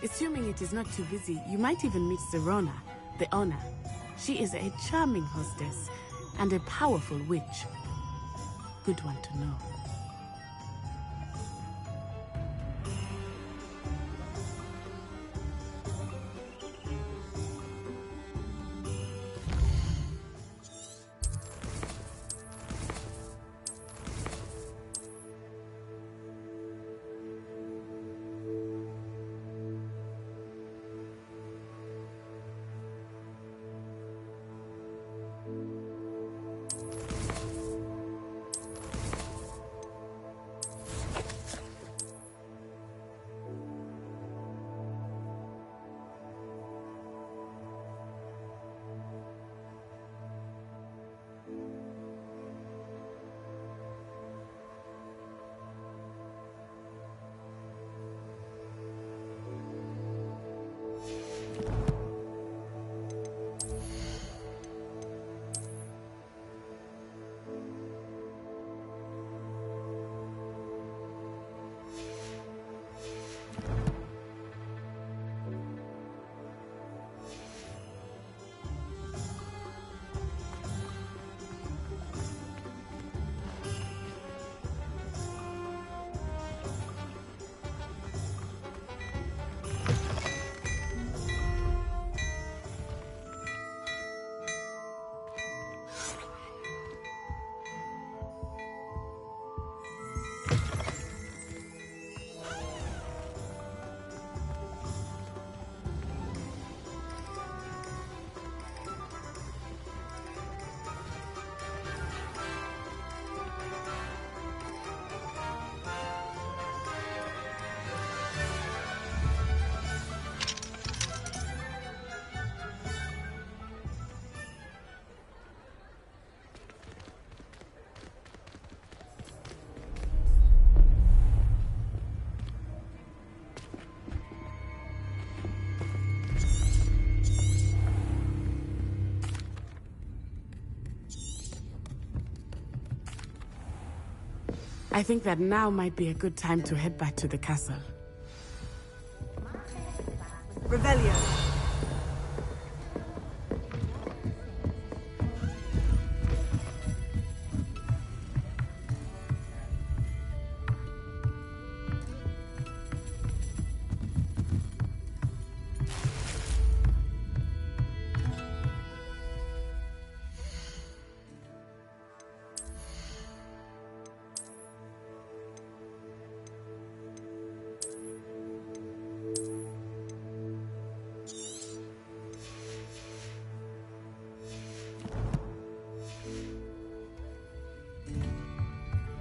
Assuming it is not too busy, you might even meet Sirona, the owner. She is a charming hostess and a powerful witch. Good one to know. I think that now might be a good time to head back to the castle. Revelio.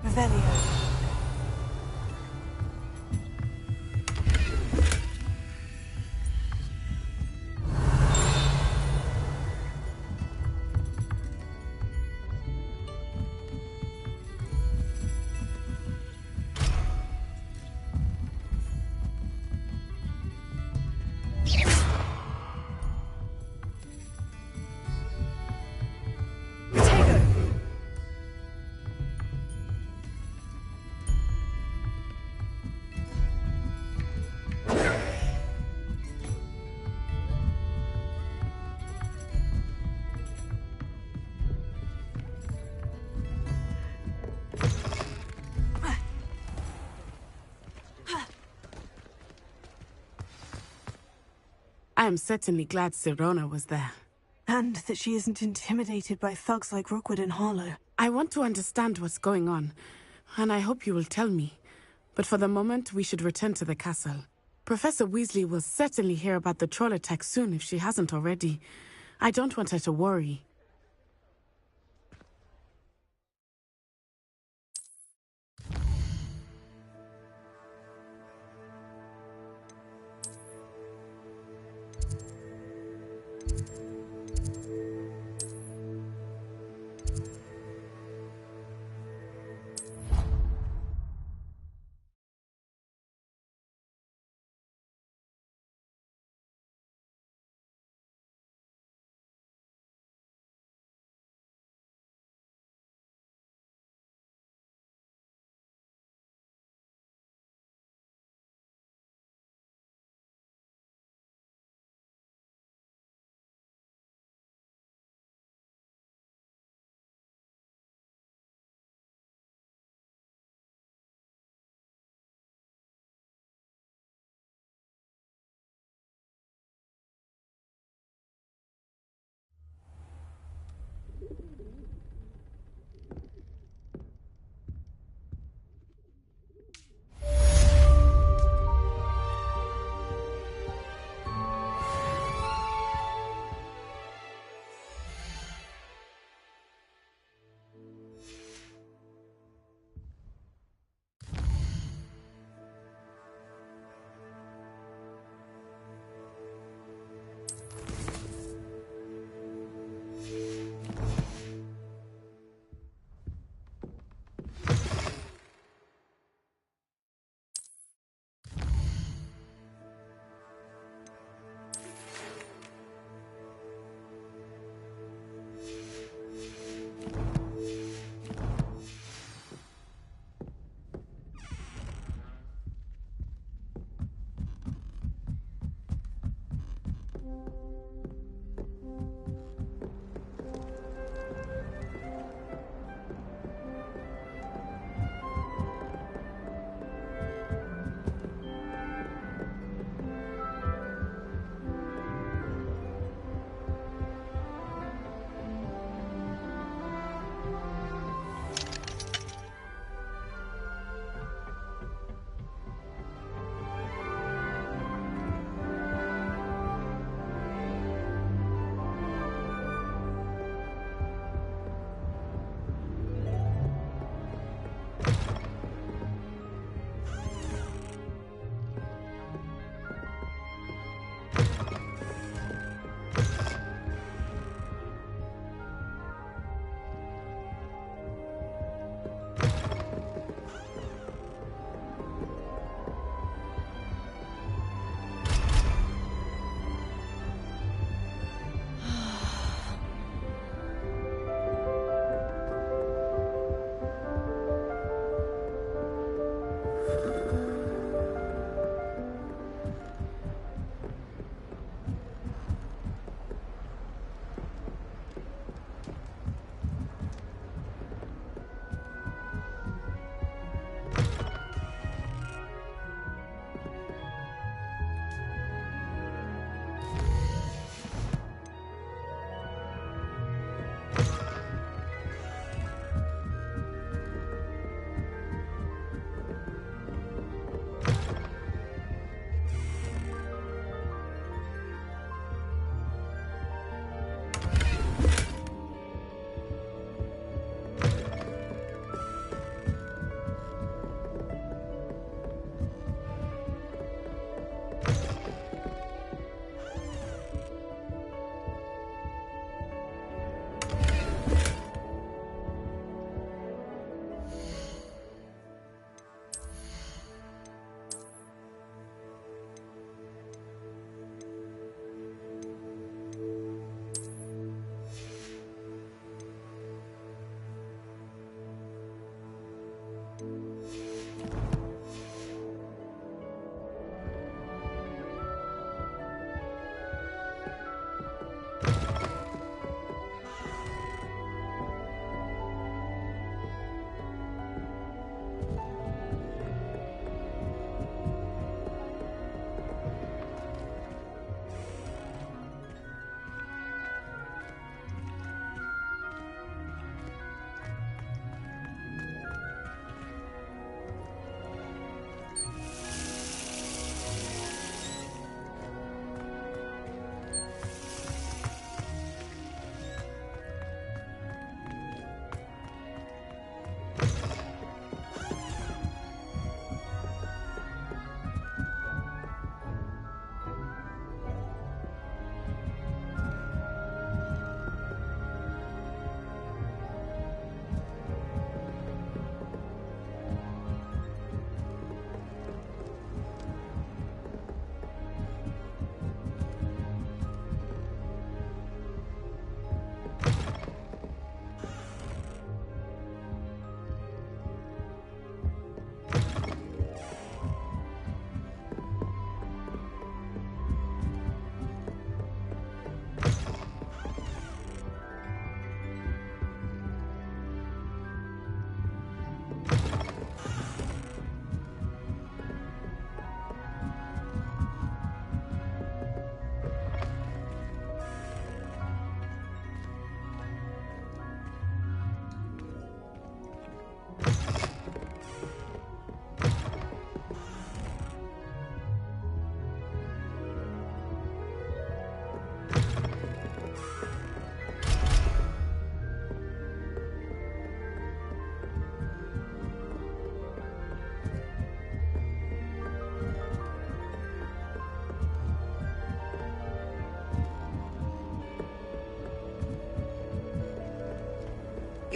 Revelio. I am certainly glad Sirona was there. And that she isn't intimidated by thugs like Rookwood and Harlow. I want to understand what's going on, and I hope you will tell me. But for the moment, we should return to the castle. Professor Weasley will certainly hear about the troll attack soon if she hasn't already. I don't want her to worry.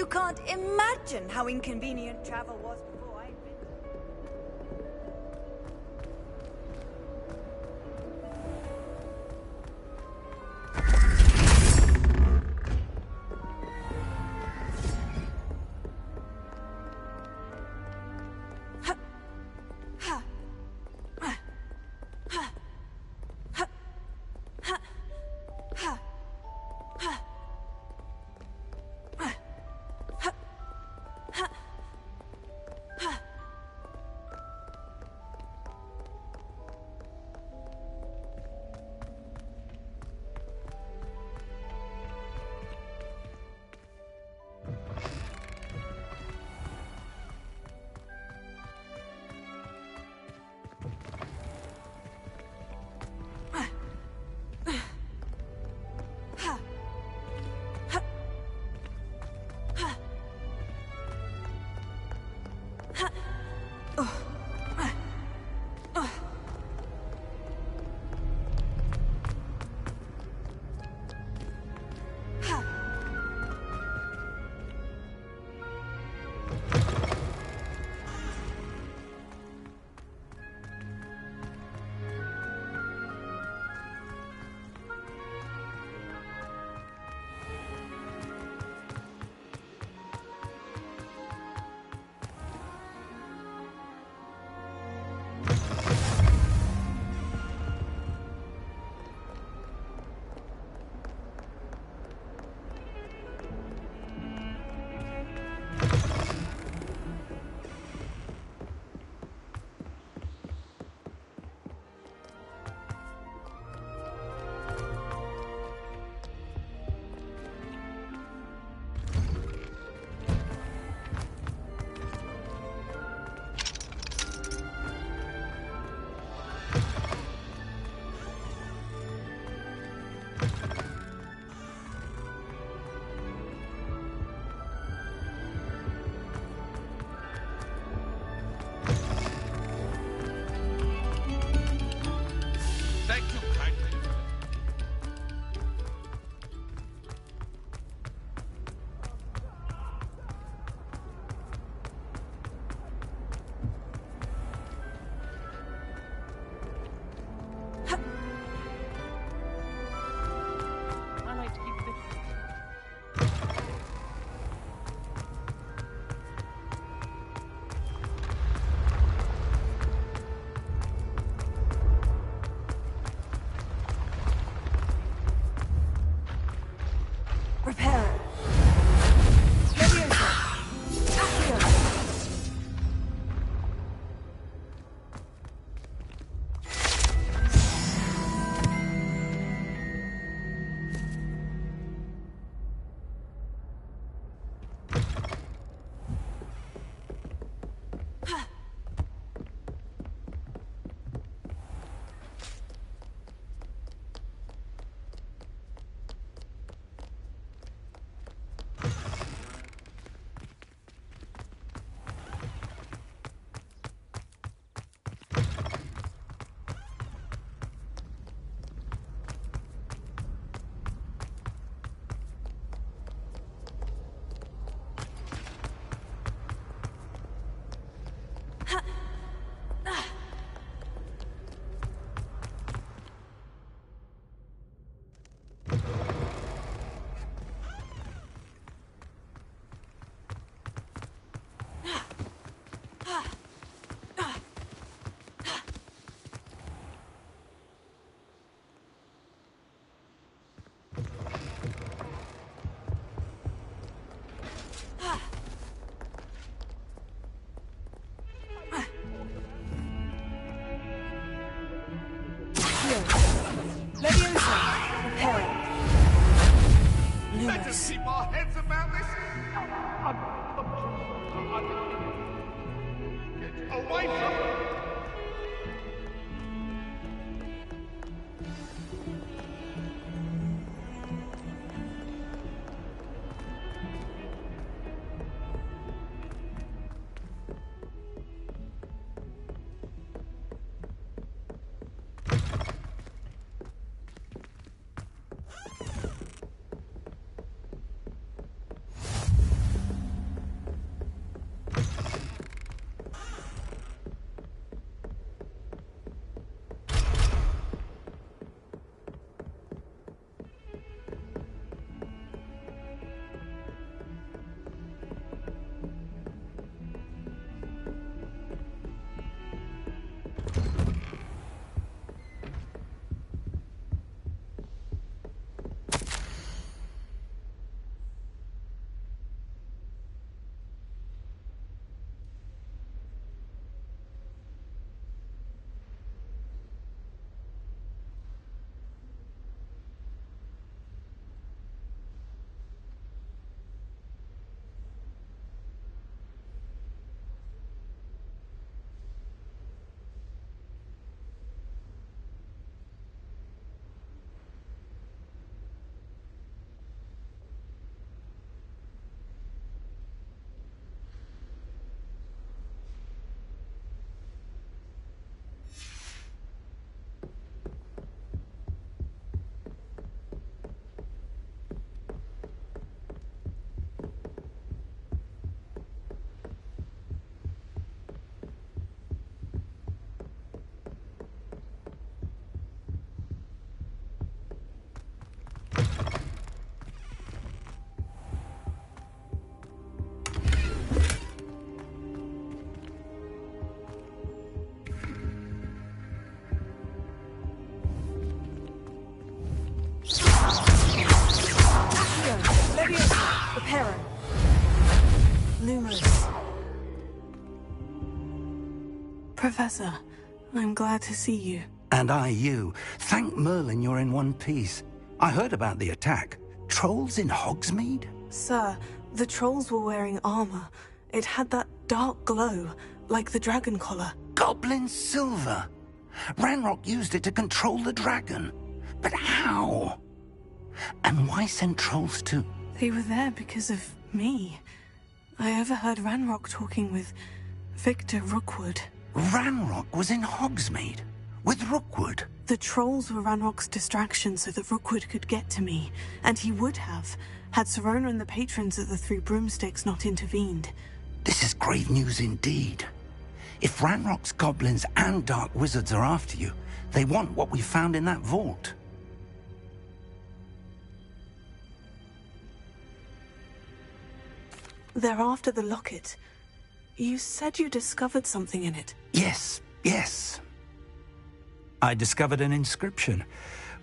You can't imagine how inconvenient travel was before I invented Let us keep our heads about this. Get away from me. Reparo. Lumos. Professor, I'm glad to see you. And I you. Thank Merlin you're in one piece. I heard about the attack. Trolls in Hogsmeade? Sir, the trolls were wearing armor. It had that dark glow, like the dragon collar. Goblin silver. Ranrock used it to control the dragon. But how? And why send trolls to... They were there because of me. I overheard Ranrock talking with Victor Rookwood. Ranrock was in Hogsmeade? With Rookwood? The trolls were Ranrock's distraction so that Rookwood could get to me. And he would have, had Sirona and the patrons of the Three Broomsticks not intervened. This is grave news indeed. If Ranrock's goblins and dark wizards are after you, they want what we found in that vault. They're after the locket. You said you discovered something in it. Yes. I discovered an inscription.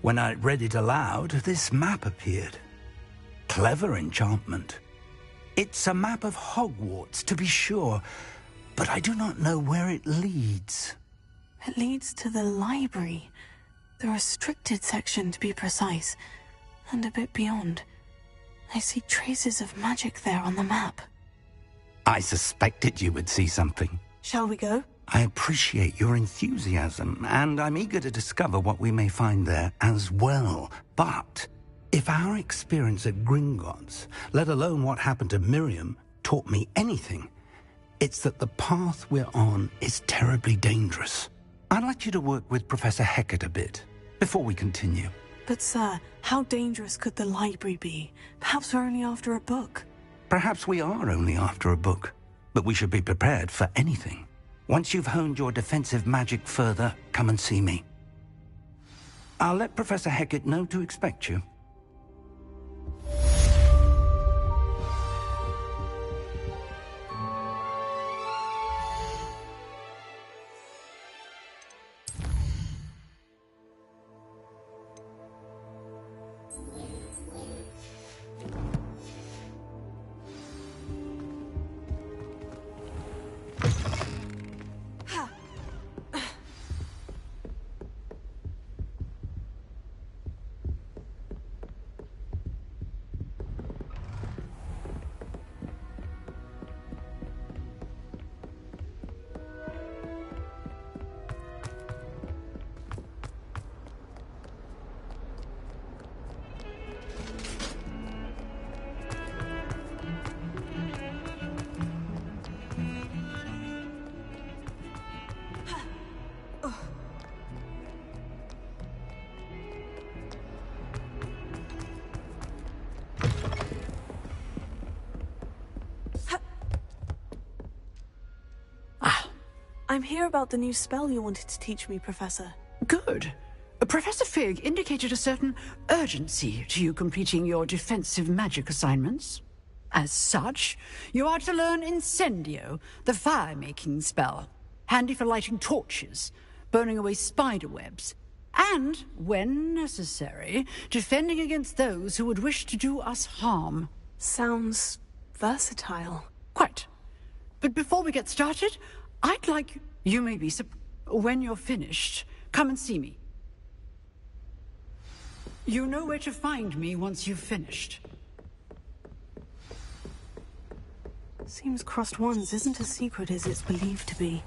When I read it aloud, this map appeared. Clever enchantment. It's a map of Hogwarts, to be sure, but I do not know where it leads. It leads to the library. The restricted section, to be precise. And a bit beyond. I see traces of magic there on the map. I suspected you would see something. Shall we go? I appreciate your enthusiasm, and I'm eager to discover what we may find there as well. But if our experience at Gringotts, let alone what happened to Miriam, taught me anything, it's that the path we're on is terribly dangerous. I'd like you to work with Professor Hecat a bit, before we continue. But sir, how dangerous could the library be? Perhaps we're only after a book. Perhaps we are only after a book, but we should be prepared for anything. Once you've honed your defensive magic further, come and see me. I'll let Professor Hecat know to expect you. I'm here about the new spell you wanted to teach me, Professor. Good. Professor Fig indicated a certain urgency to you completing your defensive magic assignments. As such, you are to learn Incendio, the fire-making spell, handy for lighting torches, burning away spider webs, and, when necessary, defending against those who would wish to do us harm. Sounds versatile. Quite. But before we get started, I'd like you may be when you're finished, come and see me. You know where to find me once you've finished. Seems crossed wands isn't as secret as it's believed to be.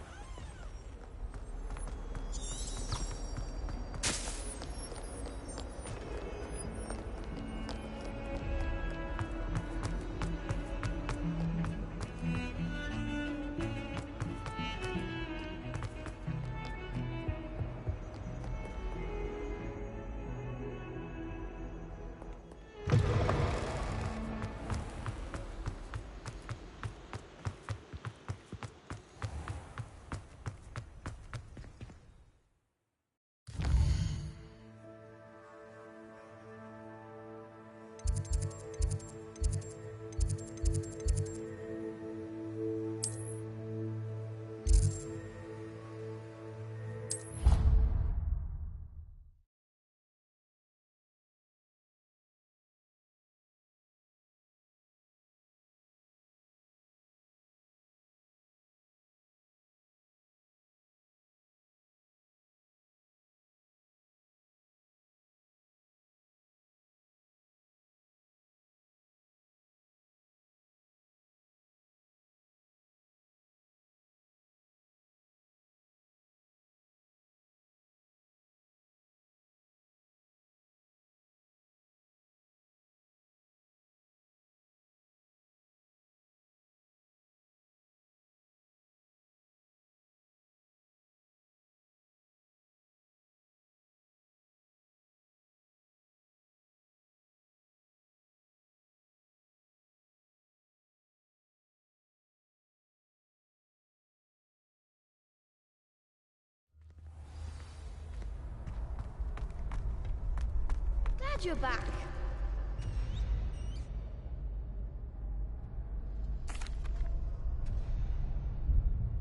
Glad you're back.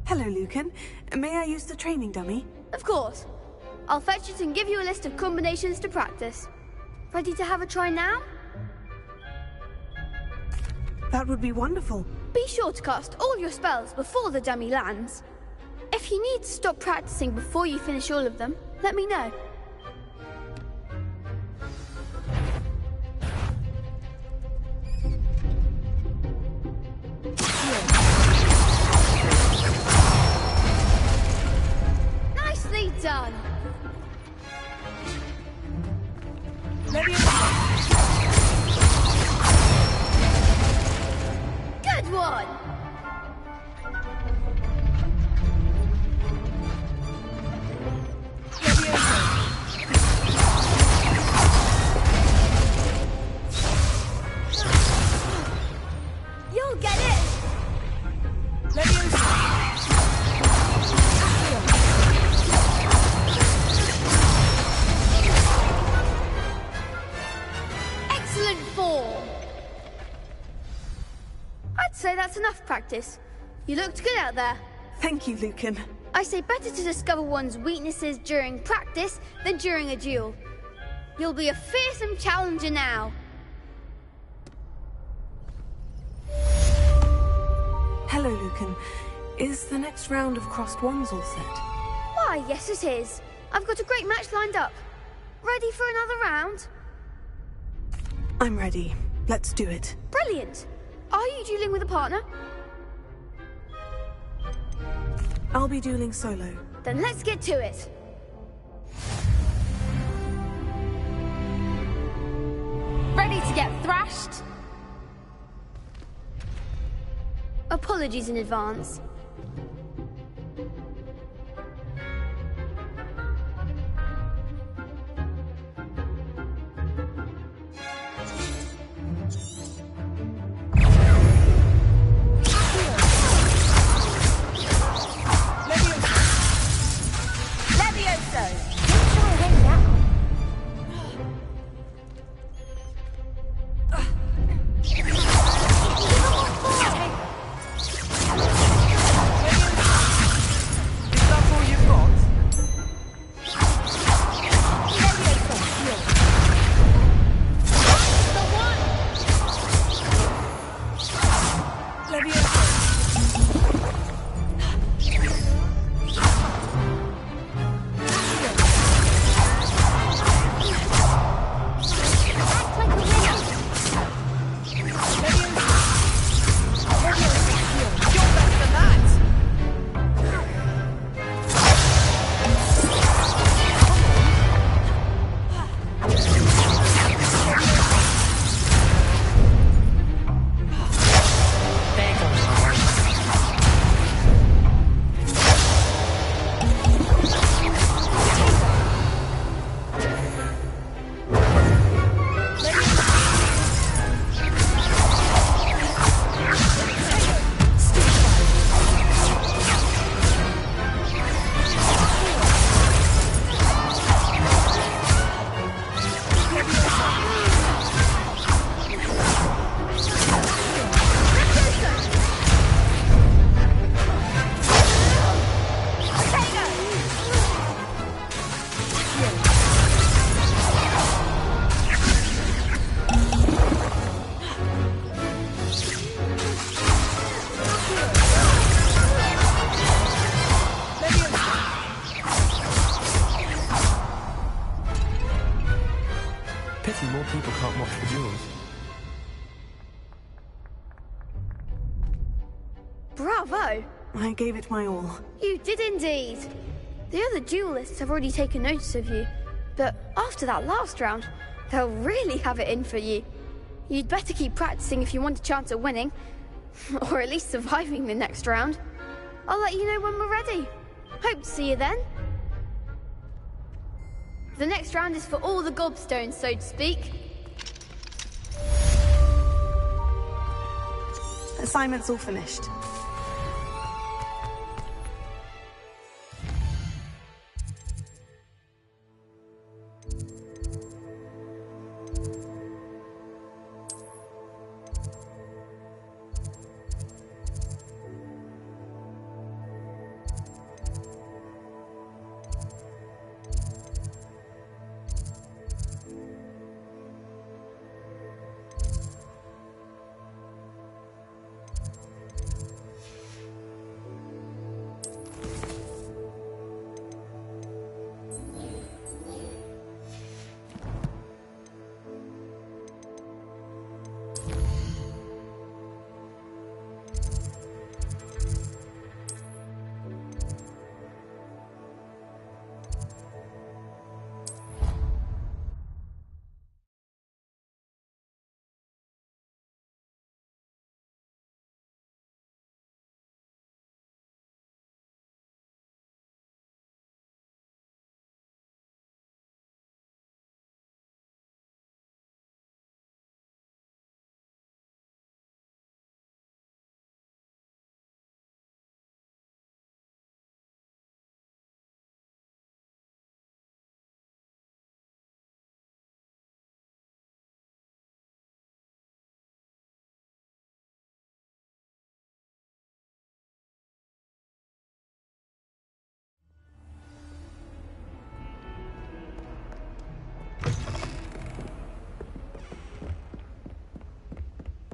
Hello, Lucan. May I use the training dummy? Of course. I'll fetch it and give you a list of combinations to practice. Ready to have a try now? That would be wonderful. Be sure to cast all your spells before the dummy lands. If you need to stop practicing before you finish all of them, let me know. Nicely done. Good one. You'll get it. Excellent form. I'd say that's enough practice. You looked good out there. Thank you, Lucan. I say better to discover one's weaknesses during practice than during a duel. You'll be a fearsome challenger now. Hello, Lucan. Is the next round of crossed wands all set? Why, yes it is. I've got a great match lined up. Ready for another round? I'm ready. Let's do it. Brilliant. Are you dueling with a partner? I'll be dueling solo. Then let's get to it. Ready to get thrashed? Apologies in advance. Pity more people can't watch the duels. Bravo! I gave it my all. You did indeed. The other duelists have already taken notice of you, but after that last round, they'll really have it in for you. You'd better keep practicing if you want a chance at winning, or at least surviving the next round. I'll let you know when we're ready. Hope to see you then. The next round is for all the gobstones, so to speak. Assignment's all finished.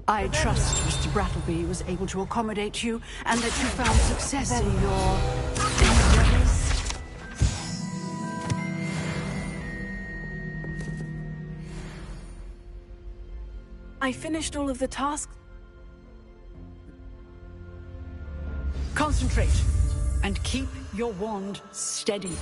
I trust Mr. Brattleby was able to accommodate you, and that you found success in your endeavors. I finished all of the tasks. Concentrate, and keep your wand steady.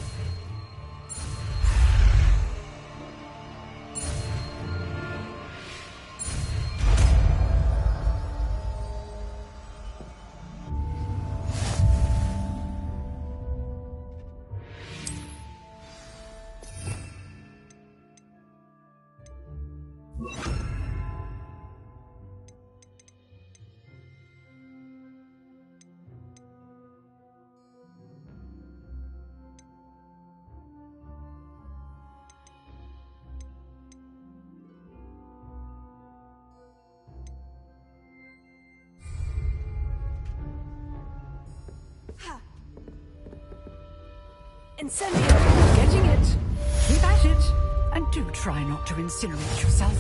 Incendio! Getting it. Keep at it. And do try not to incinerate yourself.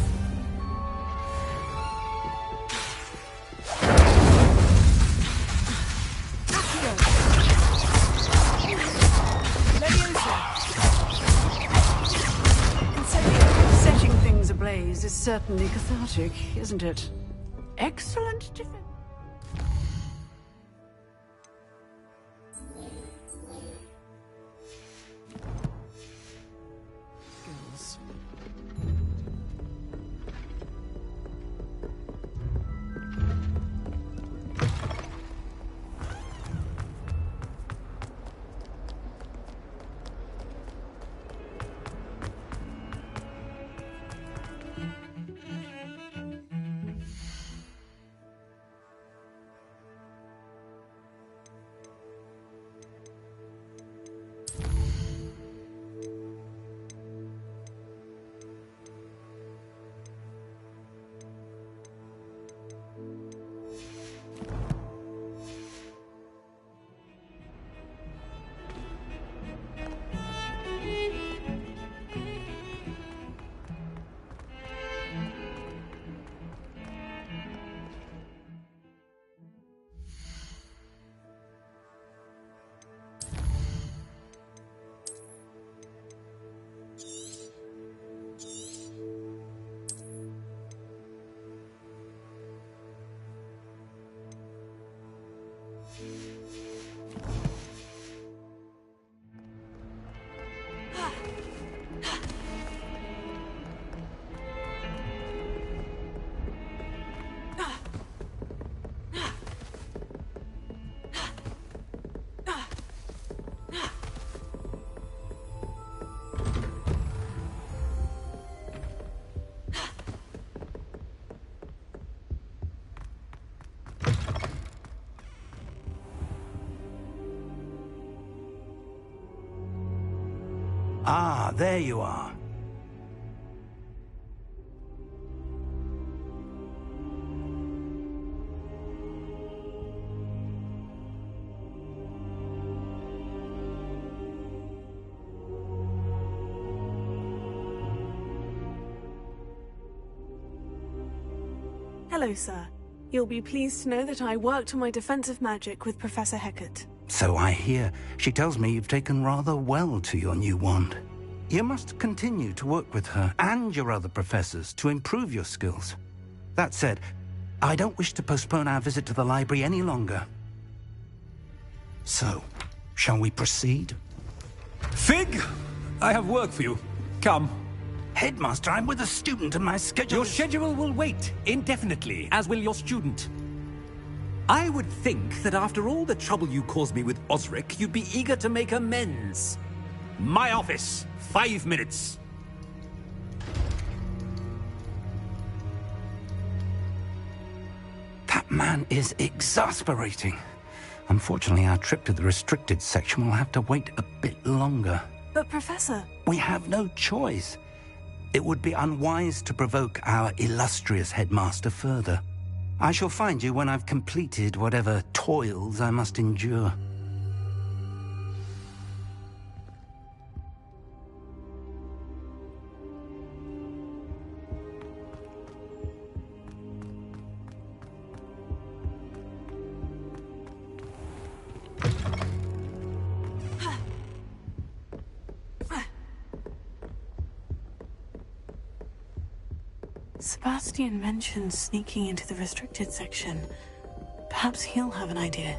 Setting things ablaze is certainly cathartic, isn't it? Excellent defense. Ah, there you are. Hello, sir. You'll be pleased to know that I worked on my defensive magic with Professor Hecat. So I hear. She tells me you've taken rather well to your new wand. You must continue to work with her and your other professors to improve your skills. That said, I don't wish to postpone our visit to the library any longer. So, shall we proceed? Fig! I have work for you. Come. Headmaster, I'm with a student and my schedule Your schedule will wait indefinitely, as will your student. I would think that after all the trouble you caused me with Osric, you'd be eager to make amends. My office, 5 minutes. That man is exasperating. Unfortunately, our trip to the restricted section will have to wait a bit longer. But, Professor... We have no choice. It would be unwise to provoke our illustrious headmaster further. I shall find you when I've completed whatever toils I must endure. Sebastian mentioned sneaking into the restricted section. Perhaps he'll have an idea.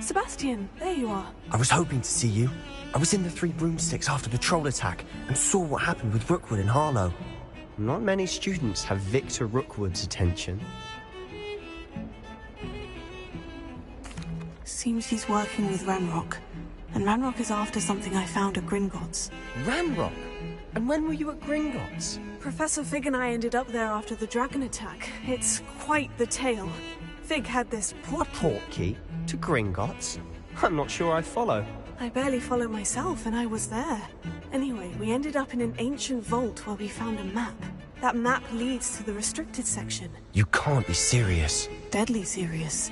Sebastian, there you are. I was hoping to see you. I was in the Three Broomsticks after the troll attack and saw what happened with Rookwood and Harlow. Not many students have Victor Rookwood's attention. Seems he's working with Ranrock. And Ranrock is after something I found at Gringotts. Ranrock? And when were you at Gringotts? Professor Fig and I ended up there after the dragon attack. It's quite the tale. Fig had this portkey to Gringotts? I'm not sure I follow. I barely follow myself, and I was there. Anyway, we ended up in an ancient vault where we found a map. That map leads to the restricted section. You can't be serious. Deadly serious.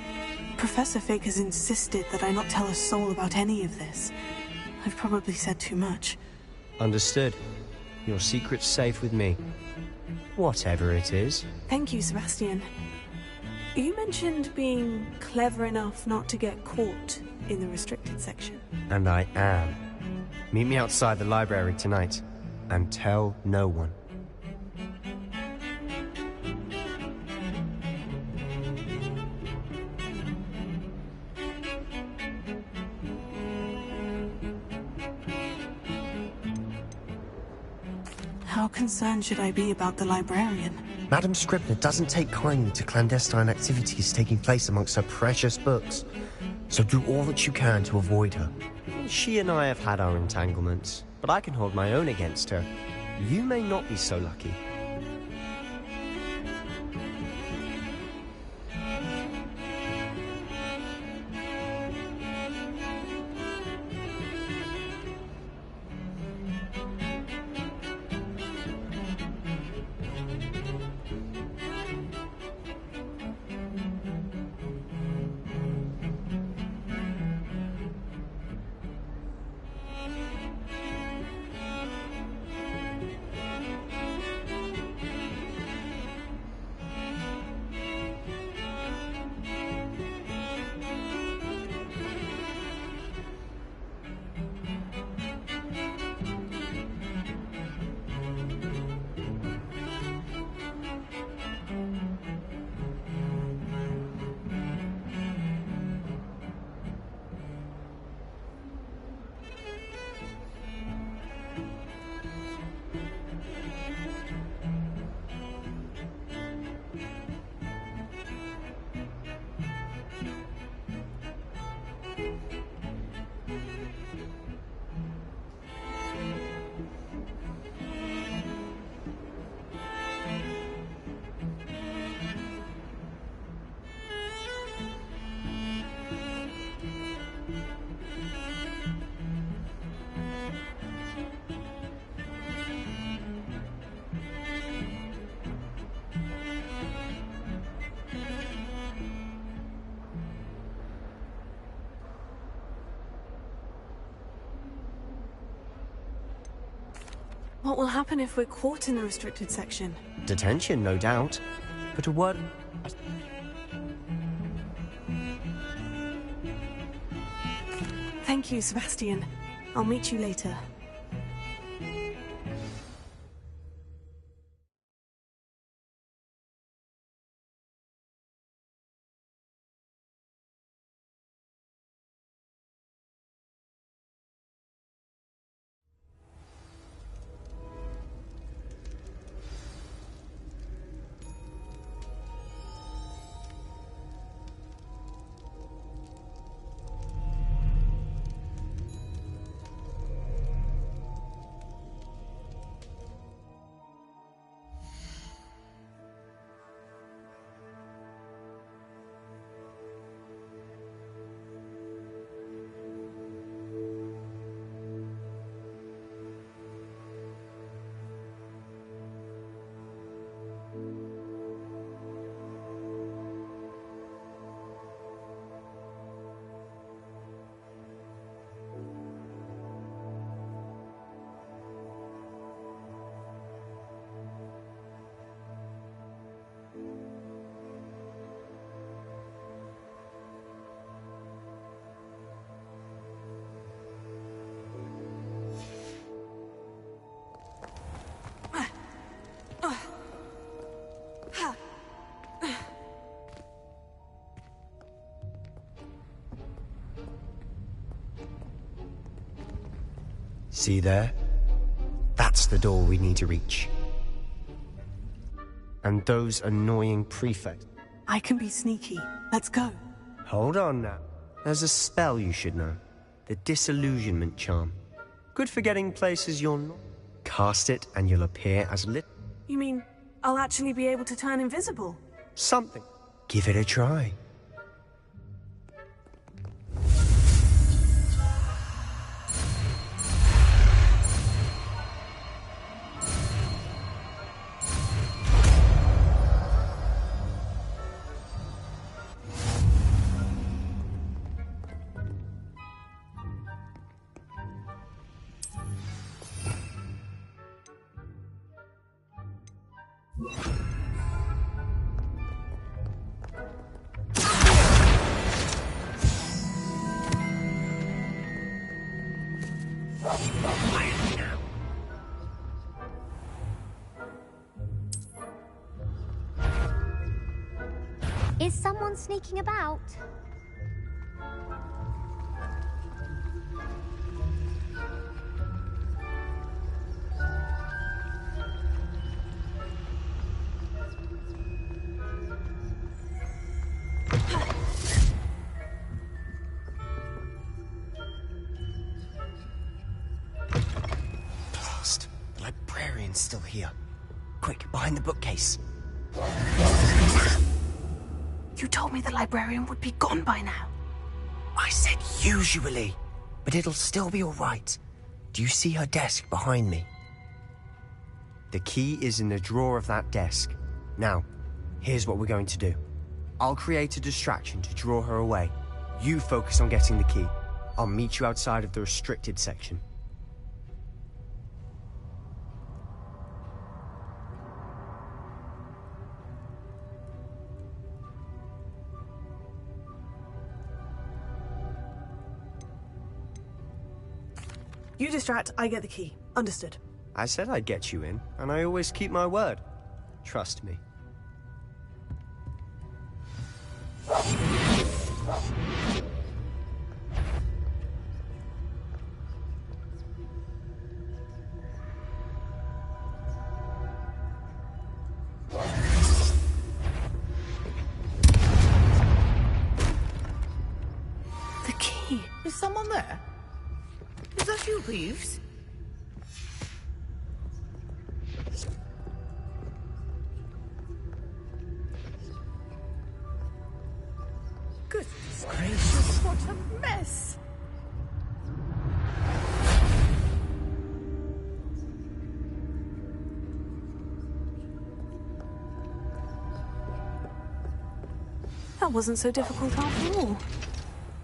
Professor Fig has insisted that I not tell a soul about any of this. I've probably said too much. Understood. Your secret's safe with me. Whatever it is. Thank you, Sebastian. You mentioned being clever enough not to get caught in the restricted section. And I am. Meet me outside the library tonight, and tell no one. How concerned should I be about the librarian? Madam Scribner doesn't take kindly to clandestine activities taking place amongst her precious books. So do all that you can to avoid her. She and I have had our entanglements, but I can hold my own against her. You may not be so lucky. What will happen if we're caught in the restricted section? Detention, no doubt. But a word... Thank you, Sebastian. I'll meet you later. See there? That's the door we need to reach. And those annoying prefects. I can be sneaky. Let's go. Hold on now. There's a spell you should know. The Disillusionment Charm. Good for getting places you're not. Cast it and you'll appear as lit. You mean I'll actually be able to turn invisible? Something. Give it a try. Is someone sneaking about? Blast. The librarian's still here. Quick, behind the bookcase. You told me the librarian would be gone by now. I said usually, but it'll still be all right. Do you see her desk behind me? The key is in the drawer of that desk. Now, here's what we're going to do. I'll create a distraction to draw her away. You focus on getting the key. I'll meet you outside of the restricted section. You distract, I get the key. Understood. I said I'd get you in, and I always keep my word. Trust me. The key. Is someone there? Is that you, Reeves? Goodness gracious, what a mess! That wasn't so difficult after all.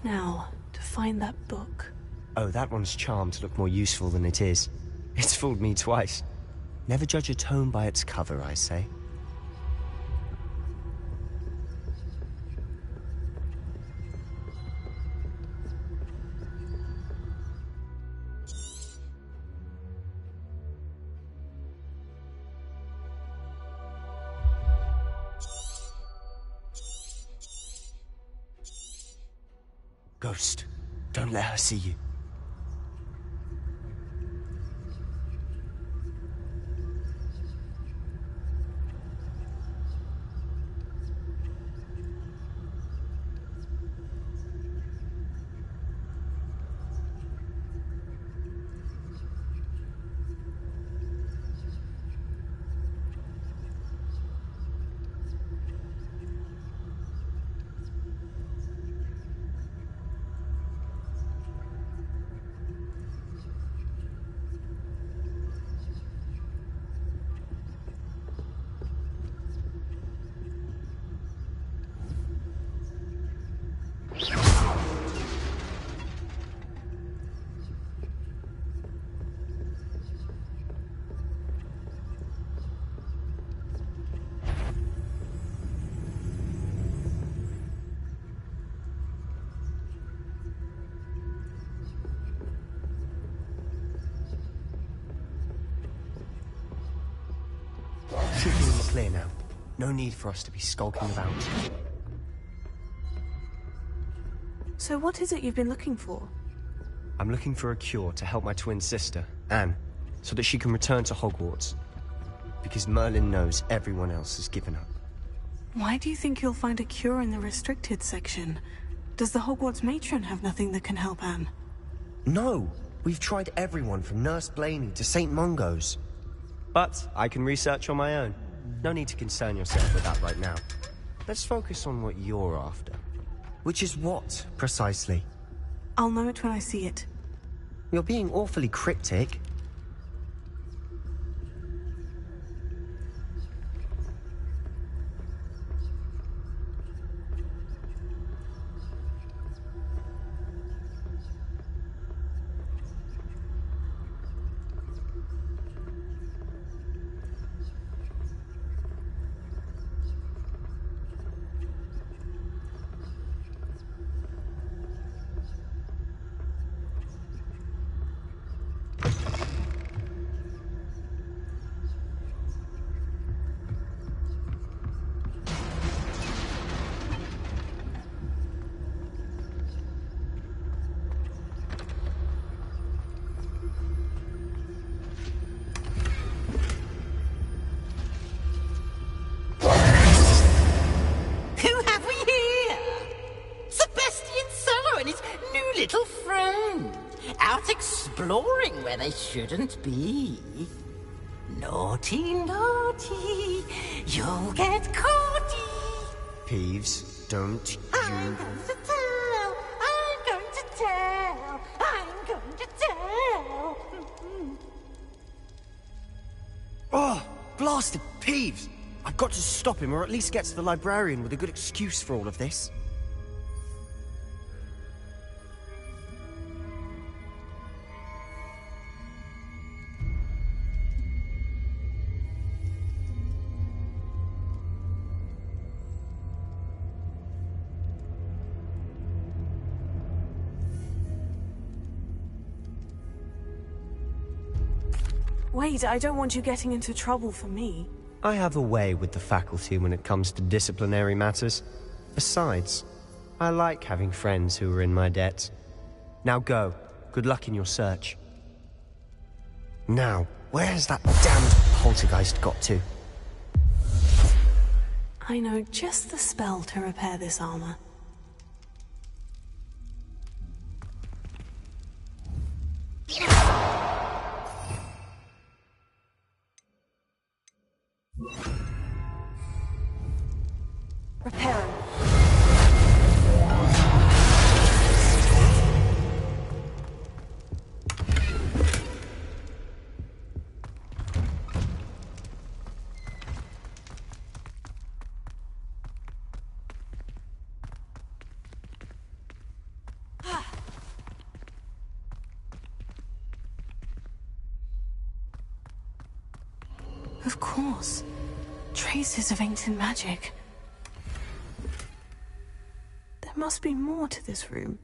Now, to find that book. Oh, that one's charmed to look more useful than it is. It's fooled me twice. Never judge a tome by its cover, I say. Ghost, don't let her see you. Should be in the clear now. No need for us to be skulking about. So what is it you've been looking for? I'm looking for a cure to help my twin sister, Anne, so that she can return to Hogwarts. Because Merlin knows everyone else has given up. Why do you think you'll find a cure in the restricted section? Does the Hogwarts matron have nothing that can help Anne? No! We've tried everyone from Nurse Blaney to St. Mungo's. But I can research on my own. No need to concern yourself with that right now. Let's focus on what you're after. Which is what, precisely? I'll know it when I see it. You're being awfully cryptic. Exploring where they shouldn't be. Naughty, naughty, you'll get caughty. Peeves, don't I'm going to tell, I'm going to tell, I'm going to tell. Oh, blasted Peeves! I've got to stop him, or at least get to the librarian with a good excuse for all of this. Wait, I don't want you getting into trouble for me. I have a way with the faculty when it comes to disciplinary matters. Besides, I like having friends who are in my debt. Now go. Good luck in your search. Now, where has that damned poltergeist got to? I know just the spell to repair this armor. Repair him. Of course. Traces of ancient magic. There must be more to this room.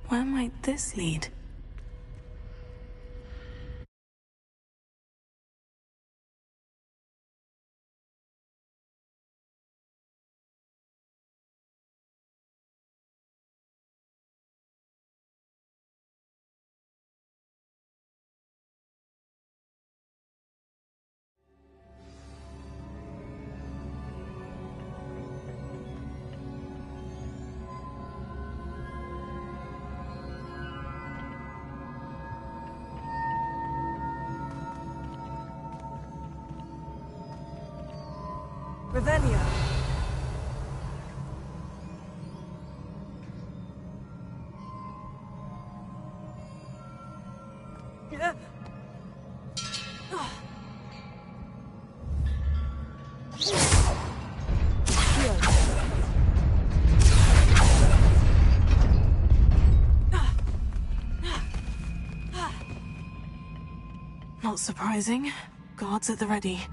Where might this lead? Revelio. Not surprising. Guards at the ready.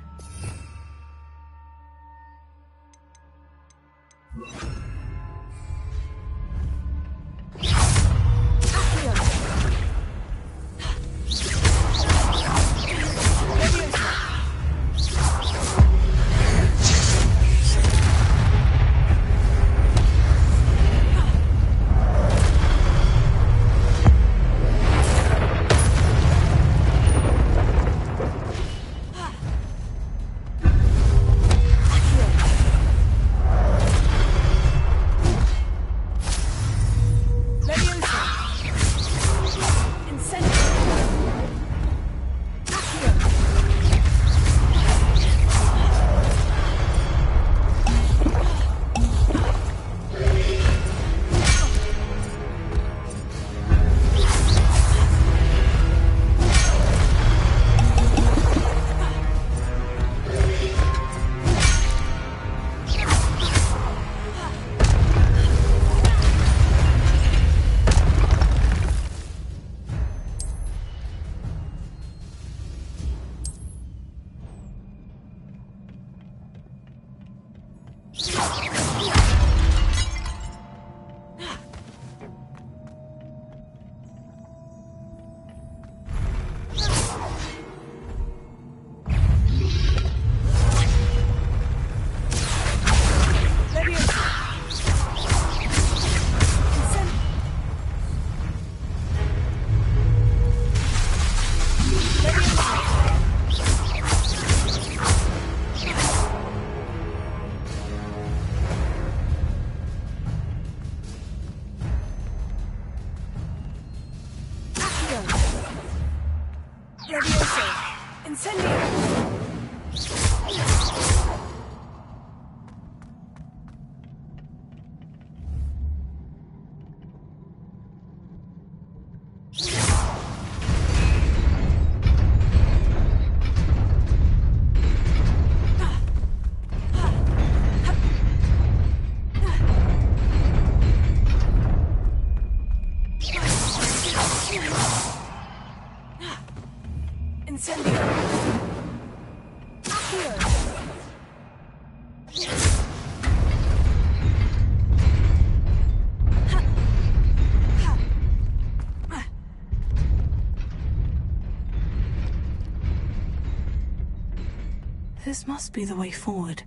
This must be the way forward.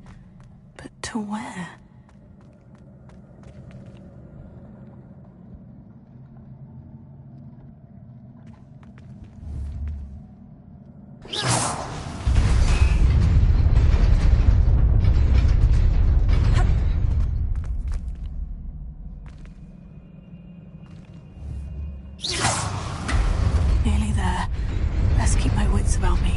But to where? Nearly there. Best keep my wits about me.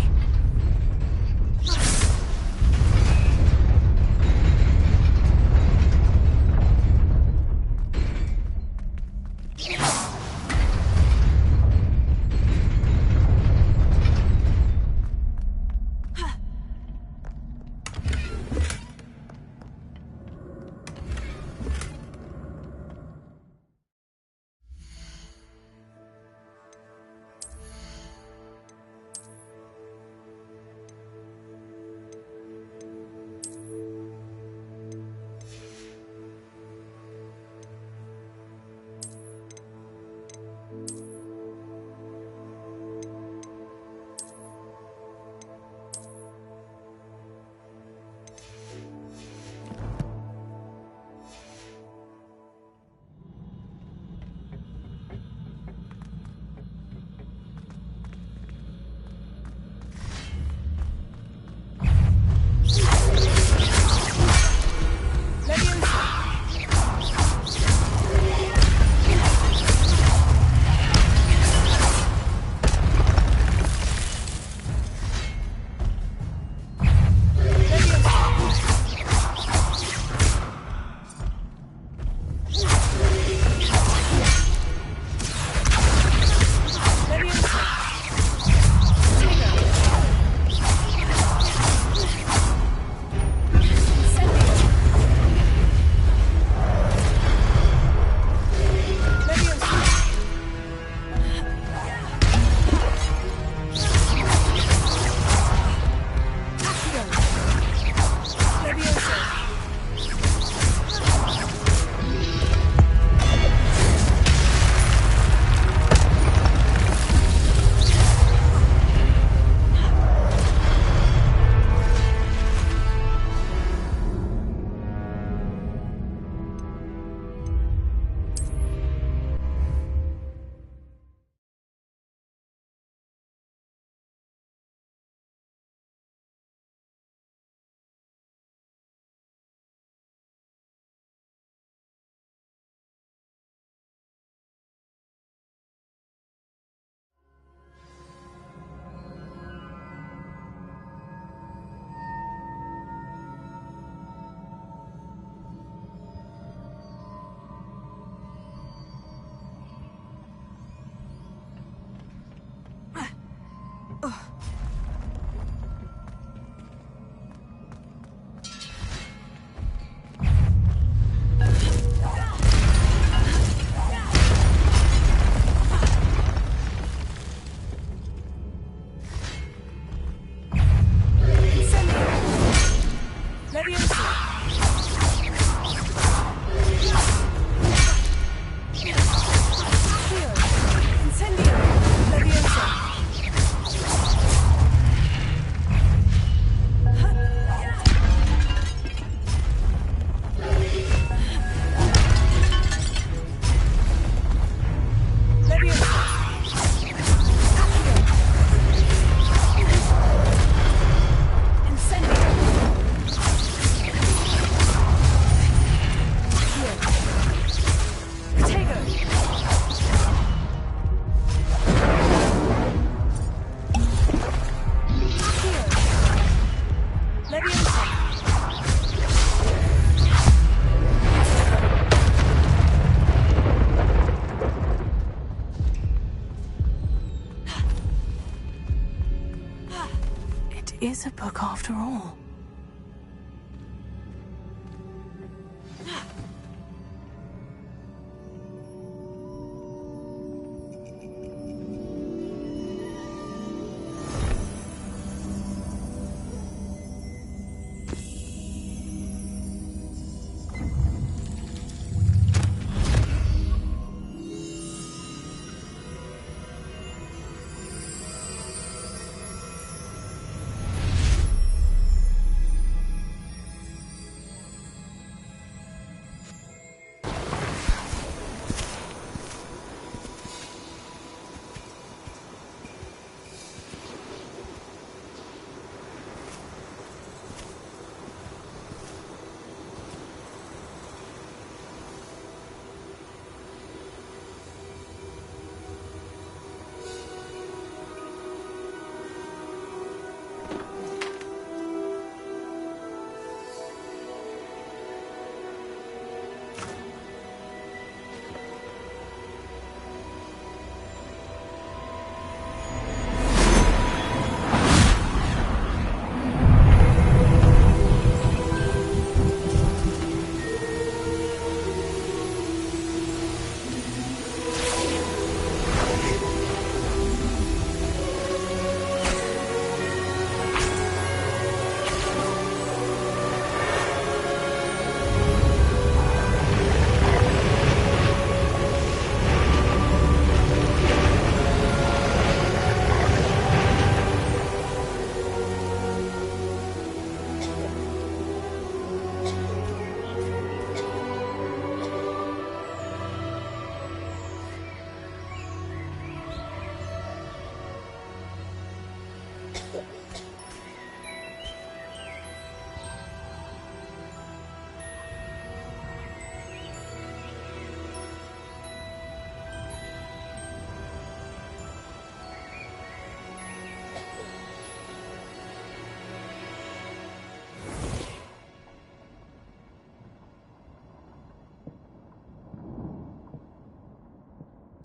is a book after all.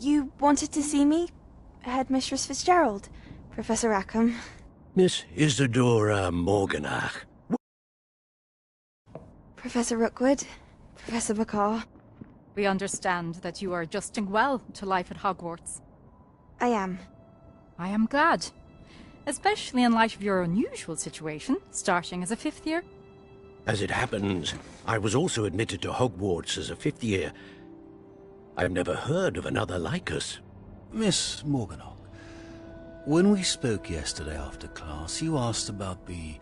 You wanted to see me? Headmistress Fitzgerald? Professor Rackham? Miss Isadora Morganach. Professor Rookwood? Professor Bakar? We understand that you are adjusting well to life at Hogwarts. I am. I am glad. Especially in light of your unusual situation, starting as a 5th year. As it happens, I was also admitted to Hogwarts as a 5th year. I've never heard of another like us. Miss Morganach, when we spoke yesterday after class, you asked about the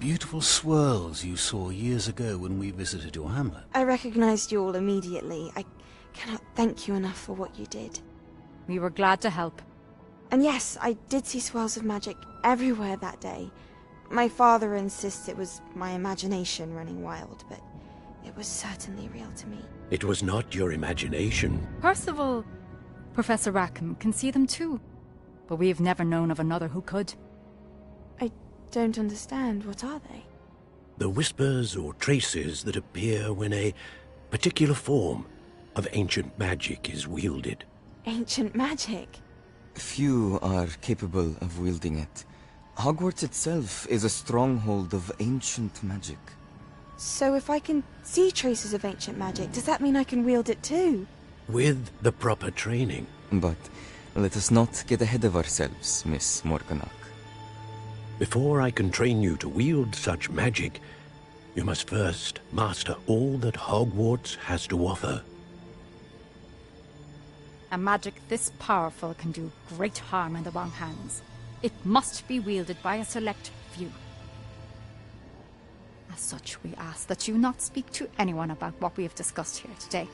beautiful swirls you saw years ago when we visited your hamlet. I recognized you all immediately. I cannot thank you enough for what you did. We were glad to help. And yes, I did see swirls of magic everywhere that day. My father insists it was my imagination running wild, but it was certainly real to me. It was not your imagination. Percival, Professor Rackham can see them too. But we've never known of another who could. I don't understand. What are they? The whispers or traces that appear when a particular form of ancient magic is wielded. Ancient magic? Few are capable of wielding it. Hogwarts itself is a stronghold of ancient magic. So if I can see traces of ancient magic, does that mean I can wield it too? With the proper training. But let us not get ahead of ourselves, Miss Morganach. Before I can train you to wield such magic, you must first master all that Hogwarts has to offer. A magic this powerful can do great harm in the wrong hands. It must be wielded by a select few. As such, we ask that you not speak to anyone about what we have discussed here today.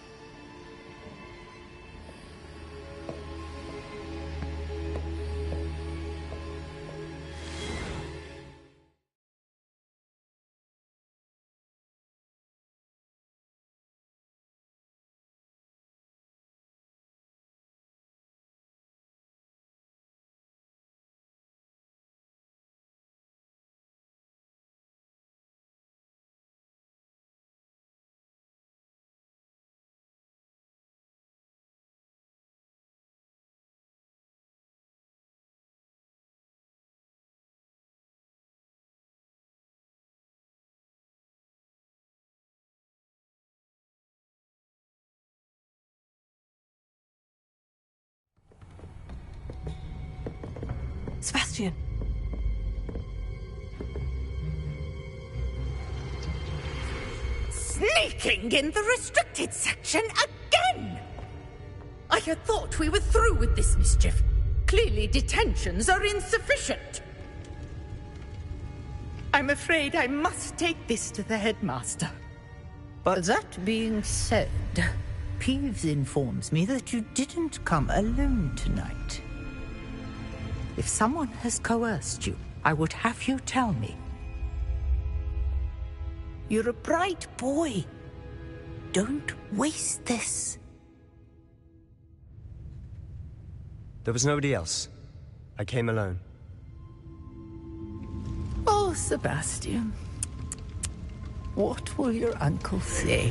Sebastian. Sneaking in the restricted section again! I had thought we were through with this mischief. Clearly detentions are insufficient. I'm afraid I must take this to the headmaster. But that being said, Peeves informs me that you didn't come alone tonight. If someone has coerced you, I would have you tell me. You're a bright boy. Don't waste this. There was nobody else. I came alone. Oh, Sebastian. What will your uncle say?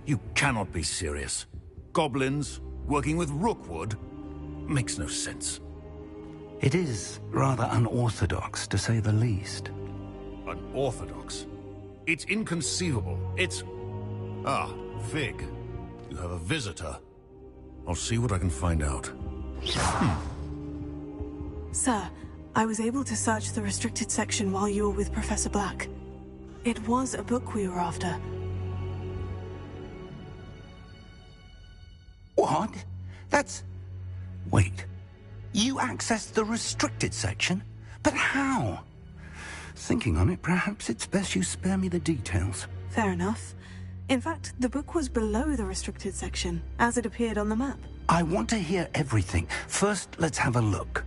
You cannot be serious. Goblins working with Rookwood makes no sense. It is rather unorthodox, to say the least. Unorthodox? It's inconceivable. It's... Ah, Fig. You have a visitor. I'll see what I can find out. Sir, I was able to search the restricted section while you were with Professor Black. It was a book we were after. What? That's... Wait. You accessed the restricted section? But how? Thinking on it, perhaps it's best you spare me the details. Fair enough. In fact, the book was below the restricted section, as it appeared on the map. I want to hear everything. First, let's have a look.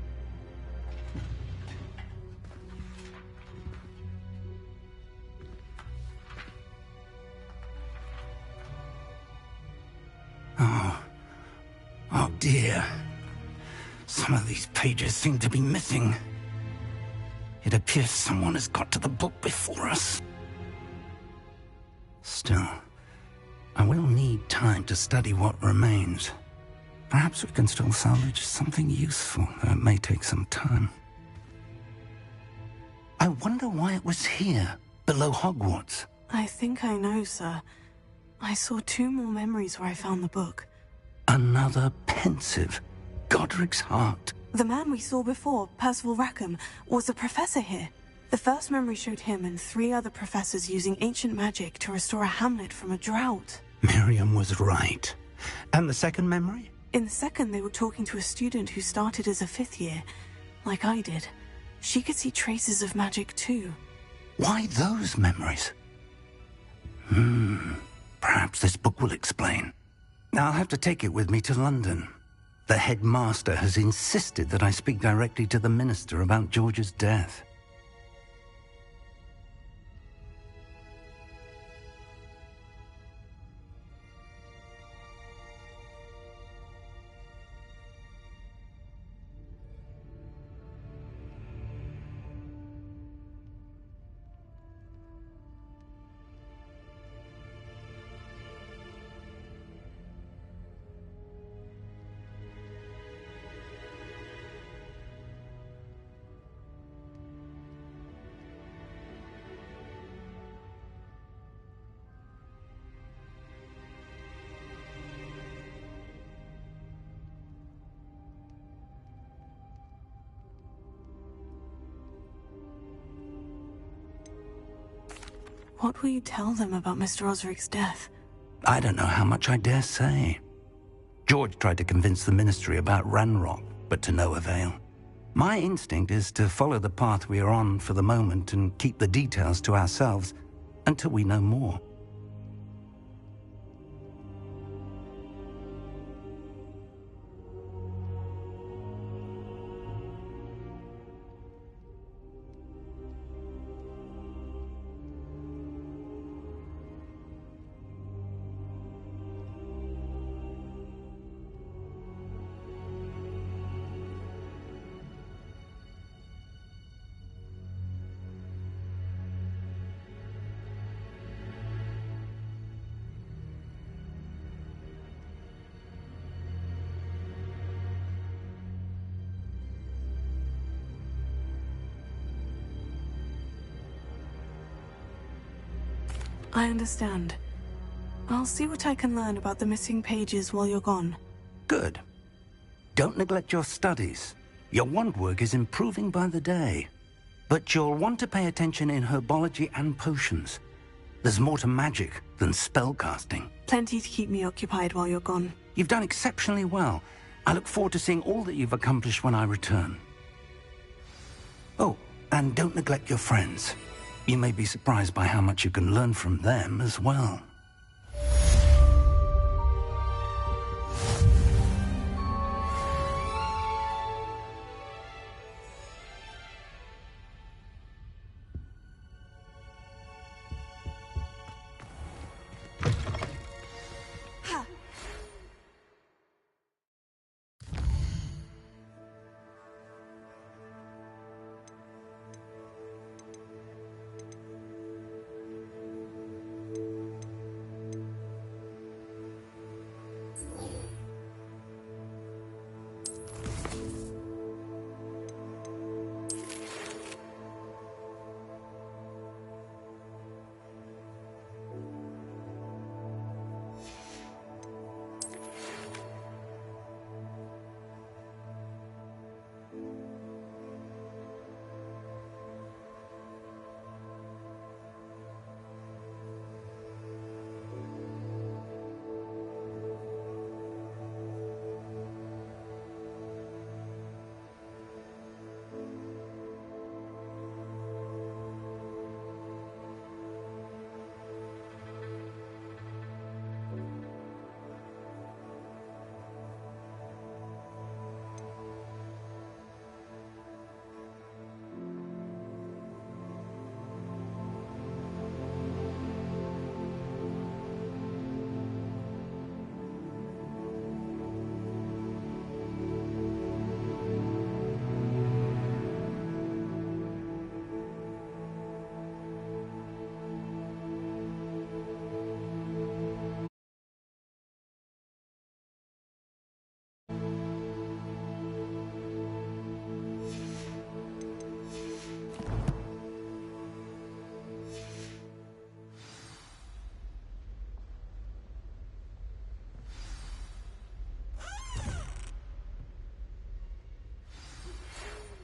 Oh, dear. Some of these pages seem to be missing. It appears someone has got to the book before us. Still, I will need time to study what remains. Perhaps we can still salvage something useful, though it may take some time. I wonder why it was here, below Hogwarts. I think I know, sir. I saw 2 more memories where I found the book. Another pensive. Godric's heart. The man we saw before, Percival Rackham, was a professor here. The first memory showed him and 3 other professors using ancient magic to restore a hamlet from a drought. Miriam was right. And the second memory? In the second, they were talking to a student who started as a 5th year, like I did. She could see traces of magic too. Why those memories? Perhaps this book will explain. I'll have to take it with me to London. The headmaster has insisted that I speak directly to the minister about George's death. What will you tell them about Mr. Osric's death? I don't know how much I dare say. George tried to convince the ministry about Ranrock, but to no avail. My instinct is to follow the path we are on for the moment and keep the details to ourselves until we know more. I understand. I'll see what I can learn about the missing pages while you're gone. Good. Don't neglect your studies. Your wand work is improving by the day. But you'll want to pay attention in herbology and potions. There's more to magic than spellcasting. Plenty to keep me occupied while you're gone. You've done exceptionally well. I look forward to seeing all that you've accomplished when I return. Oh, and don't neglect your friends. You may be surprised by how much you can learn from them as well.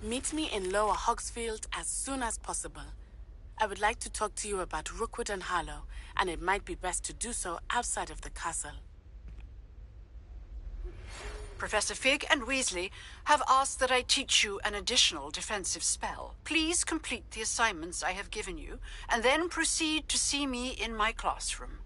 Meet me in Lower Hogsfield as soon as possible. I would like to talk to you about Rookwood and Harlow, and it might be best to do so outside of the castle. Professor Fig and Weasley have asked that I teach you an additional defensive spell. Please complete the assignments I have given you, and then proceed to see me in my classroom.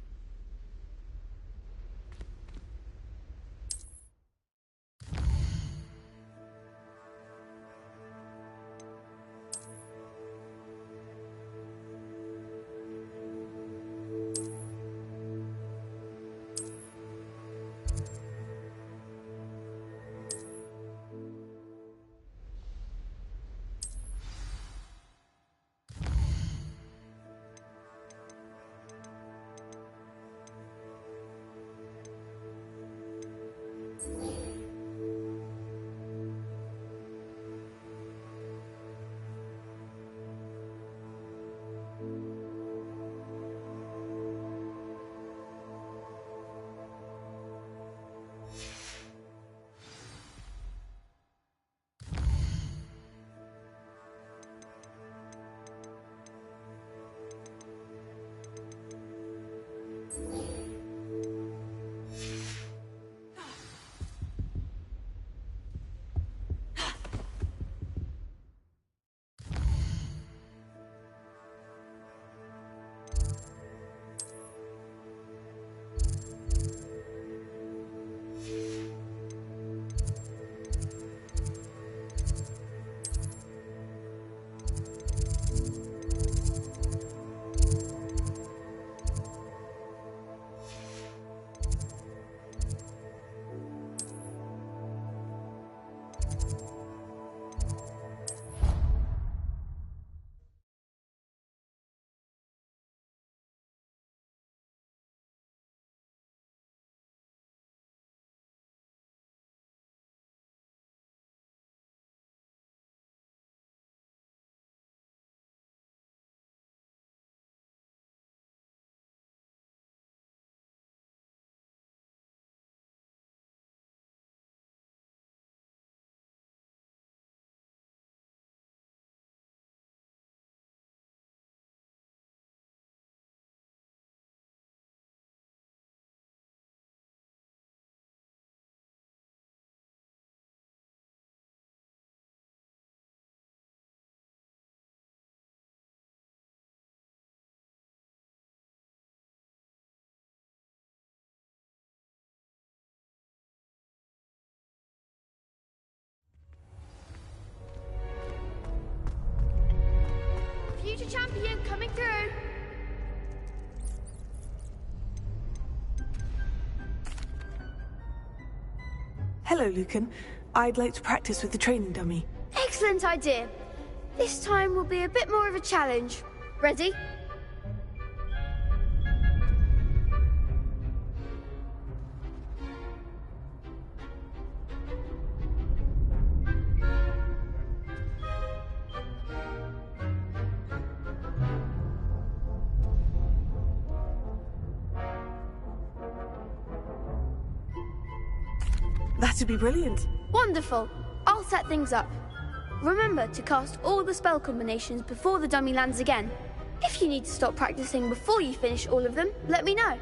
Future champion coming through. Hello, Lucan. I'd like to practice with the training dummy. Excellent idea. This time will be a bit more of a challenge. Ready? That'd be brilliant. Wonderful. I'll set things up. Remember to cast all the spell combinations before the dummy lands again. If you need to stop practicing before you finish all of them, let me know.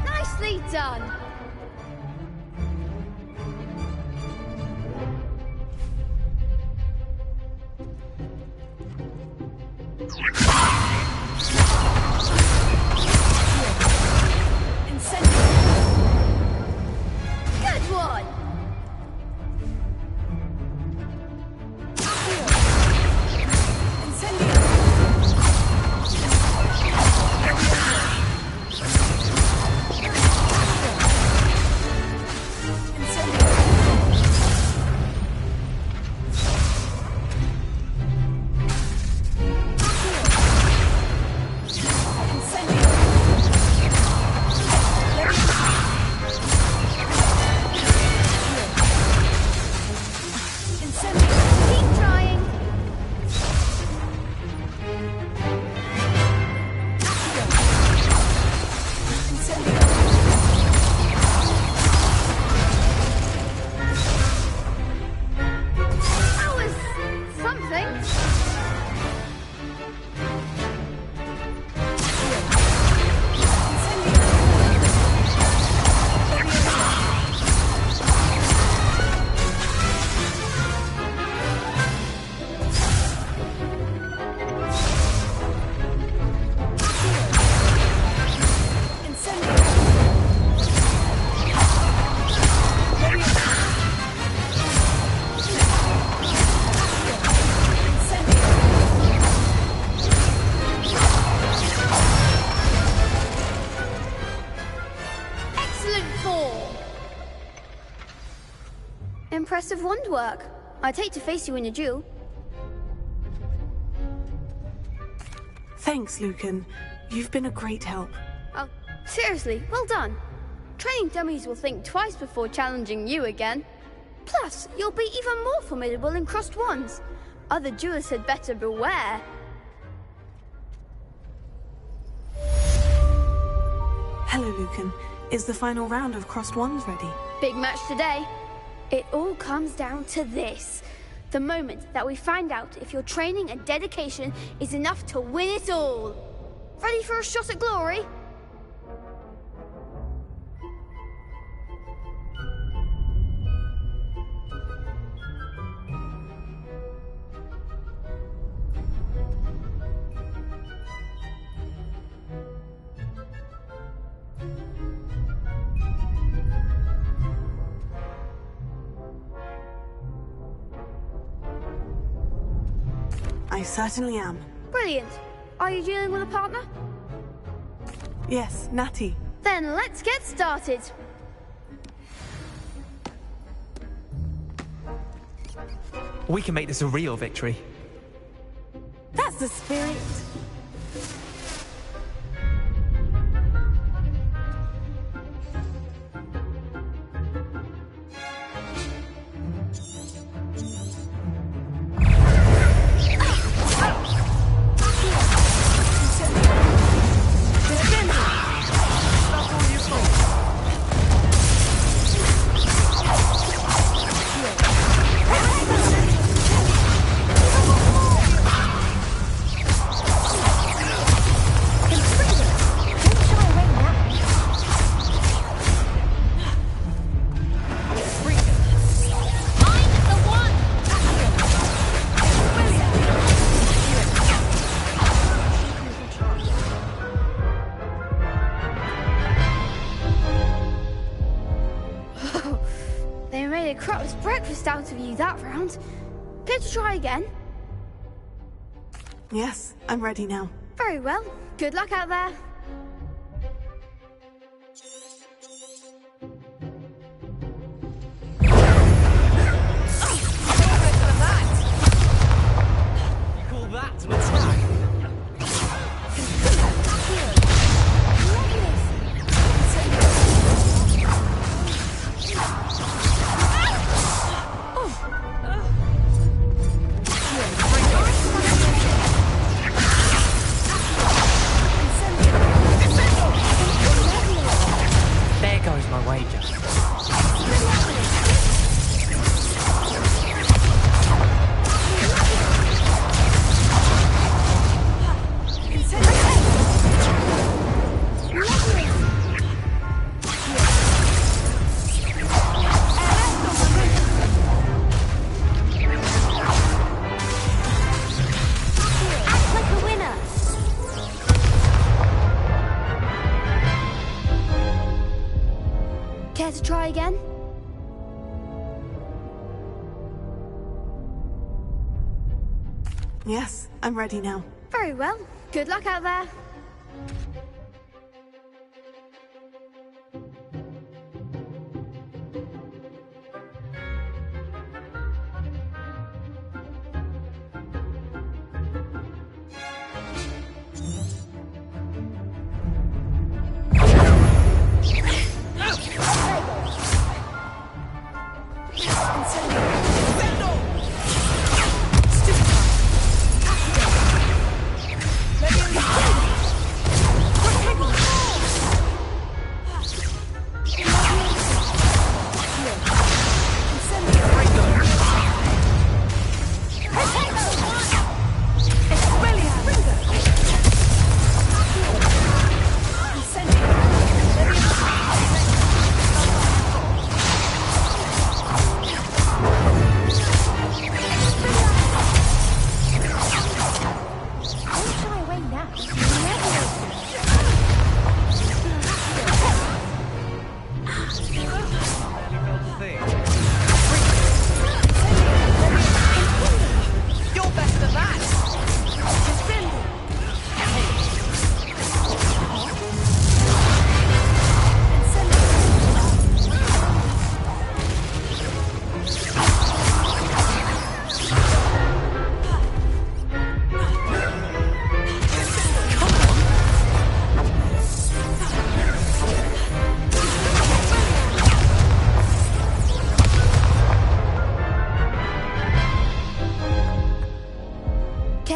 Nicely done. Good one. impressive wand work. I'd hate to face you in a duel. Thanks, Lucan. You've been a great help. Oh, seriously, well done. Training dummies will think twice before challenging you again. Plus, you'll be even more formidable in crossed wands. Other duelists had better beware. Hello, Lucan. Is the final round of crossed wands ready? Big match today. It all comes down to this. The moment that we find out if your training and dedication is enough to win it all. Ready for a shot at glory? I certainly am. Brilliant. Are you dealing with a partner? Yes, Natty. Then let's get started. We can make this a real victory. That's the spirit. They made a crowd's breakfast out of you that round. Care to try again? Yes, I'm ready now. Very well. Good luck out there. You call that an attack? There goes my wager. Act like a winner. Care to try again? Yes, I'm ready now. Very well. Good luck out there.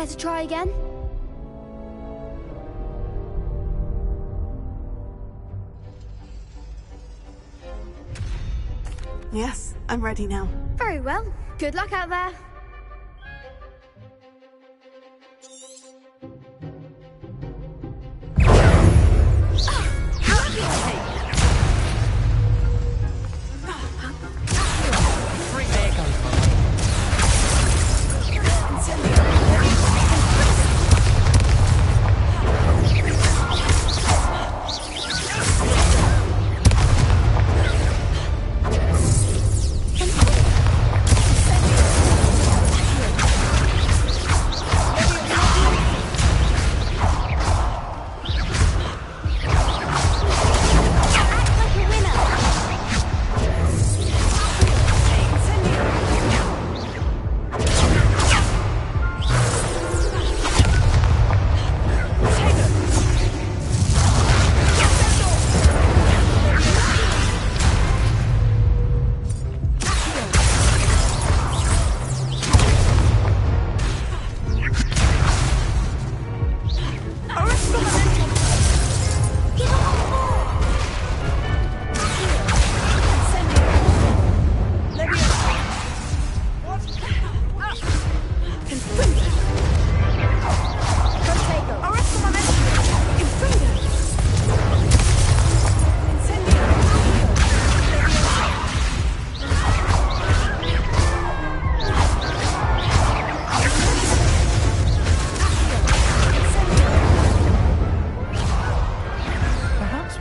Care to try again? Yes, I'm ready now. Very well. Good luck out there.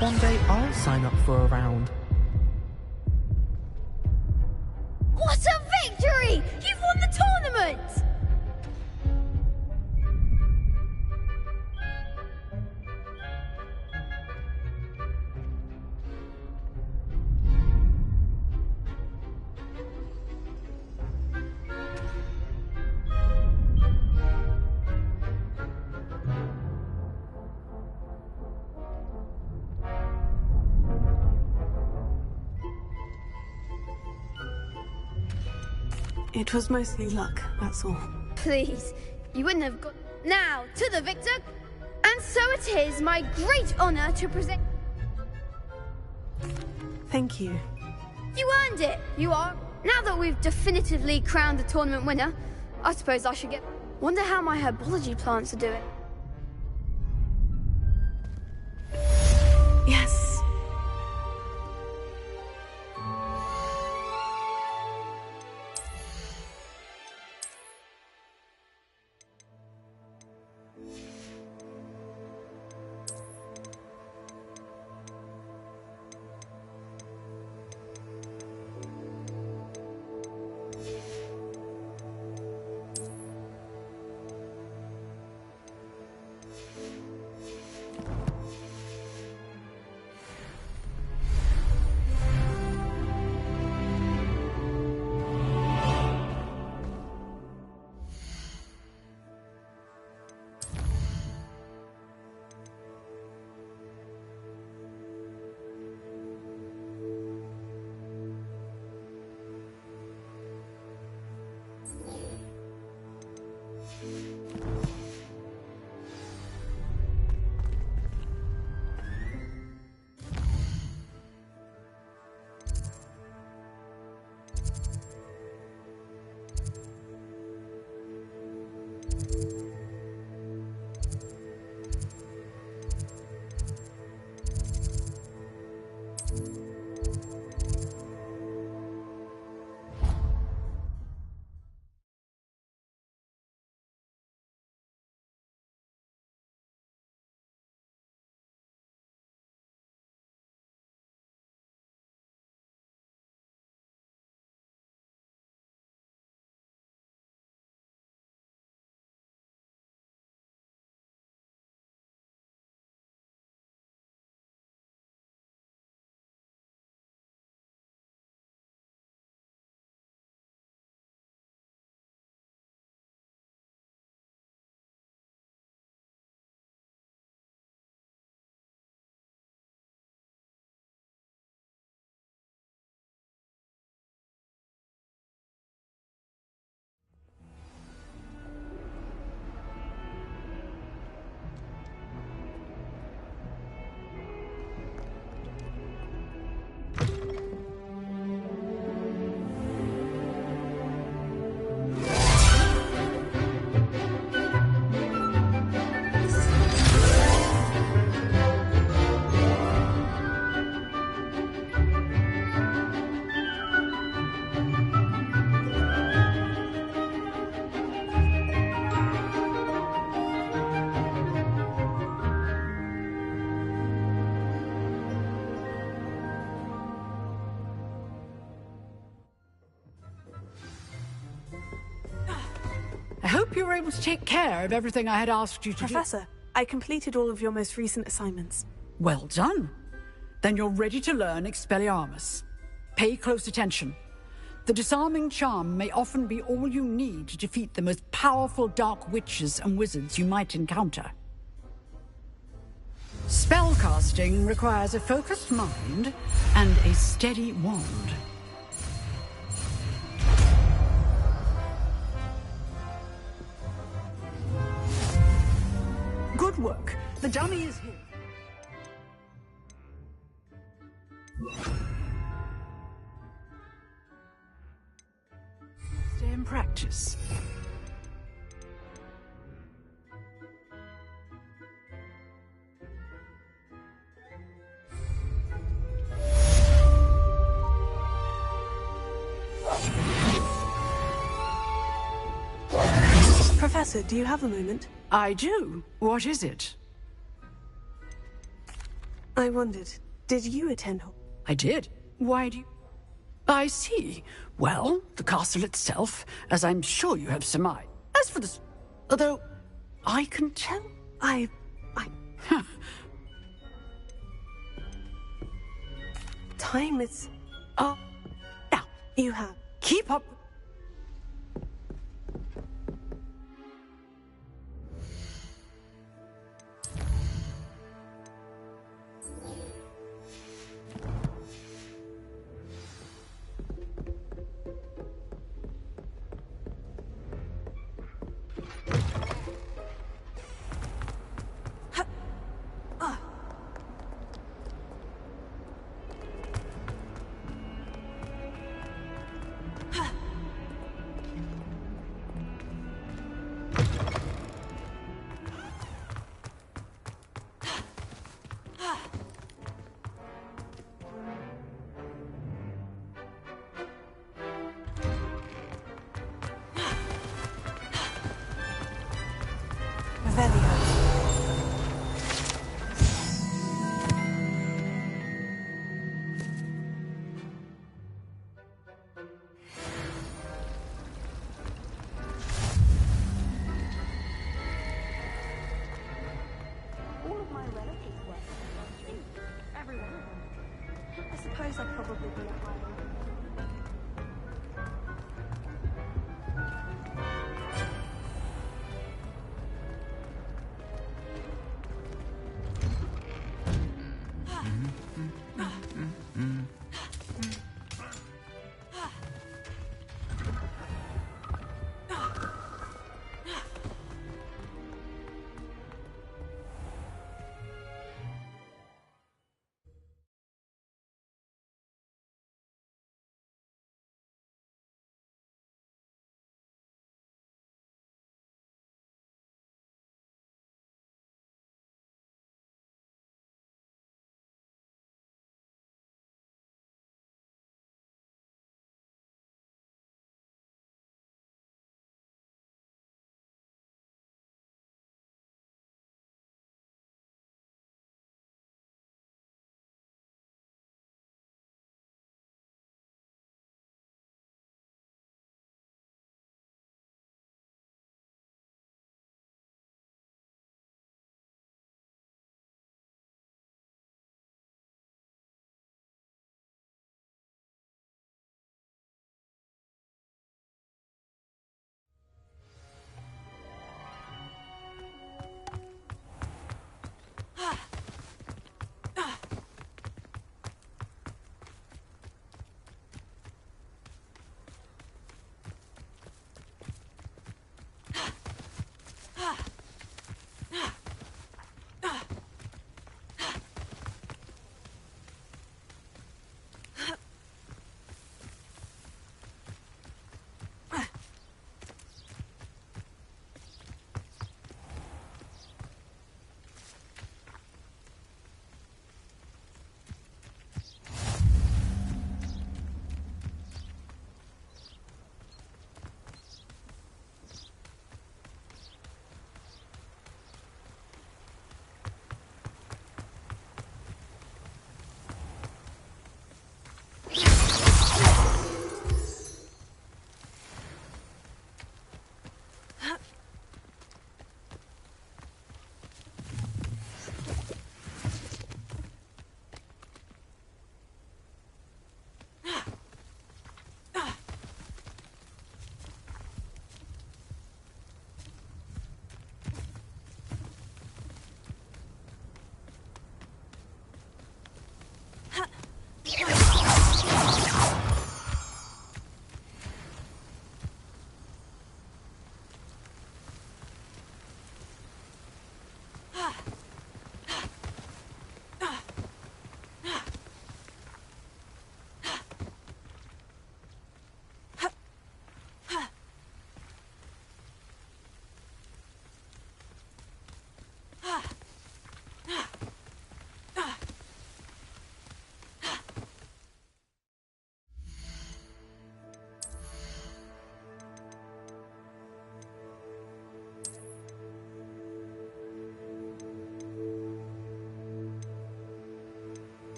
One day I'll sign up for a round. What a victory! You've won the tournament! It was mostly luck, that's all. Please, you wouldn't have got... Now, to the victor! And so it is my great honor to present... Thank you. You earned it! You are... Now that we've definitively crowned the tournament winner, I suppose I should get... Wonder how my herbology plants are doing. Yes. hope you were able to take care of everything I had asked you to do. Professor, I completed all of your most recent assignments. Well done. Then you're ready to learn Expelliarmus. Pay close attention. The disarming charm may often be all you need to defeat the most powerful dark witches and wizards you might encounter. Spellcasting requires a focused mind and a steady wand. Good work. The dummy is here. Stay in practice. Professor, do you have a moment? I do. What is it? I wondered, did you attend? I did. Why do you... I see. Well, the castle itself, as I'm sure you have surmised. As for this... Although, I can tell... Time is... Now, you have... Keep up... I suppose I'd probably be at my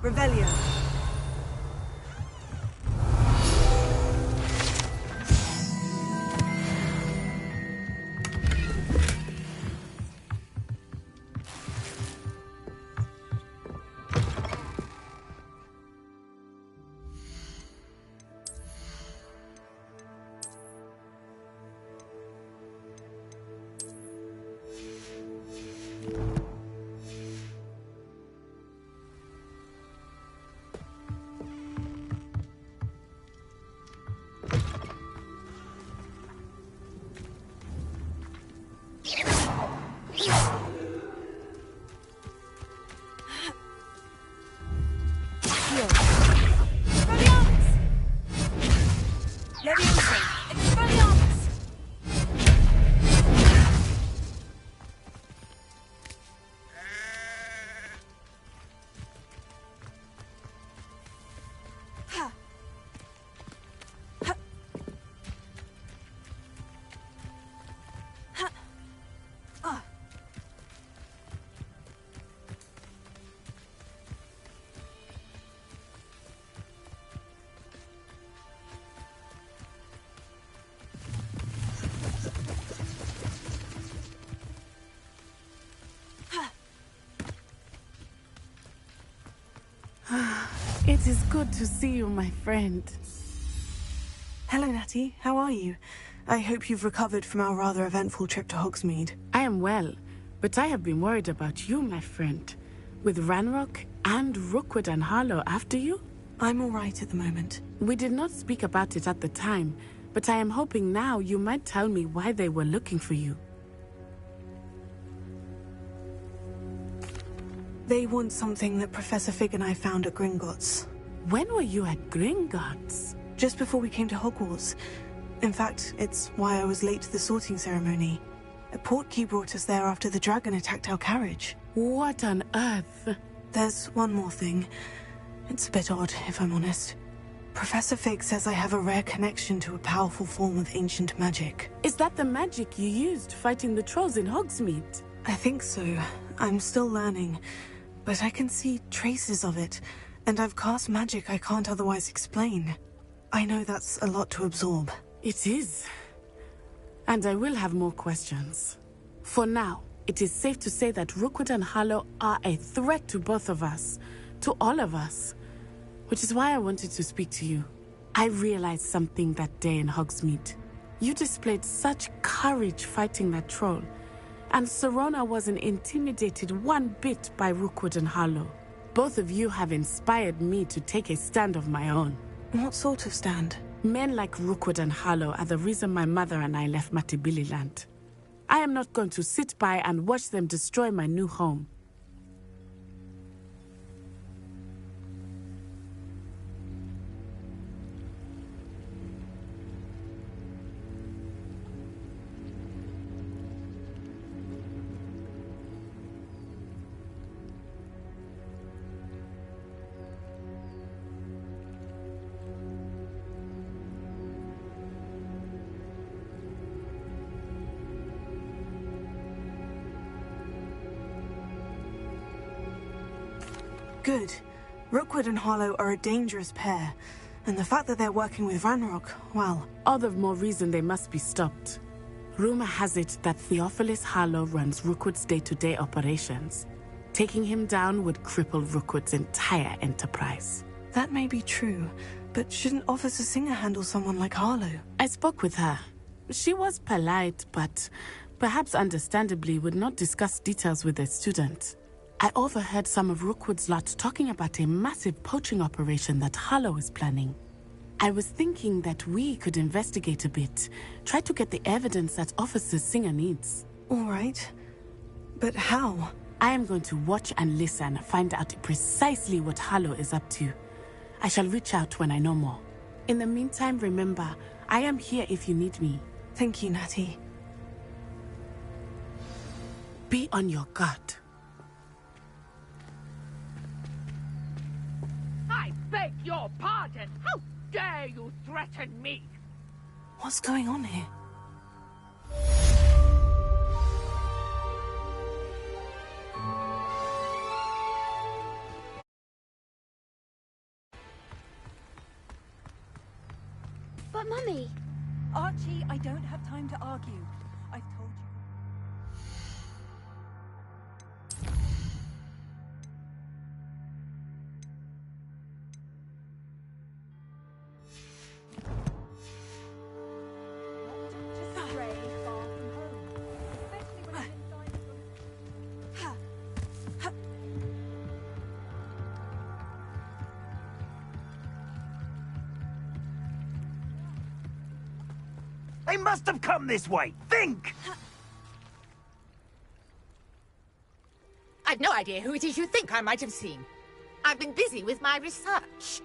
Revelio. It is good to see you, my friend. Hello, Natty. How are you? I hope you've recovered from our rather eventful trip to Hogsmeade. I am well, but I have been worried about you, my friend. With Ranrock and Rookwood and Harlow after you? I'm all right at the moment. We did not speak about it at the time, but I am hoping now you might tell me why they were looking for you. They want something that Professor Fig and I found at Gringotts. When were you at Gringotts? Just before we came to Hogwarts. In fact, it's why I was late to the sorting ceremony. A portkey brought us there after the dragon attacked our carriage. What on earth? There's one more thing. It's a bit odd, if I'm honest. Professor Fig says I have a rare connection to a powerful form of ancient magic. Is that the magic you used fighting the trolls in Hogsmeade? I think so. I'm still learning. But I can see traces of it, and I've cast magic I can't otherwise explain. I know that's a lot to absorb. It is. And I will have more questions. For now, it is safe to say that Rookwood and Harlow are a threat to both of us. To all of us. Which is why I wanted to speak to you. I realized something that day in Hogsmeade. You displayed such courage fighting that troll. And Serona wasn't intimidated one bit by Rookwood and Harlow. Both of you have inspired me to take a stand of my own. What sort of stand? Men like Rookwood and Harlow are the reason my mother and I left Matabeleland. I am not going to sit by and watch them destroy my new home. Good. Rookwood and Harlow are a dangerous pair, and the fact that they're working with Ranrock, well... All the more reason they must be stopped. Rumor has it that Theophilus Harlow runs Rookwood's day-to-day operations. Taking him down would cripple Rookwood's entire enterprise. That may be true, but shouldn't Officer Singer handle someone like Harlow? I spoke with her. She was polite, but perhaps understandably would not discuss details with a student. I overheard some of Rookwood's lot talking about a massive poaching operation that Harlow is planning. I was thinking that we could investigate a bit, try to get the evidence that Officer Singer needs. All right. But how? I am going to watch and listen, find out precisely what Harlow is up to. I shall reach out when I know more. In the meantime, remember, I am here if you need me. Thank you, Natty. Be on your guard. I beg your pardon! How dare you threaten me? What's going on here? But Mummy... Archie, I don't have time to argue. I've told you. They must have come this way. Think! I've no idea who it is you think I might have seen. I've been busy with my research.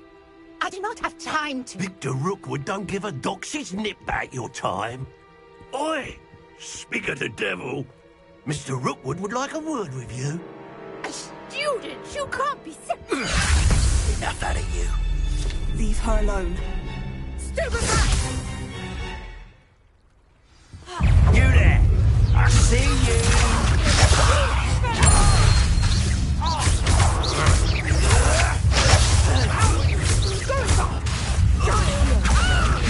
I do not have time to... Victor Rookwood don't give a doxy's nip back your time. Oi! Speak of the devil. Mr. Rookwood would like a word with you. A student? You can't be... Enough out of you. Leave her alone. Stupid rat! You there! I see you!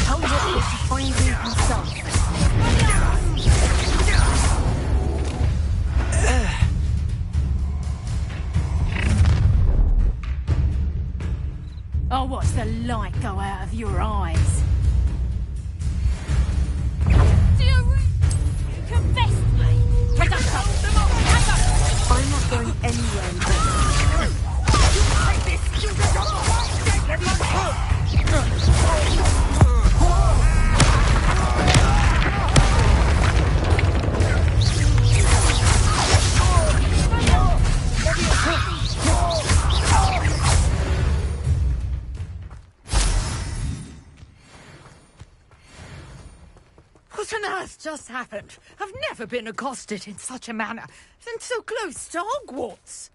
How is it to find you himself? Oh, what's the light go out of your eyes? I'm not going anywhere. What on earth just happened? I've never been accosted in such a manner, and so close to Hogwarts.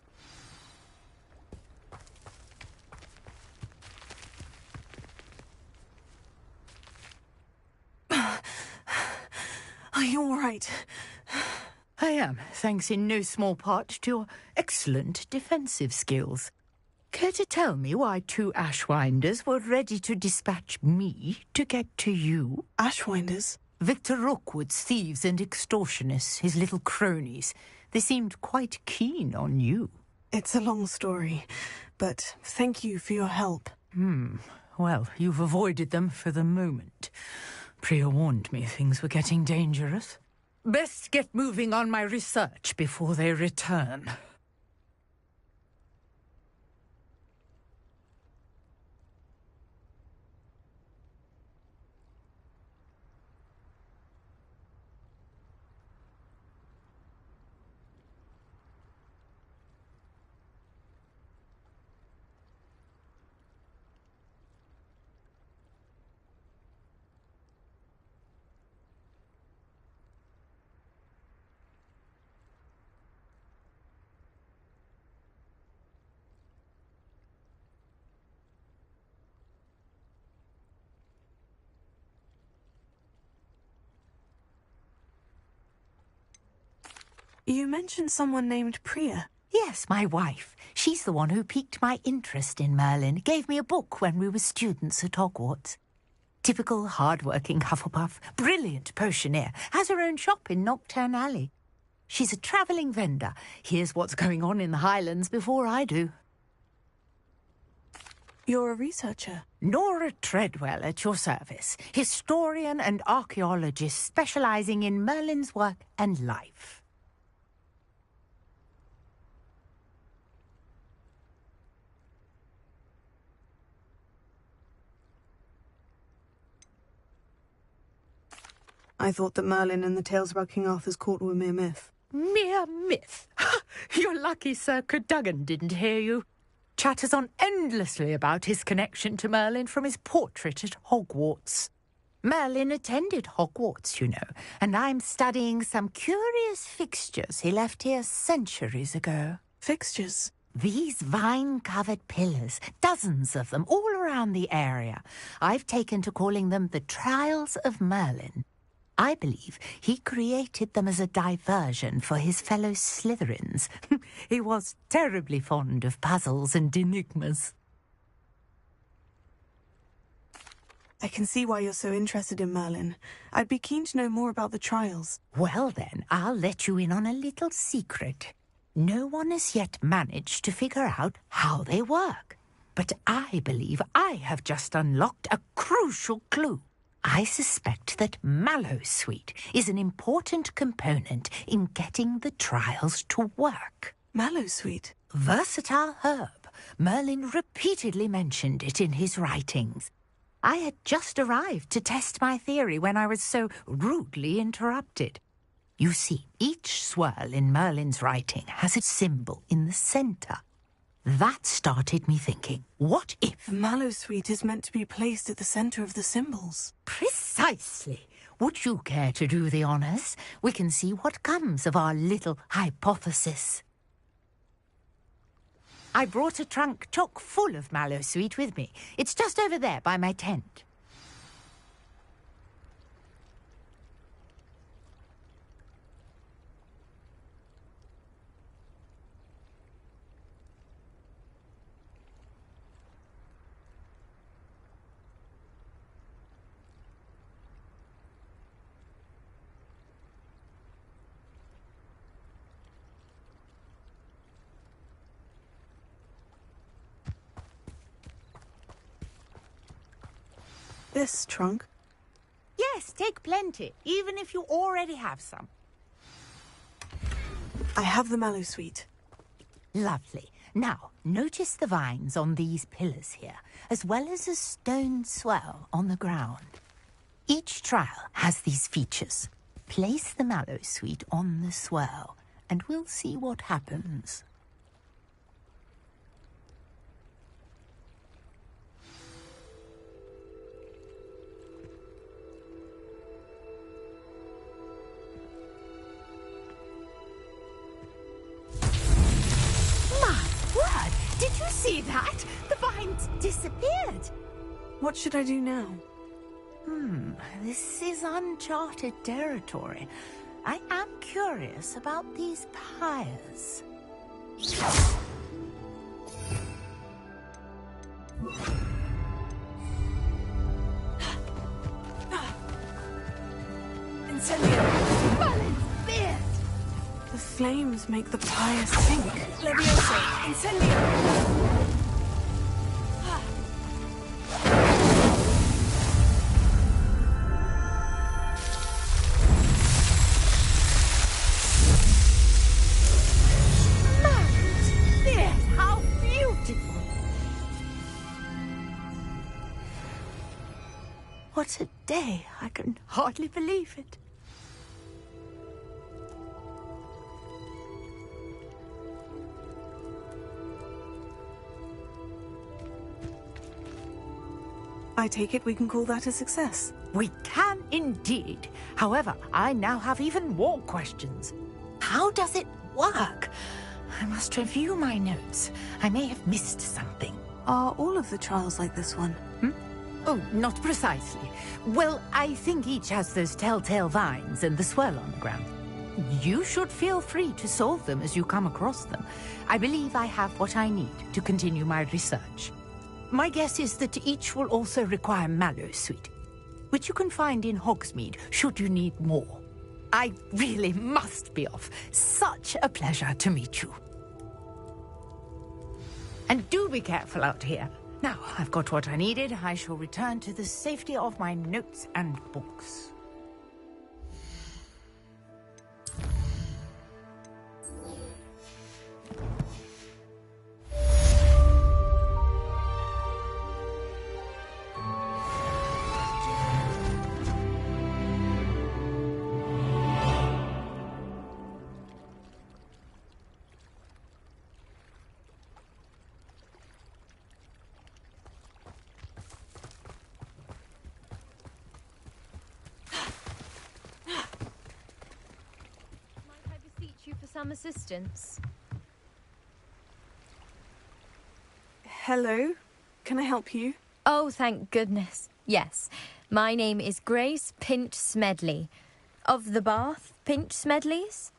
Are you all right? I am, thanks in no small part to your excellent defensive skills. Care to tell me why 2 Ashwinders were ready to dispatch me to get to you? Ashwinders? Victor Rookwood's thieves and extortionists, his little cronies. They seemed quite keen on you. It's a long story, but thank you for your help. Well, you've avoided them for the moment. Priya warned me things were getting dangerous. Best get moving on my research before they return. You mentioned someone named Priya. Yes, my wife. She's the one who piqued my interest in Merlin. Gave me a book when we were students at Hogwarts. Typical hard-working Hufflepuff, brilliant potioneer, has her own shop in Knockturn Alley. She's a travelling vendor. Hears what's going on in the Highlands before I do. You're a researcher? Nora Treadwell at your service. Historian and archaeologist specialising in Merlin's work and life. I thought that Merlin and the tales about King Arthur's court were mere myth. Mere myth? You're lucky Sir Cadogan didn't hear you. Chatters on endlessly about his connection to Merlin from his portrait at Hogwarts. Merlin attended Hogwarts, you know, and I'm studying some curious fixtures he left here centuries ago. Fixtures? These vine-covered pillars, dozens of them, all around the area. I've taken to calling them the Trials of Merlin. I believe he created them as a diversion for his fellow Slytherins. He was terribly fond of puzzles and enigmas. I can see why you're so interested in Merlin. I'd be keen to know more about the trials. Well then, I'll let you in on a little secret. No one has yet managed to figure out how they work. But I believe I have just unlocked a crucial clue. I suspect that Mallowsweet is an important component in getting the trials to work. Mallowsweet? Versatile herb. Merlin repeatedly mentioned it in his writings. I had just arrived to test my theory when I was so rudely interrupted. You see, each swirl in Merlin's writing has a symbol in the centre. That started me thinking, what if... Mallowsweet is meant to be placed at the centre of the symbols. Precisely. Would you care to do the honours? We can see what comes of our little hypothesis. I brought a trunk chock full of Mallowsweet with me. It's just over there by my tent. This trunk? Yes, take plenty, even if you already have some. I have the Mallowsweet. Lovely. Now, notice the vines on these pillars here, as well as a stone swell on the ground. Each trial has these features. Place the Mallowsweet on the swell, and we'll see what happens. Did you see that? The vines disappeared. What should I do now? This is uncharted territory. I am curious about these pyres. Incendio! Merlin's beard! The flames make the pyre sink. Levioso! Incendio! What a day! I can hardly believe it. I take it we can call that a success. We can indeed. However, I now have even more questions. How does it work? I must review my notes. I may have missed something. Are all of the trials like this one? Oh, not precisely. Well, I think each has those telltale vines and the swirl on the ground. You should feel free to solve them as you come across them. I believe I have what I need to continue my research. My guess is that each will also require Mallowsweet, which you can find in Hogsmeade should you need more. I really must be off. Such a pleasure to meet you. And do be careful out here. Now, I've got what I needed. I shall return to the safety of my notes and books. Some assistance. Hello? Can I help you? Oh, thank goodness. Yes. My name is Grace Pinch Smedley. Of the Bath Pinch Smedleys.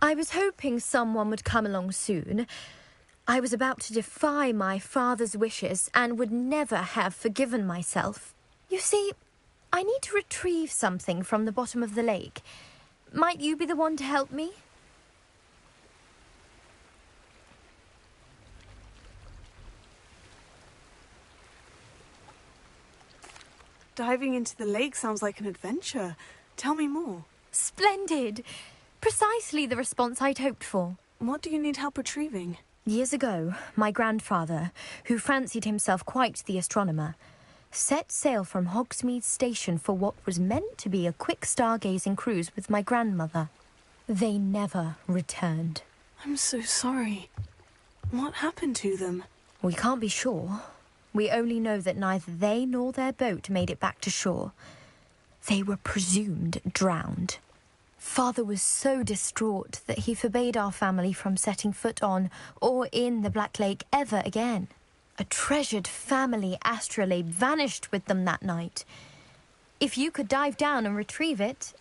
I was hoping someone would come along soon. I was about to defy my father's wishes and would never have forgiven myself. You see, I need to retrieve something from the bottom of the lake. Might you be the one to help me? Diving into the lake sounds like an adventure. Tell me more. Splendid! Precisely the response I'd hoped for. What do you need help retrieving? Years ago, my grandfather, who fancied himself quite the astronomer, set sail from Hogsmeade Station for what was meant to be a quick stargazing cruise with my grandmother. They never returned. I'm so sorry. What happened to them? We can't be sure. We only know that neither they nor their boat made it back to shore. They were presumed drowned. Father was so distraught that he forbade our family from setting foot on or in the Black Lake ever again. A treasured family astrolabe vanished with them that night. If you could dive down and retrieve it,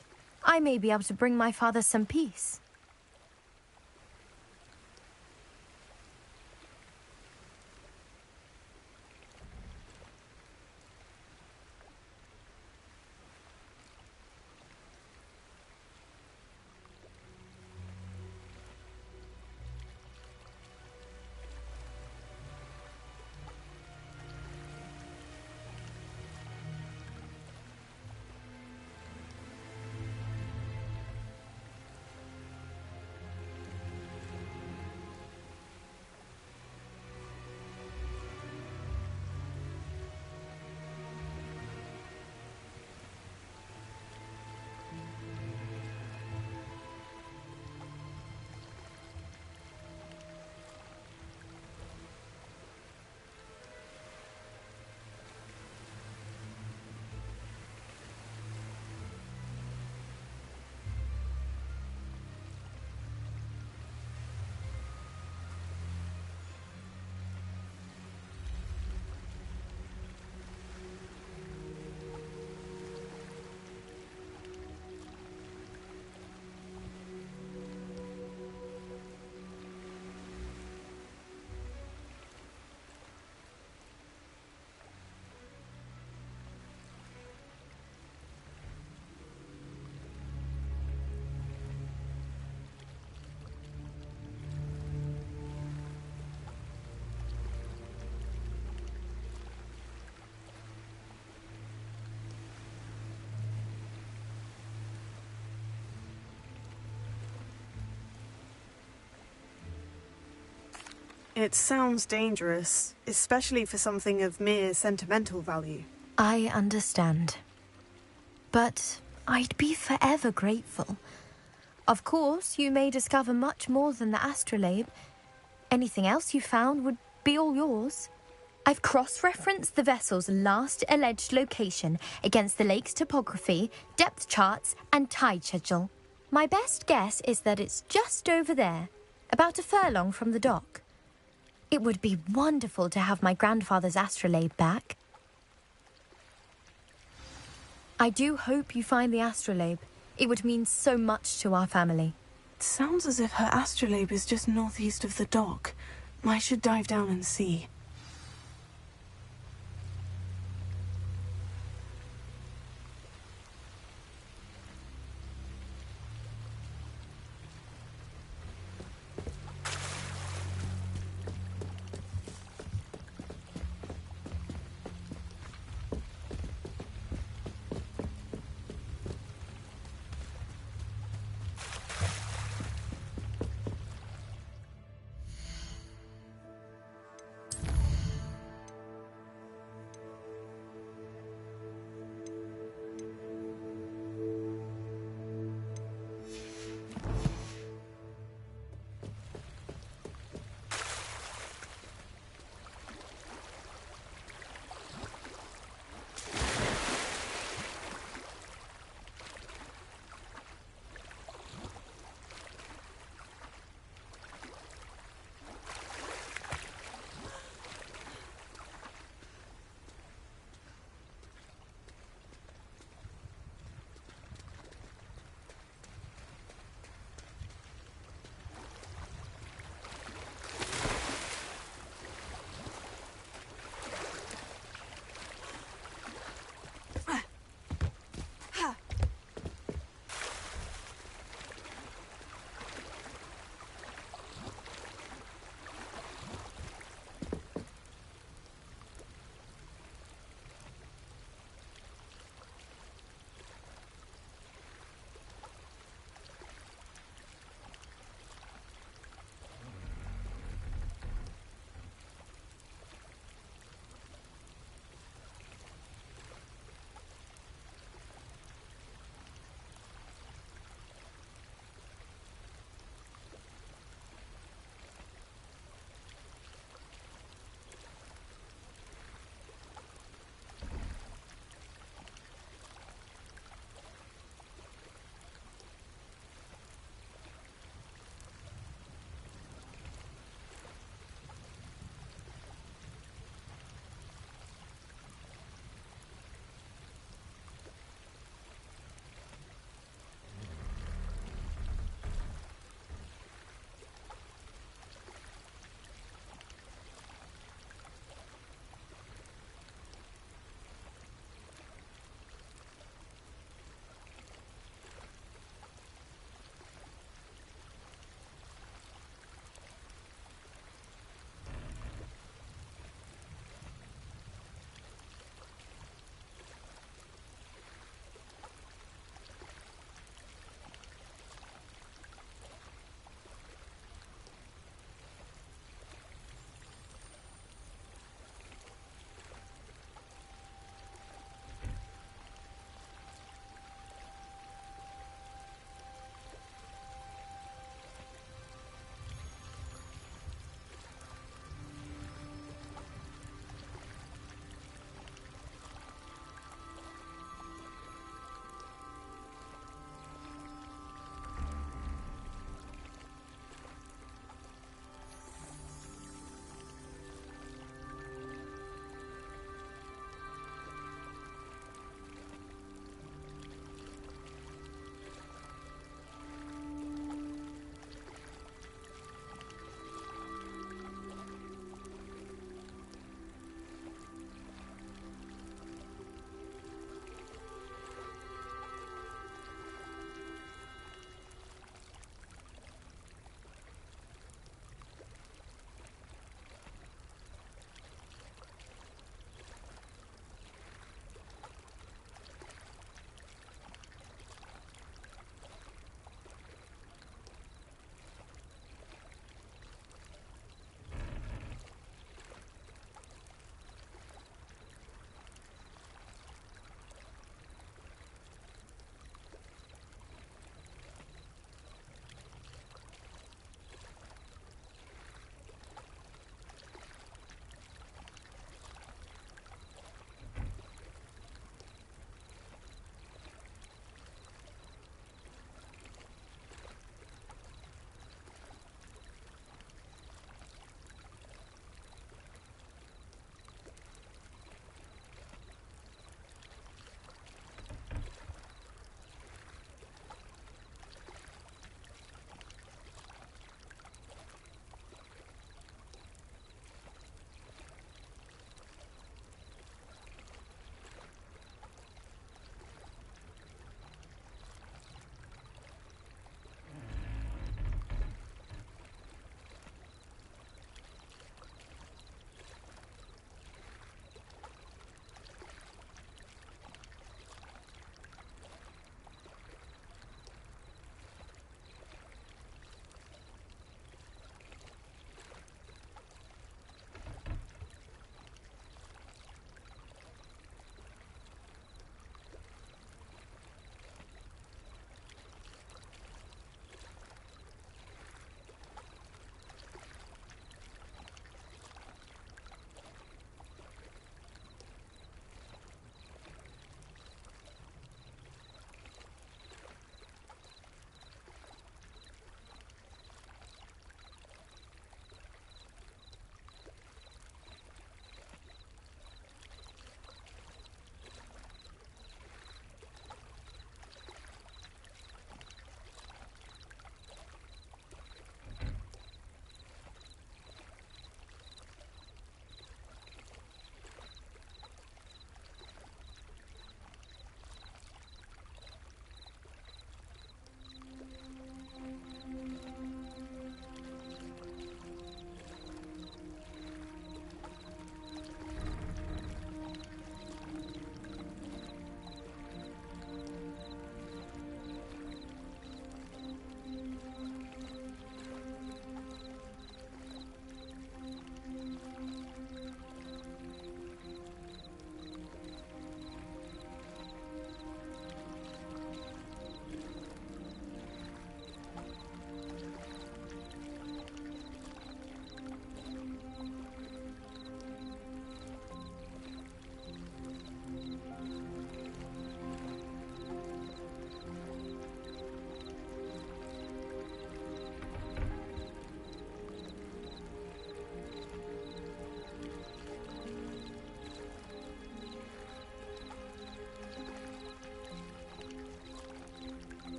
I may be able to bring my father some peace. It sounds dangerous, especially for something of mere sentimental value. I understand. But I'd be forever grateful. Of course, you may discover much more than the astrolabe. Anything else you found would be all yours. I've cross-referenced the vessel's last alleged location against the lake's topography, depth charts, and tide schedule. My best guess is that it's just over there, about a furlong from the dock. It would be wonderful to have my grandfather's astrolabe back. I do hope you find the astrolabe. It would mean so much to our family. It sounds as if her astrolabe is just northeast of the dock. I should dive down and see.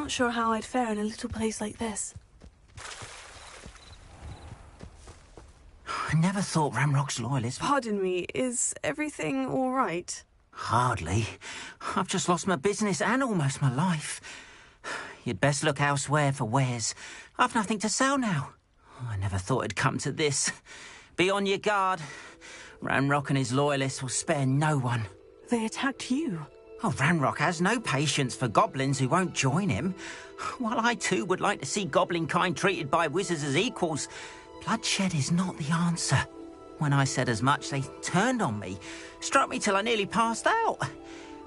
not sure how I'd fare in a little place like this. I never thought Ramrock's loyalists... Pardon me, is everything all right? Hardly. I've just lost my business and almost my life. You'd best look elsewhere for wares. I've nothing to sell now. I never thought it'd come to this. Be on your guard. Ramrock and his loyalists will spare no one. They attacked you? Oh, Ramrock has no patience for goblins who won't join him. While I too would like to see goblin kind treated by wizards as equals, bloodshed is not the answer. When I said as much, they turned on me, struck me till I nearly passed out.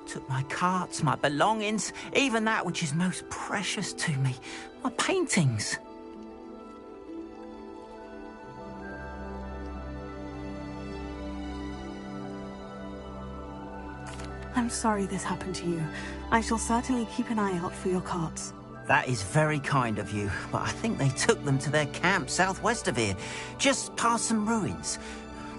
Took my carts, my belongings, even that which is most precious to me, my paintings. I'm sorry this happened to you. I shall certainly keep an eye out for your carts. That is very kind of you, but I think they took them to their camp southwest of here, just past some ruins.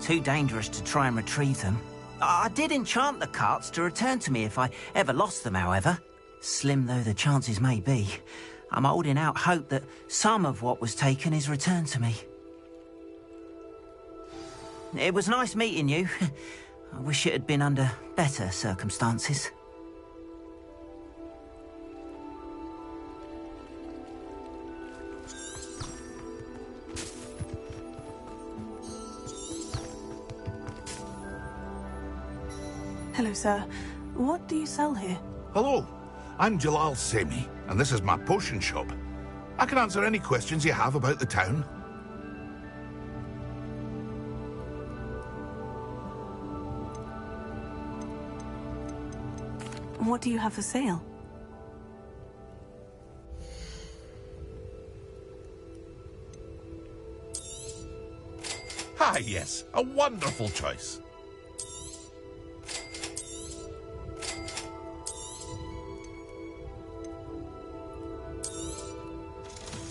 Too dangerous to try and retrieve them. I did enchant the carts to return to me if I ever lost them, however. Slim though the chances may be, I'm holding out hope that some of what was taken is returned to me. It was nice meeting you. I wish it had been under better circumstances. Hello, sir. What do you sell here? Hello, I'm Jalal Semi, and this is my potion shop. I can answer any questions you have about the town. What do you have for sale? Ah, yes, a wonderful choice.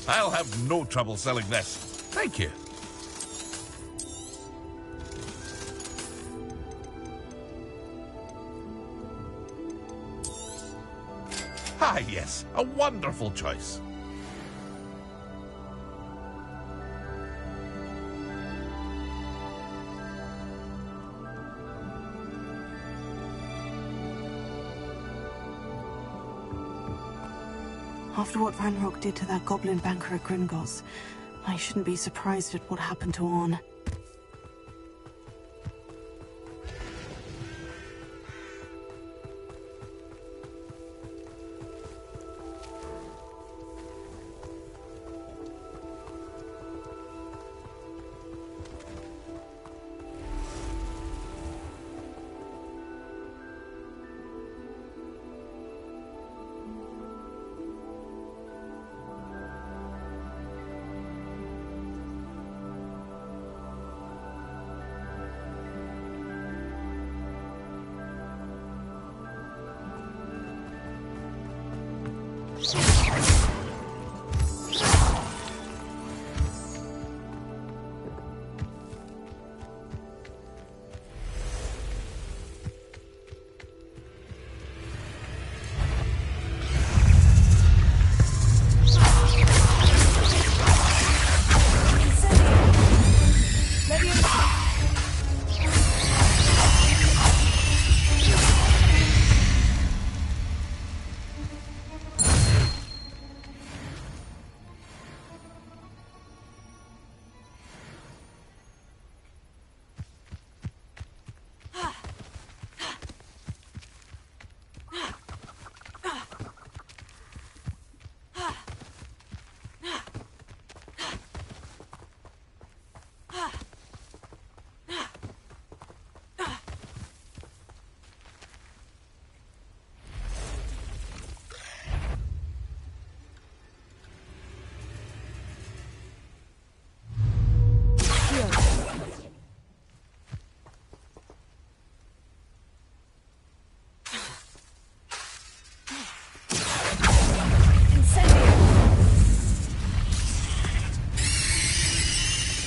I'll have no trouble selling this. Thank you. Ah, yes, a wonderful choice. After what Ranrock did to that goblin banker at Gringotts, I shouldn't be surprised at what happened to Orn.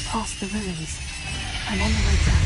Past the ruins. I'm on the right track.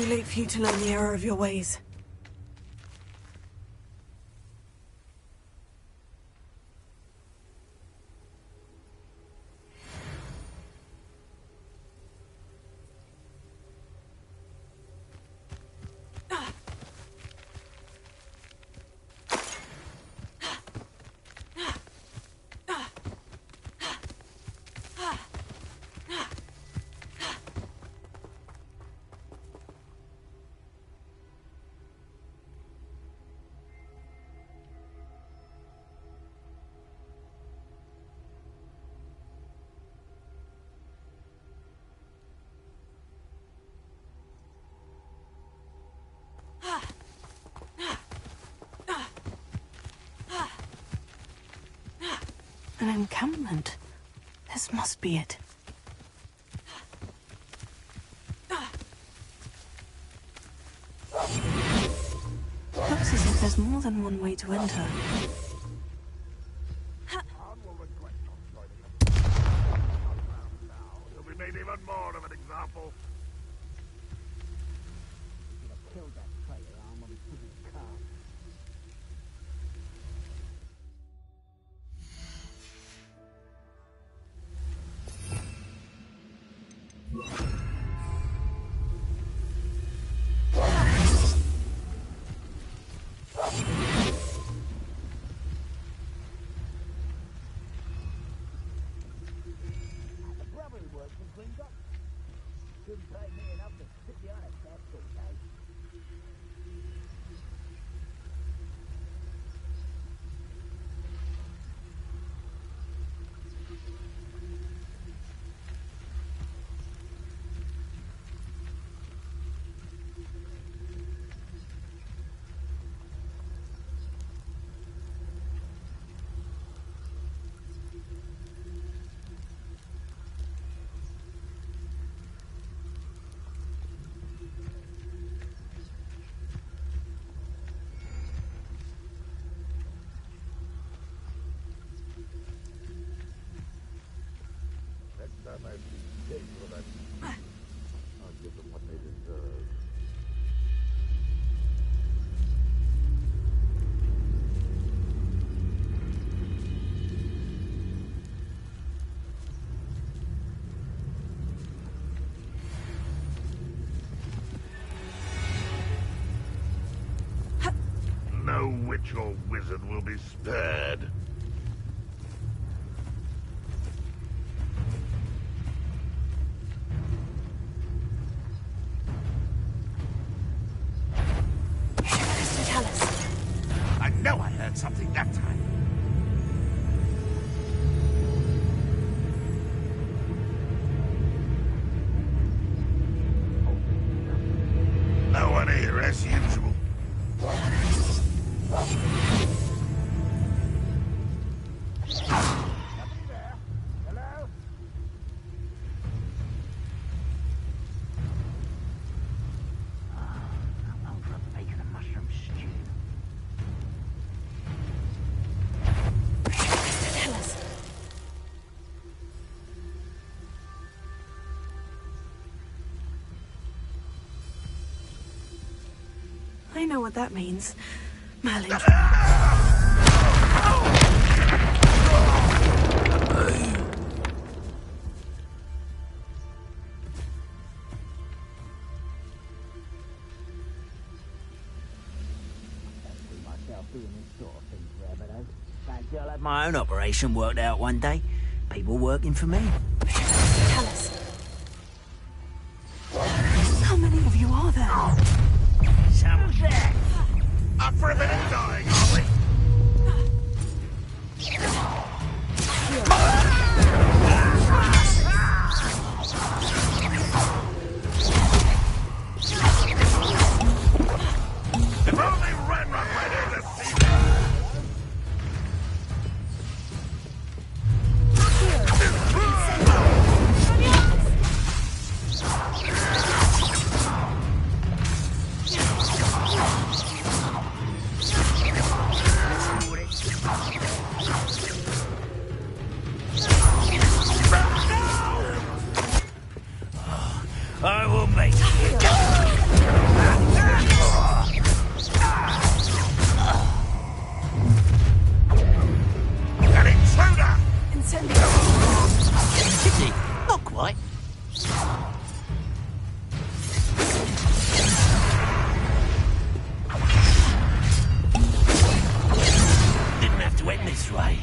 too late for you to learn the error of your ways. An encampment. This must be it. Looks as if there's more than one way to enter. You'll be made even more of an example. I'll give them what they deserve. No witch or wizard will be spared. Something that time. No one here as usual. Hello? I'm for bacon and mushroom stew. I know what that means. Mallet. Fancy I'll have my own operation worked out one day. People working for me. Tell us. How many of you are there? Someone's there. Up for a bit of dying, are we? If only Ren was ready to see that. I will make it. An intruder! Incendio! Is he? Not quite. Didn't have to end this way.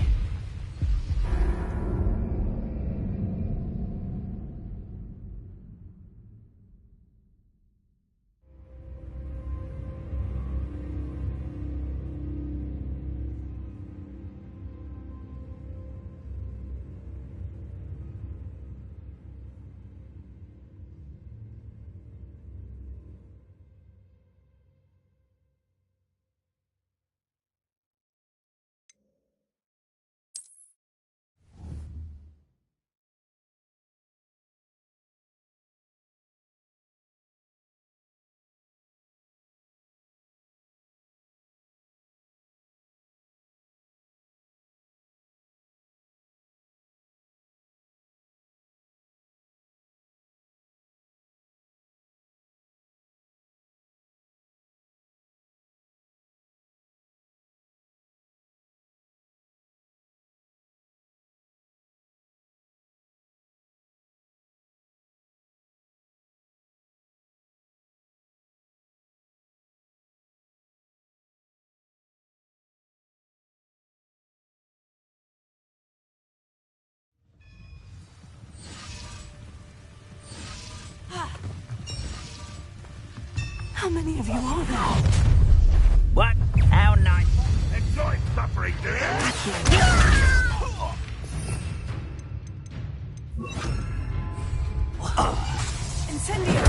How many of you are there? What? How nice. Enjoy suffering, do you? Incendio!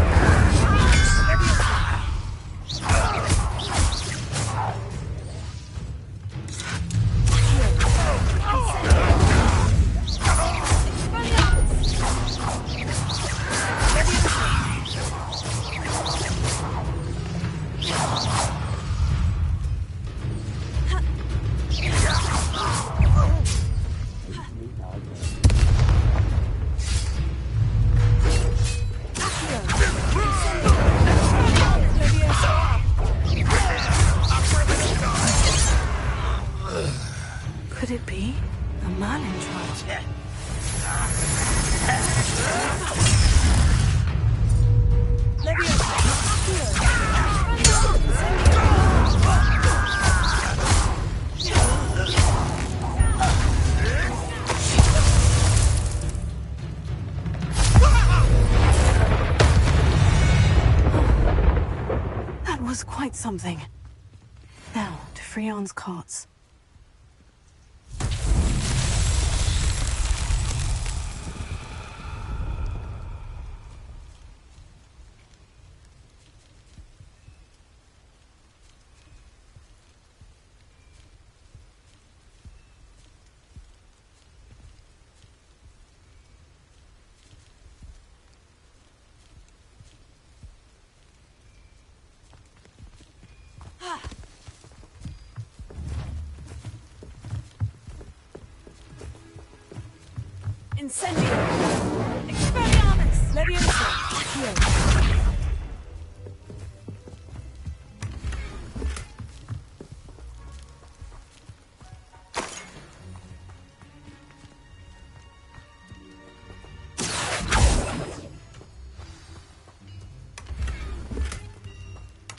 Could it be a Merlin trial? That was quite something. Now, to Freon's carts. Incendio! Expelliarmus! Leviosa! Accio!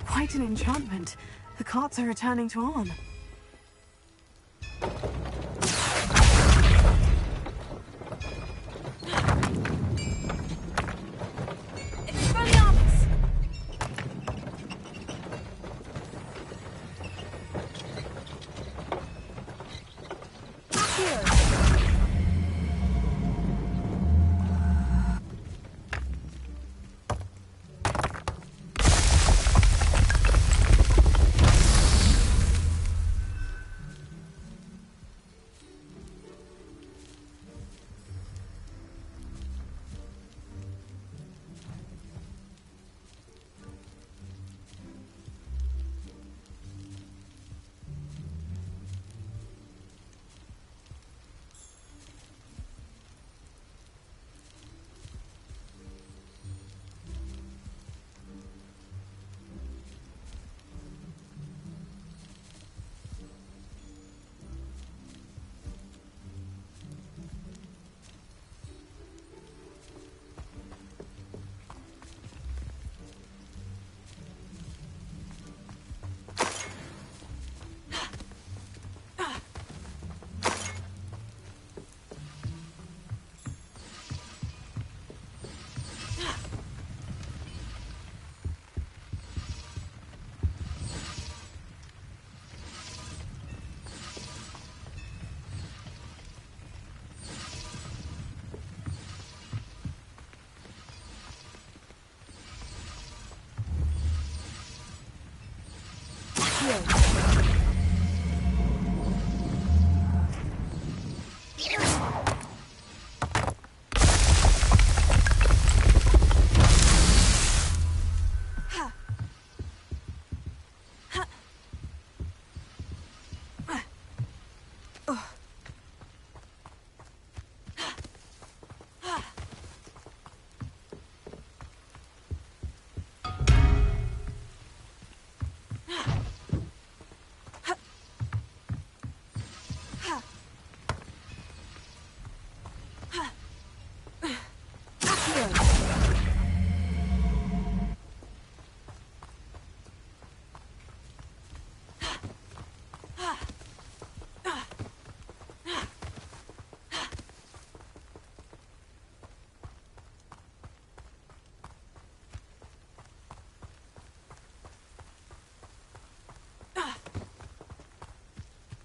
Quite an enchantment. The carts are returning to Arn. Expelliarmus! Accio!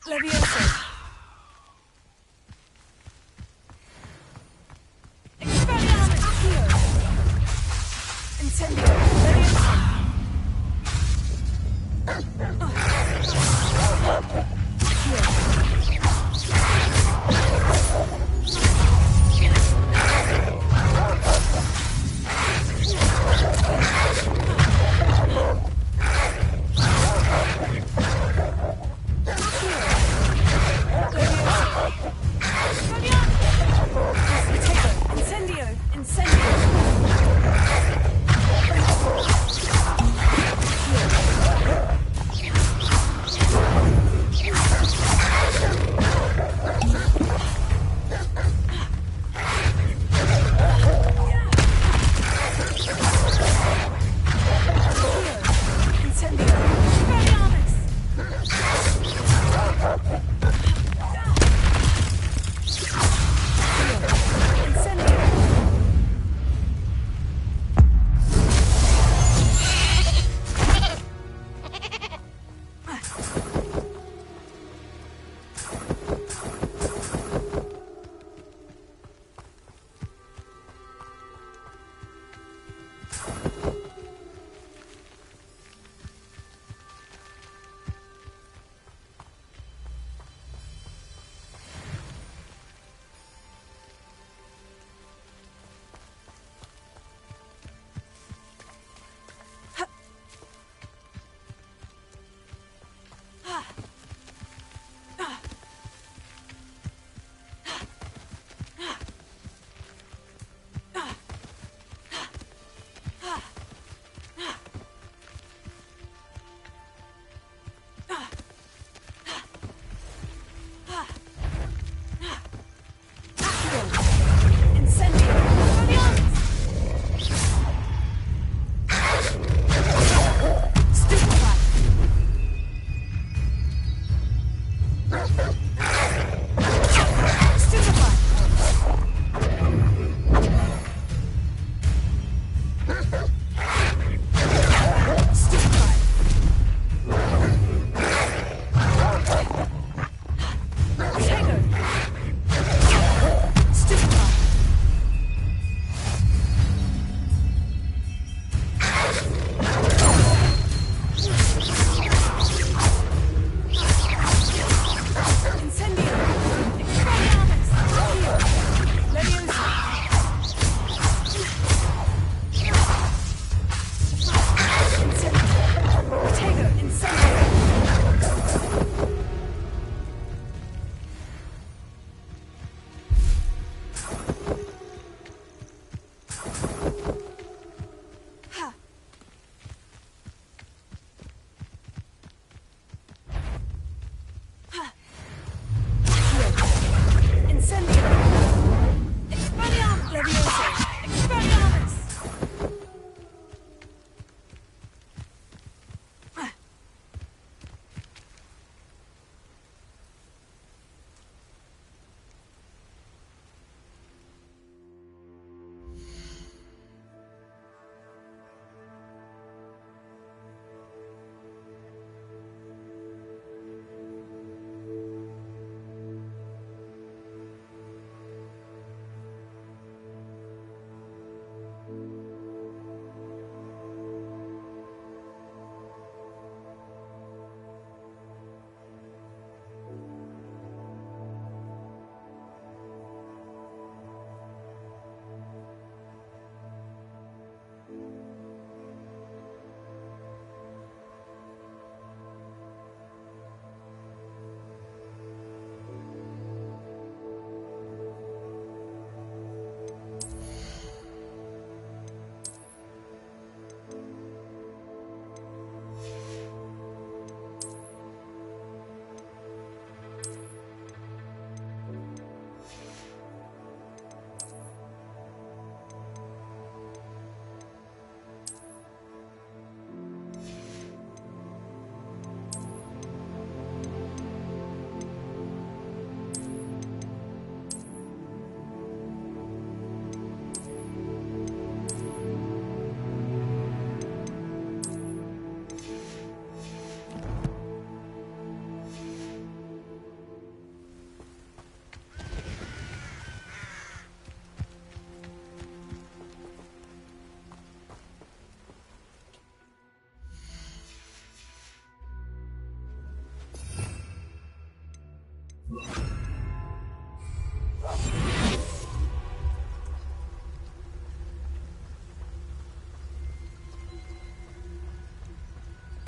Levioso. Expelliarmus Accio. Incendio. Levioso. Incendio. Incendio.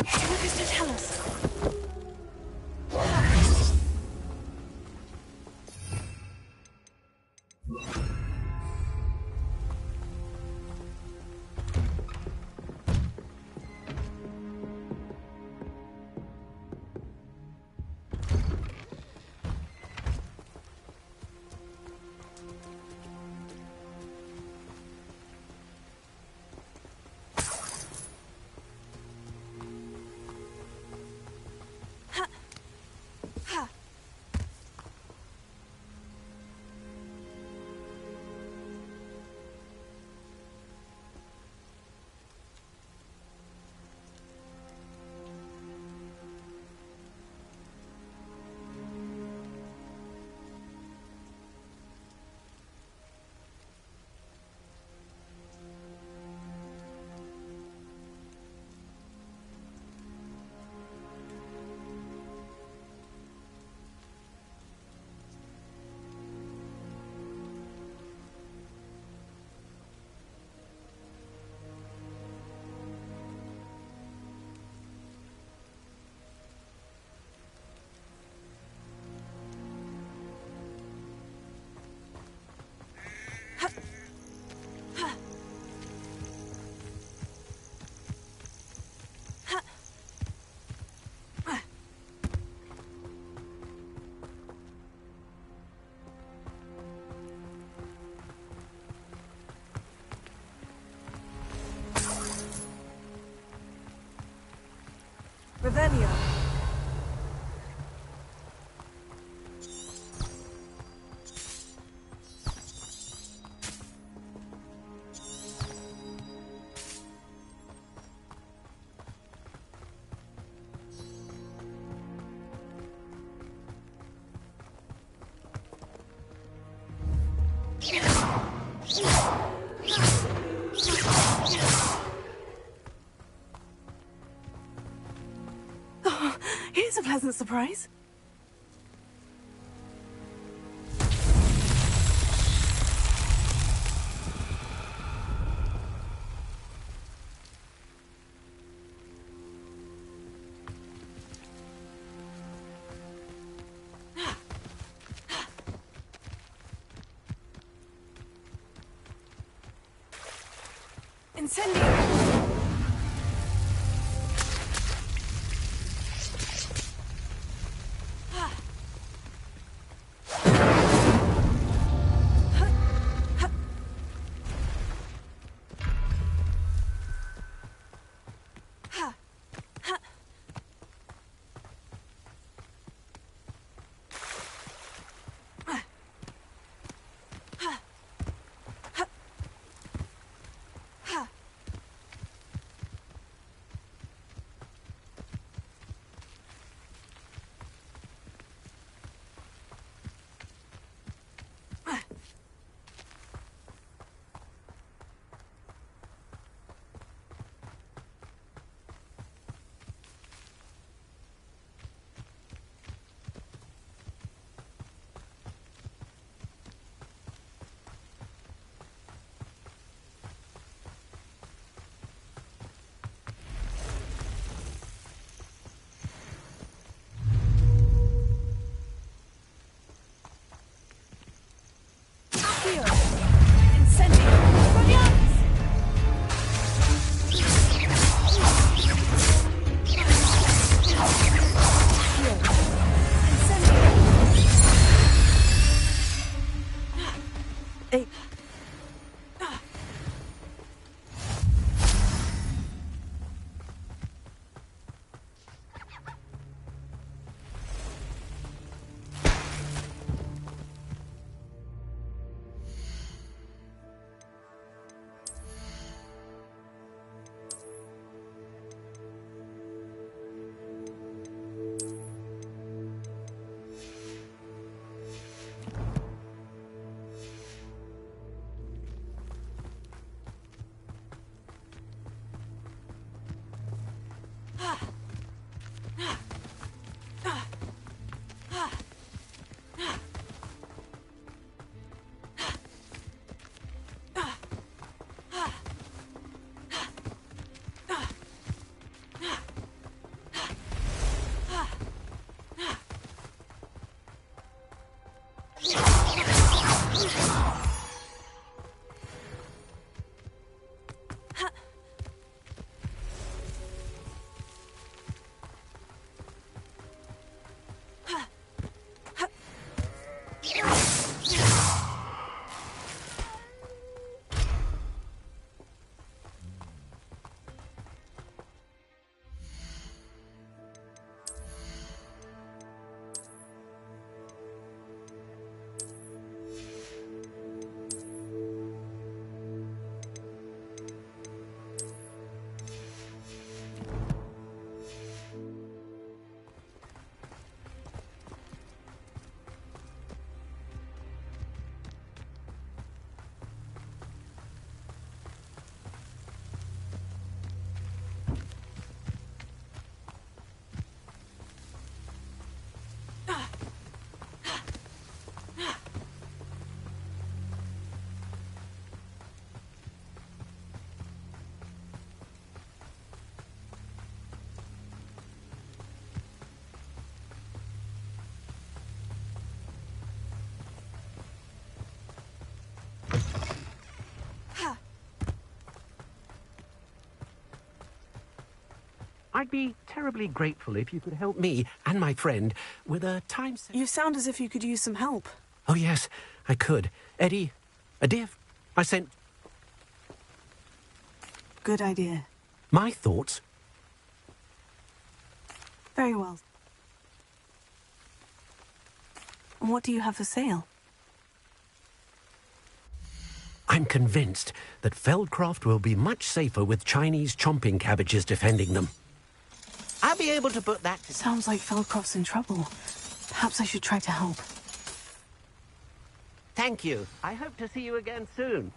What does it tell us? Revelio. Here's a pleasant surprise. Incendio! I'd be terribly grateful if you could help me and my friend with a time... You sound as if you could use some help. Oh, yes, I could. Eddie, a dear... I sent... Good idea. My thoughts? Very well. And what do you have for sale? I'm convinced that Feldcroft will be much safer with Chinese chomping cabbages defending them. I'll be able to put that... Sounds like Feldcroft's in trouble. Perhaps I should try to help. Thank you. I hope to see you again soon.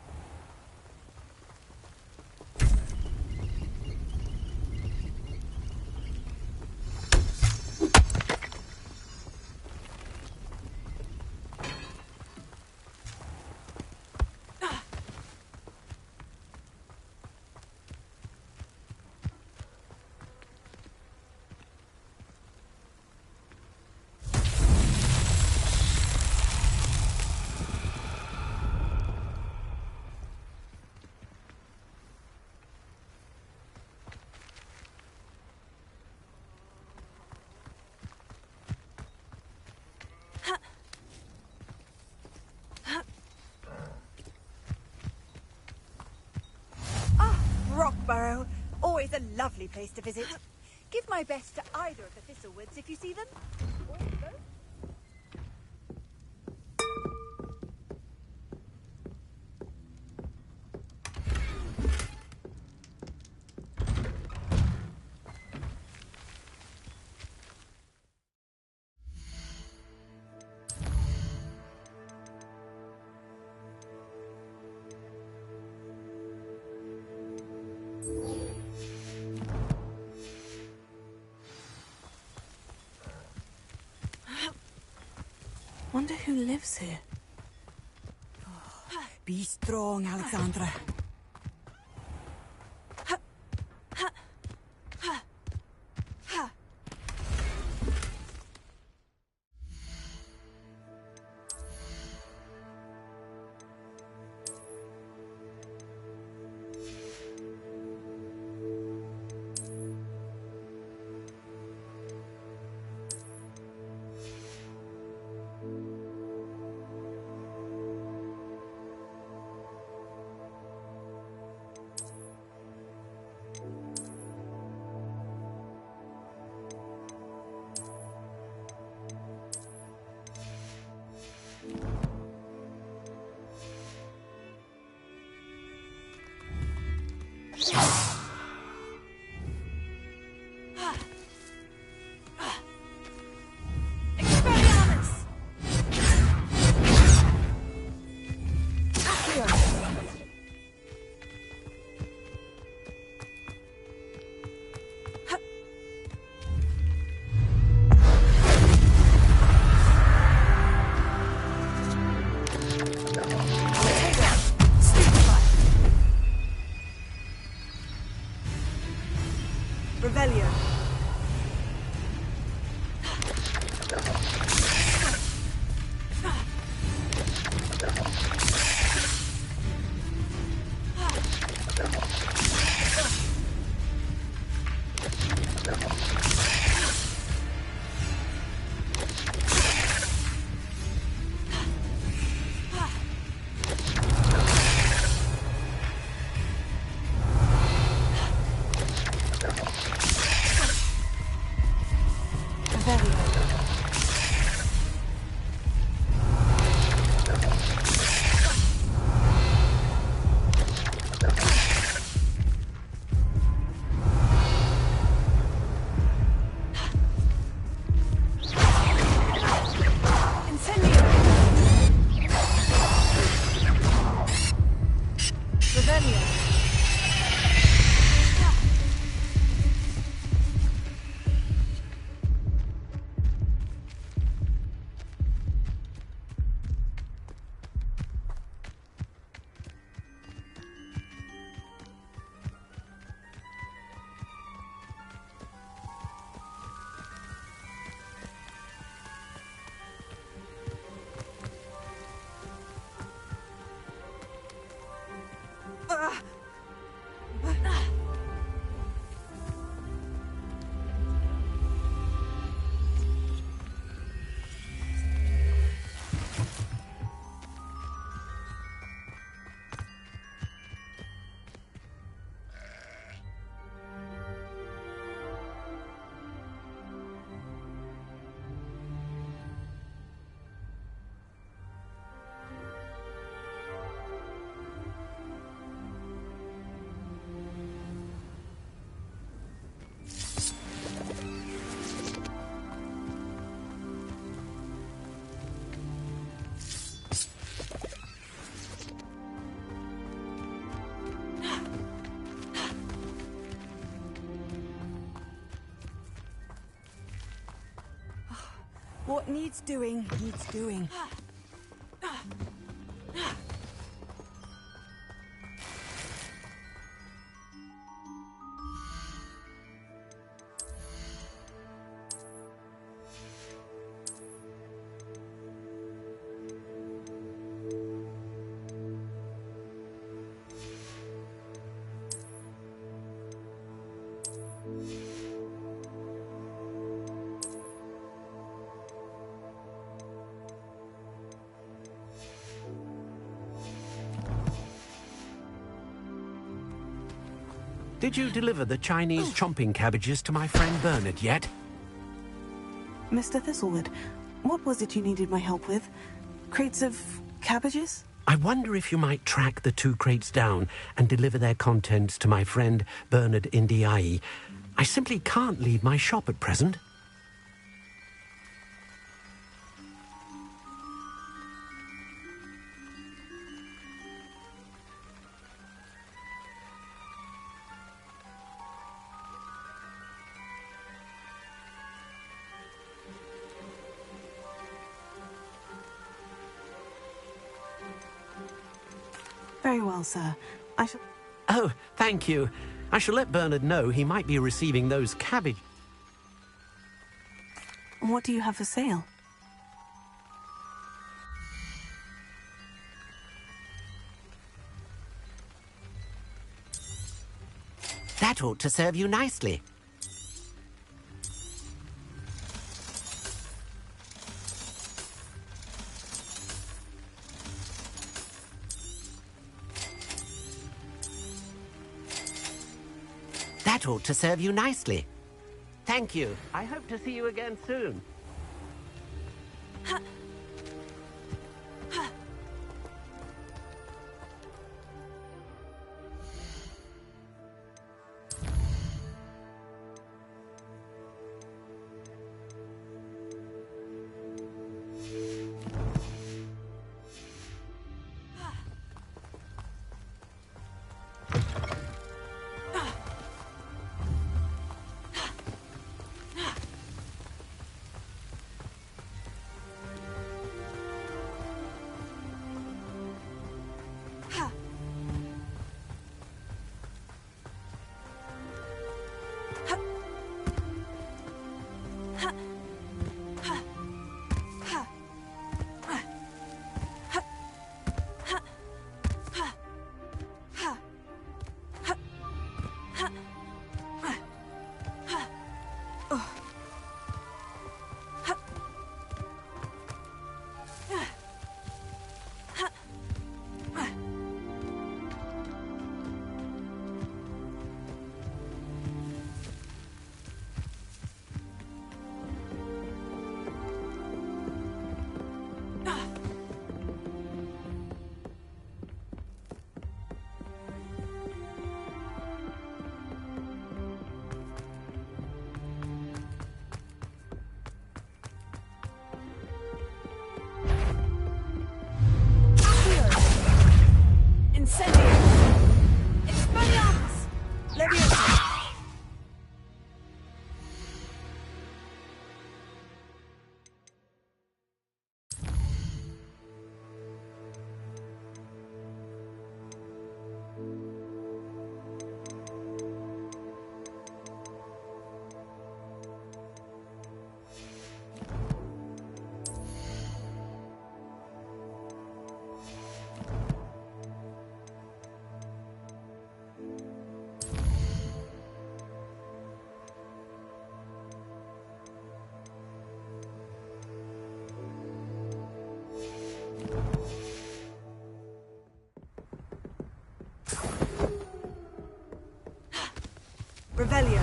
Rockburrow, always a lovely place to visit. Give my best to either of the Thistlewoods if you see them. Or both. Wonder who lives here. Be strong, Alexandra. Revelio. What needs doing, needs doing. Did you deliver the Chinese chomping cabbages to my friend Bernard yet? Mr. Thistlewood, what was it you needed my help with? Crates of cabbages? I wonder if you might track the 2 crates down and deliver their contents to my friend Bernard Ndiaye. I simply can't leave my shop at present. Very well, sir. I shall... Oh, thank you. I shall let Bernard know he might be receiving those cabbage... What do you have for sale? That ought to serve you nicely. That ought to serve you nicely. Thank you. I hope to see you again soon. Revelio.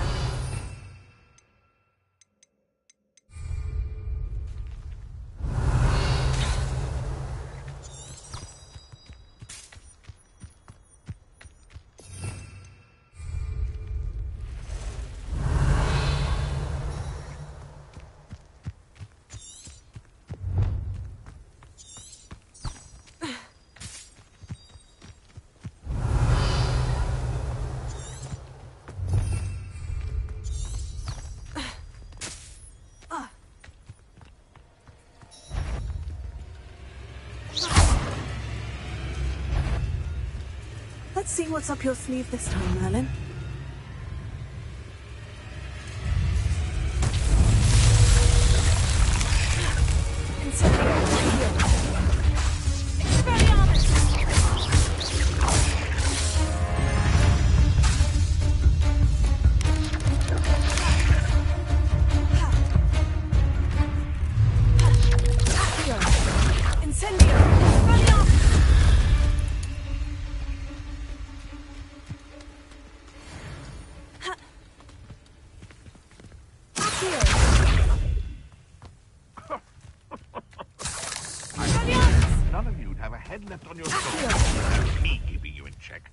Let's see what's up your sleeve this time, Merlin. None of you'd have a head left on your shoulders. That's me keeping you in check.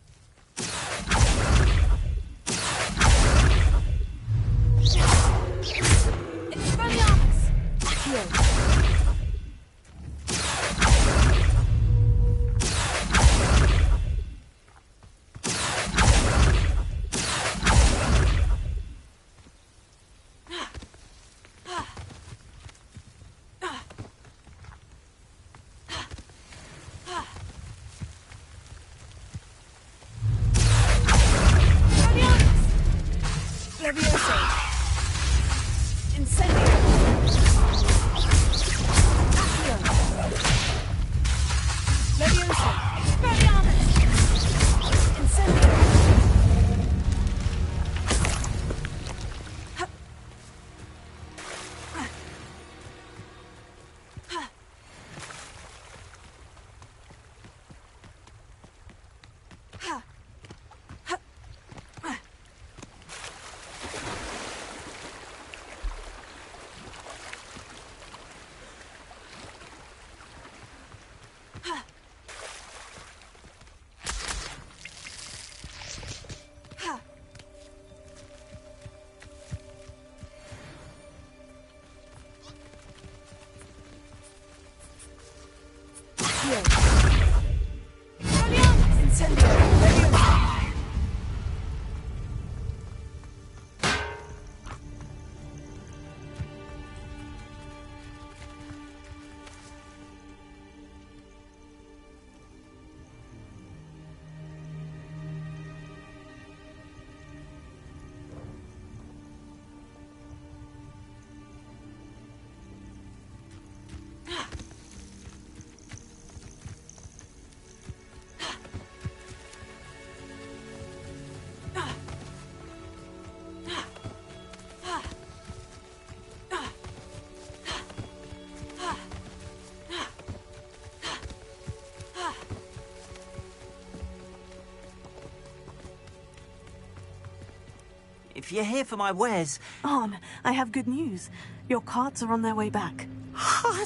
If you're here for my wares... Arn, I have good news. Your carts are on their way back. I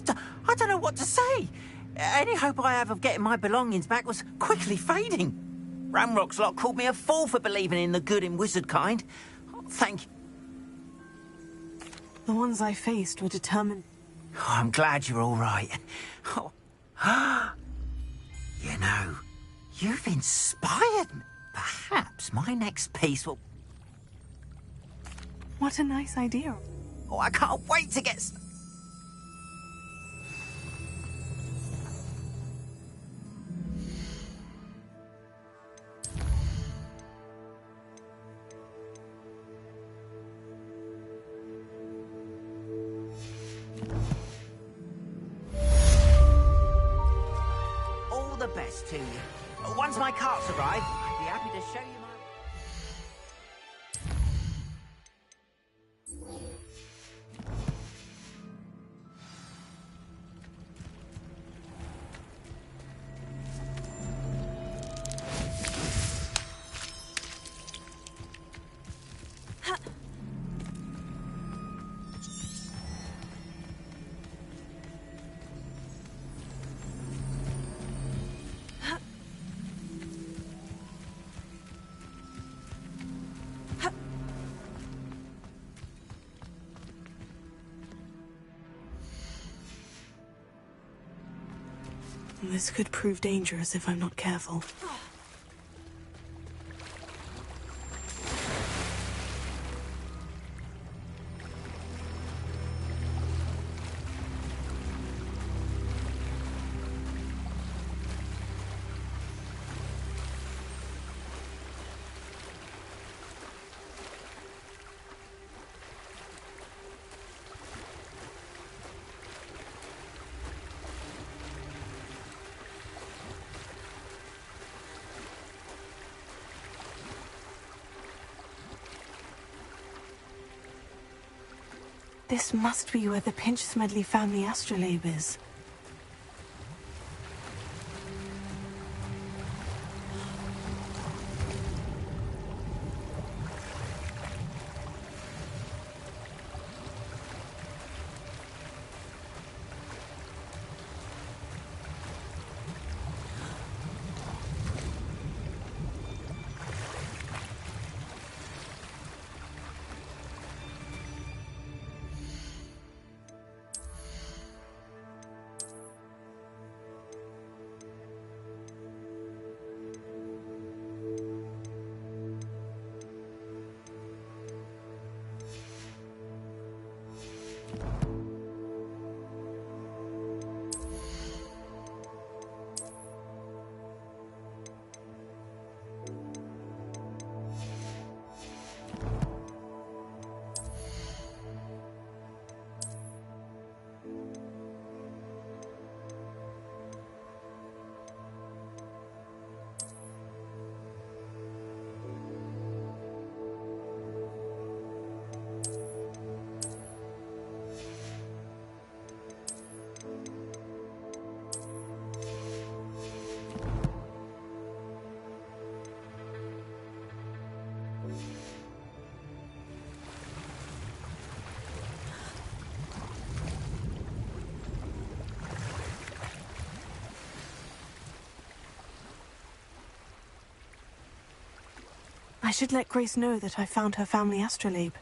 don't know what to say. Any hope I have of getting my belongings back was quickly fading. Ramrock's lot called me a fool for believing in the good in wizard kind. Thank you. The ones I faced were determined. Oh, I'm glad you're all right. Oh. You know, you've inspired me. Perhaps my next piece will... What a nice idea. Oh, I can't wait to get... All the best to you. Once my carts arrive, I'd be happy to show you my... This could prove dangerous if I'm not careful. This must be where the Pinch Smedley family astrolabe is. I should let Grace know that I found her family astrolabe.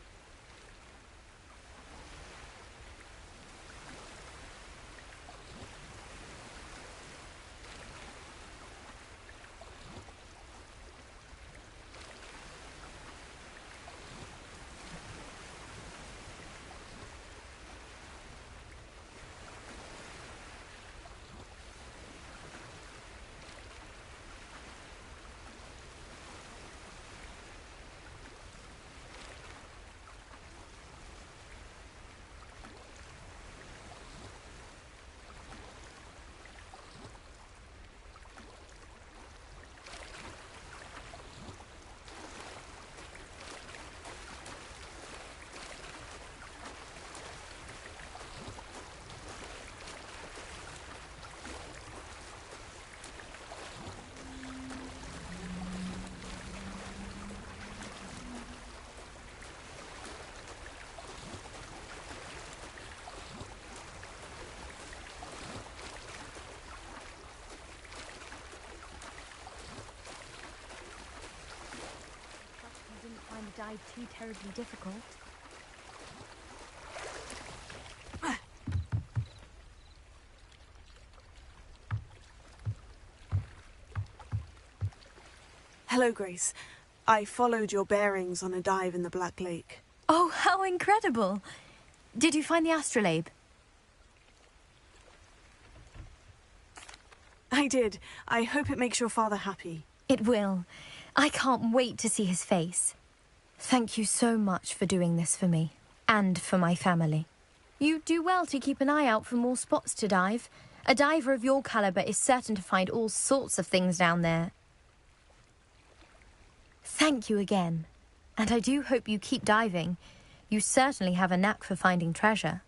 The dive too terribly difficult. Hello, Grace. I followed your bearings on a dive in the Black Lake. Oh, how incredible! Did you find the astrolabe? I did. I hope it makes your father happy. It will. I can't wait to see his face. Thank you so much for doing this for me, and for my family. You do well to keep an eye out for more spots to dive. A diver of your caliber is certain to find all sorts of things down there. Thank you again, and I do hope you keep diving. You certainly have a knack for finding treasure.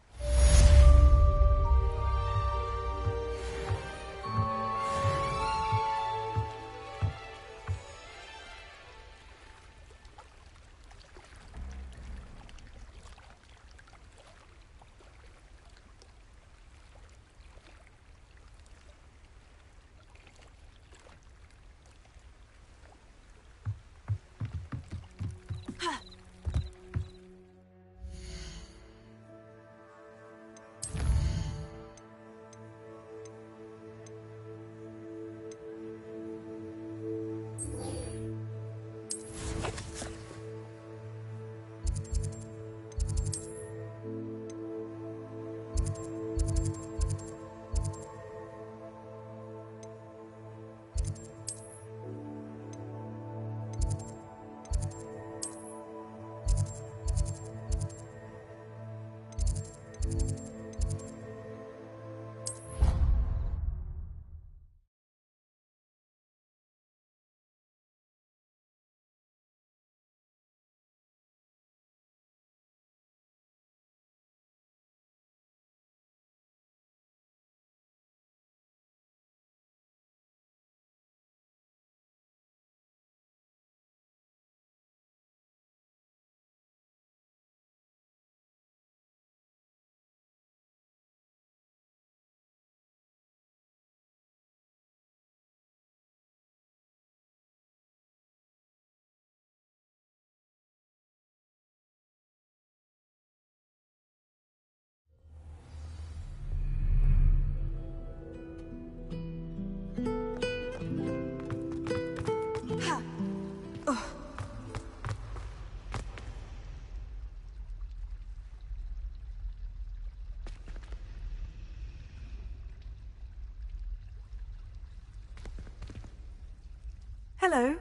Hello.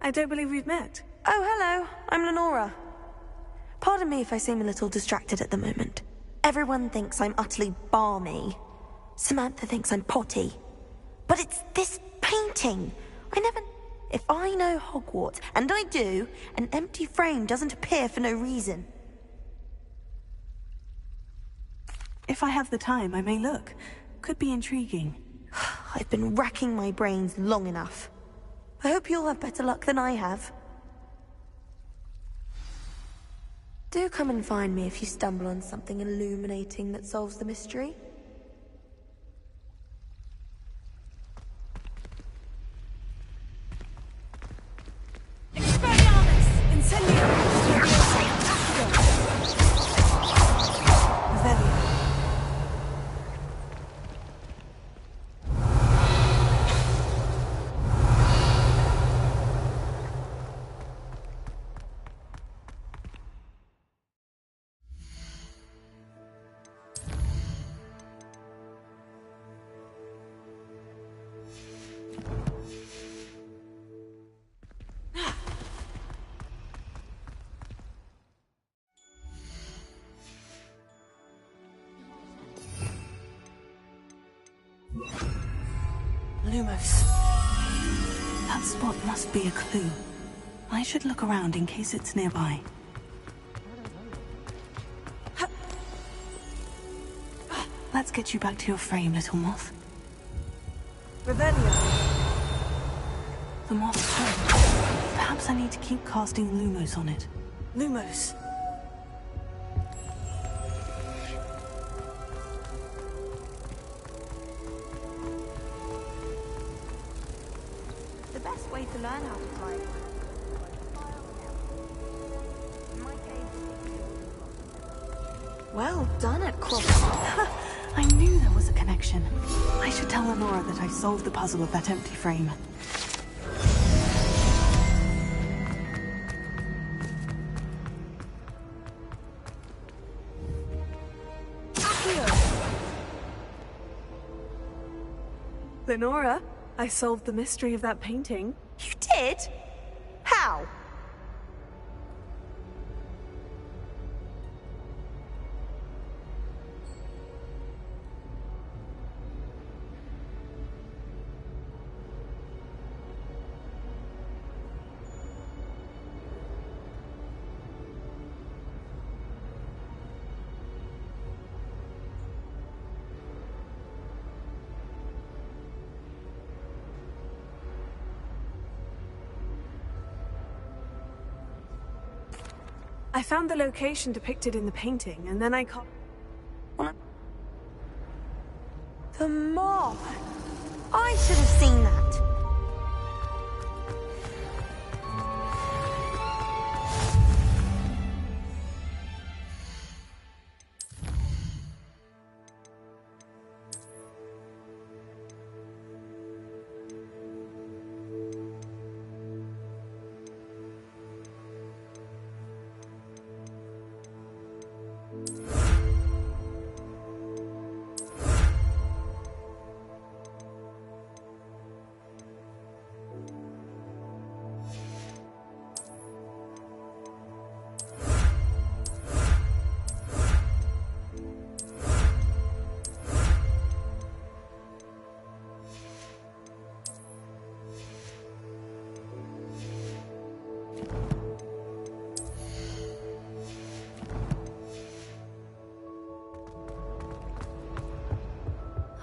I don't believe we've met. Oh, hello. I'm Lenora. Pardon me if I seem a little distracted at the moment. Everyone thinks I'm utterly balmy. Samantha thinks I'm potty. But it's this painting. If I know Hogwarts, and I do, an empty frame doesn't appear for no reason. If I have the time, I may look. Could be intriguing. I've been racking my brains long enough. I hope you'll have better luck than I have. Do come and find me if you stumble on something illuminating that solves the mystery. Lumos. That spot must be a clue. I should look around in case it's nearby. Let's get you back to your frame, little moth. Revelio. The moth's frame. Perhaps I need to keep casting Lumos on it. Lumos. The best way to learn how to fly. Well done at Croft. I knew there was a connection. I should tell Lenora that I solved the puzzle of that empty frame. Lenora, I solved the mystery of that painting. You did? How? I found the location depicted in the painting, and then I The moth! I should have seen that.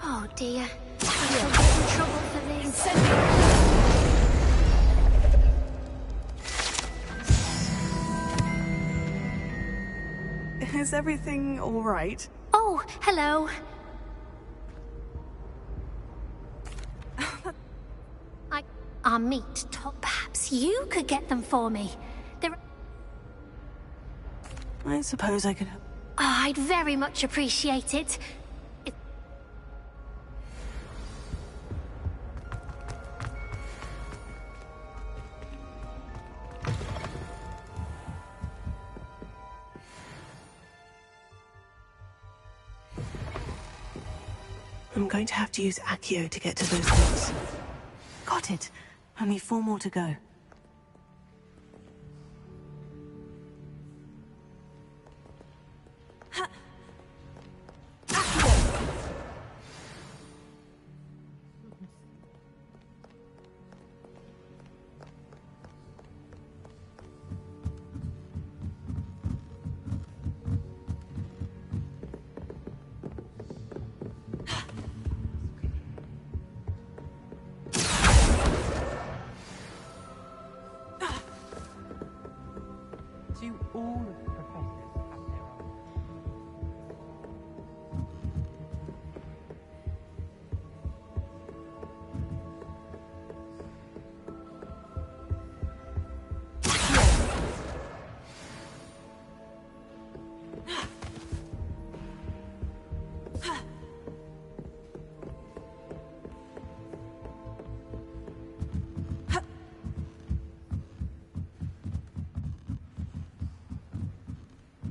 Oh dear. I shall get in trouble for this. Is everything all right? Oh, hello. Our meat top. Perhaps you could get them for me. I suppose I could help. Oh, I'd very much appreciate it. I'm going to have to use Accio to get to those books. Got it. Only 4 more to go. Do all of the professors have their own?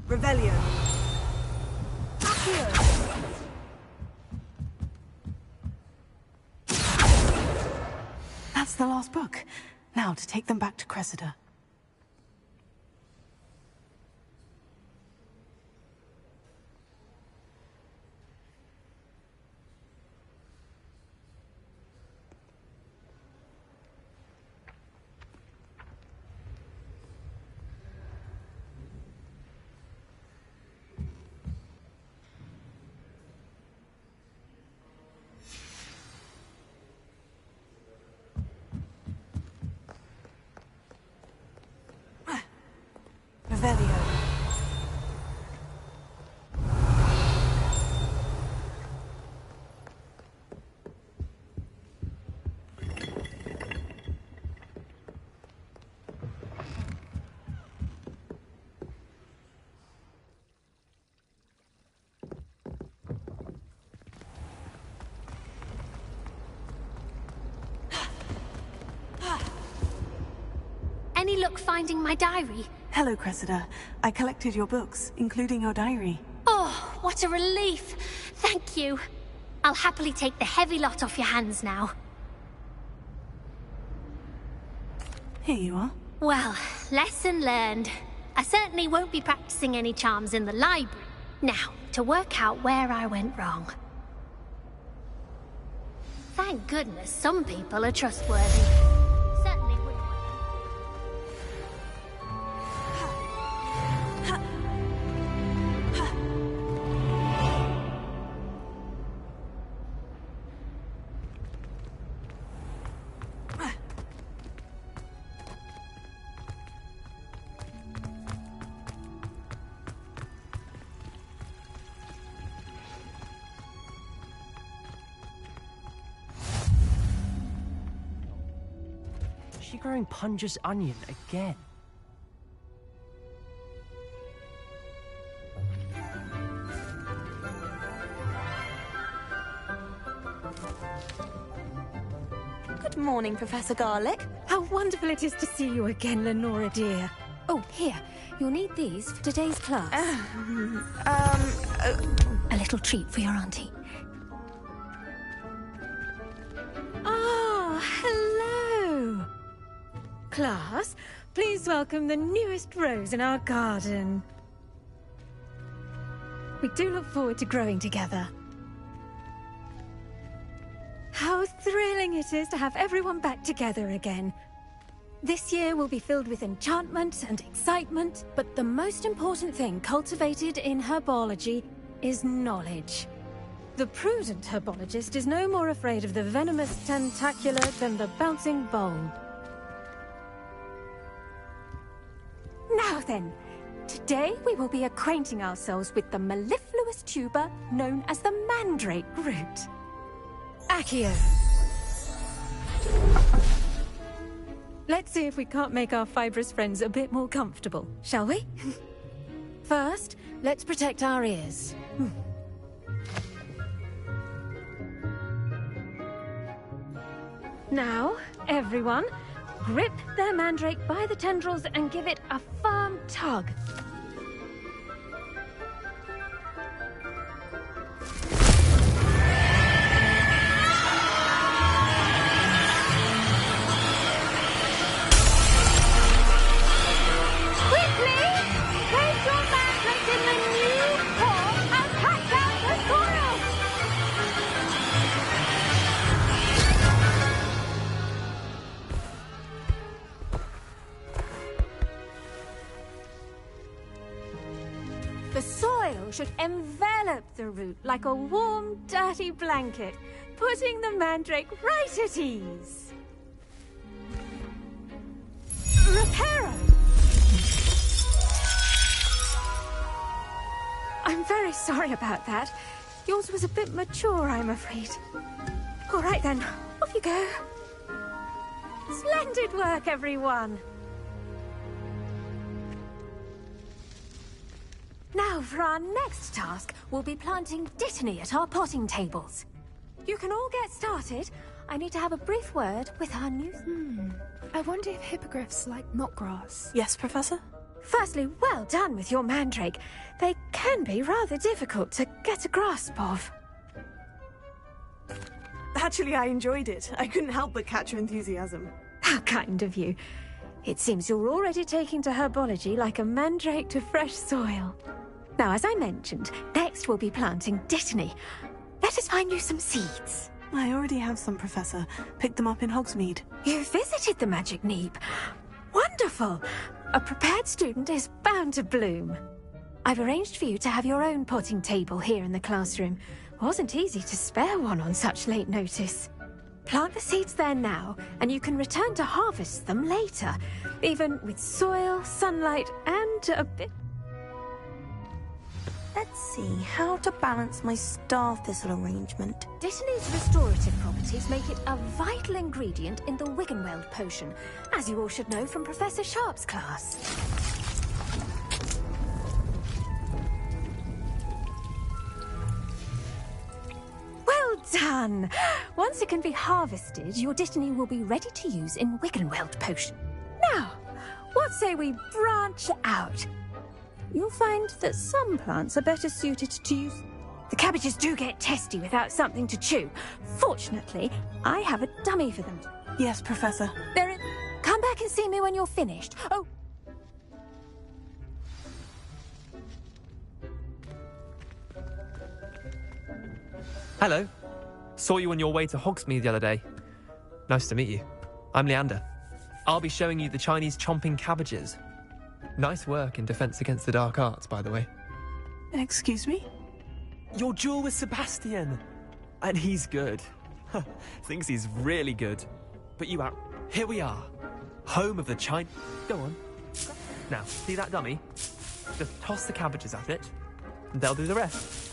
Revelio. That's the last book. Now to take them back to Cressida. Revelio. Any luck finding my diary? Hello, Cressida. I collected your books, including your diary. Oh, what a relief. Thank you. I'll happily take the heavy lot off your hands now. Here you are. Well, lesson learned. I certainly won't be practicing any charms in the library. Now, to work out where I went wrong. Thank goodness some people are trustworthy. Certainly wouldn't want Is she growing Punja's onion again? Good morning, Professor Garlick. How wonderful it is to see you again, Lenora dear. Oh, here. You'll need these for today's class. a little treat for your auntie. Oh, hello. Class, please welcome the newest rose in our garden. We do look forward to growing together. How thrilling it is to have everyone back together again. This year will be filled with enchantment and excitement, but the most important thing cultivated in herbology is knowledge. The prudent herbologist is no more afraid of the venomous tentacular than the bouncing bulb. Now then, today we will be acquainting ourselves with the mellifluous tuber known as the mandrake root. Accio. Let's see if we can't make our fibrous friends a bit more comfortable, shall we? First, let's protect our ears. Now, everyone, grip their mandrake by the tendrils and give it a firm tug. The soil should envelop the root like a warm, dirty blanket, putting the mandrake right at ease. Reparo! I'm very sorry about that. Yours was a bit mature, I'm afraid. All right then, off you go. Splendid work, everyone. Now, for our next task, we'll be planting Dittany at our potting tables. You can all get started. I need to have a brief word with our new... I wonder if hippogriffs like knotgrass. Yes, Professor? Firstly, well done with your mandrake. They can be rather difficult to get a grasp of. Actually, I enjoyed it. I couldn't help but catch your enthusiasm. How kind of you. It seems you're already taking to herbology like a mandrake to fresh soil. Now, as I mentioned, next we'll be planting Dittany. Let us find you some seeds. I already have some, Professor. Picked them up in Hogsmeade. You visited the Magic Neep. Wonderful! A prepared student is bound to bloom. I've arranged for you to have your own potting table here in the classroom. Wasn't easy to spare one on such late notice. Plant the seeds there now, and you can return to harvest them later, even with soil, sunlight, and a bit... Let's see, how to balance my star thistle arrangement. Dittany's restorative properties make it a vital ingredient in the Wiggenweld potion, as you all should know from Professor Sharp's class. Well done! Once it can be harvested, your Dittany will be ready to use in Wiggenweld potion. Now, what say we branch out? You'll find that some plants are better suited to use... The cabbages do get testy without something to chew. Fortunately, I have a dummy for them. Yes, Professor. Come back and see me when you're finished. Oh... Hello. Saw you on your way to Hogsmeade the other day. Nice to meet you. I'm Leander. I'll be showing you the Chinese chomping cabbages. Nice work in Defense Against the Dark Arts, by the way. Excuse me? Your duel with Sebastian. And he's good. Thinks he's really good. But you out. Here we are. Home of the China... Go on. Now, see that dummy? Just toss the cabbages at it, and they'll do the rest.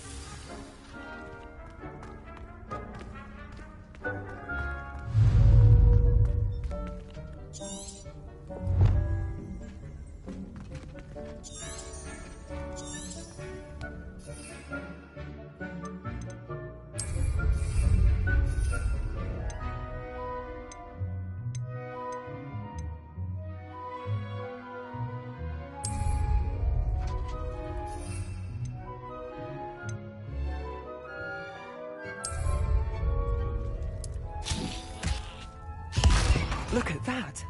Look at that!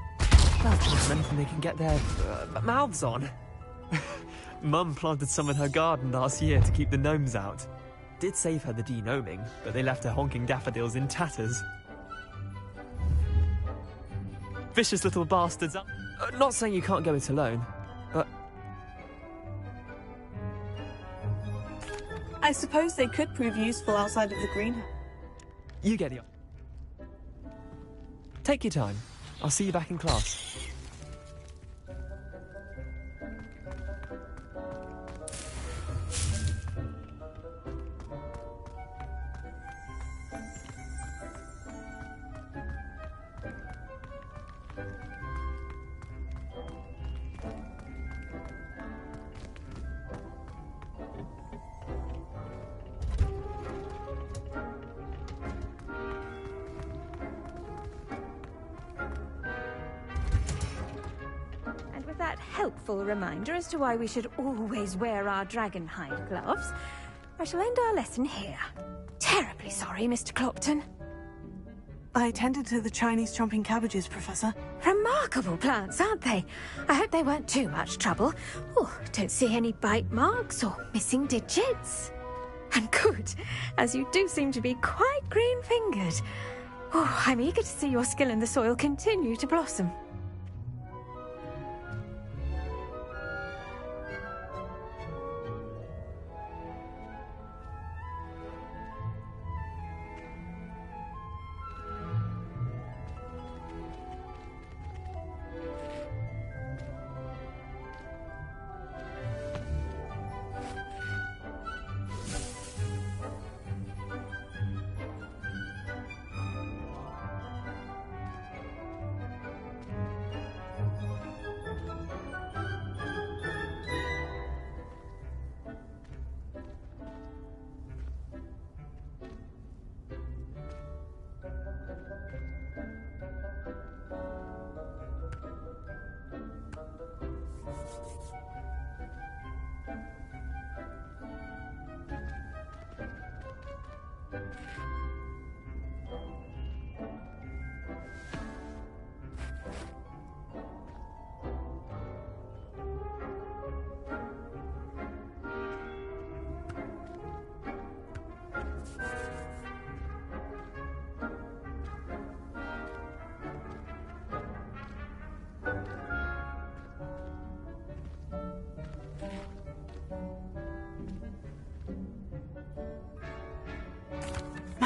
That's more than anything they can get their mouths on. Mum planted some in her garden last year to keep the gnomes out. Did save her the de-gnoming, but they left her honking daffodils in tatters. Vicious little bastards. Not saying you can't go it alone, but... I suppose they could prove useful outside of the greenhouse. You get it. Take your time. I'll see you back in class. Helpful reminder as to why we should always wear our dragon hide gloves, I shall end our lesson here. Terribly sorry, Mr. Clopton. I tended to the Chinese chomping cabbages, Professor. Remarkable plants, aren't they? I hope they weren't too much trouble. Oh, don't see any bite marks or missing digits. And good, as you do seem to be quite green-fingered. Oh, I'm eager to see your skill in the soil continue to blossom.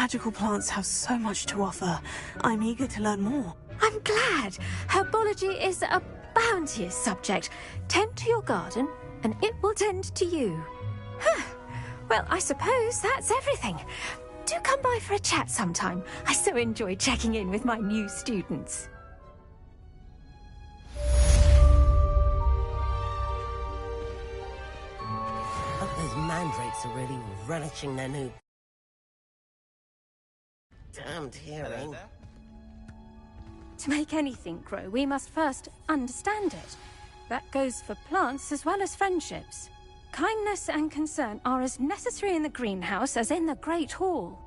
Magical plants have so much to offer. I'm eager to learn more. I'm glad. Herbology is a bounteous subject. Tend to your garden, and it will tend to you. Huh. Well, I suppose that's everything. Do come by for a chat sometime. I so enjoy checking in with my new students. Hope those mandrakes are really relishing their new damned hearing. To make anything grow, we must first understand it. That goes for plants as well as friendships. Kindness and concern are as necessary in the greenhouse as in the Great Hall.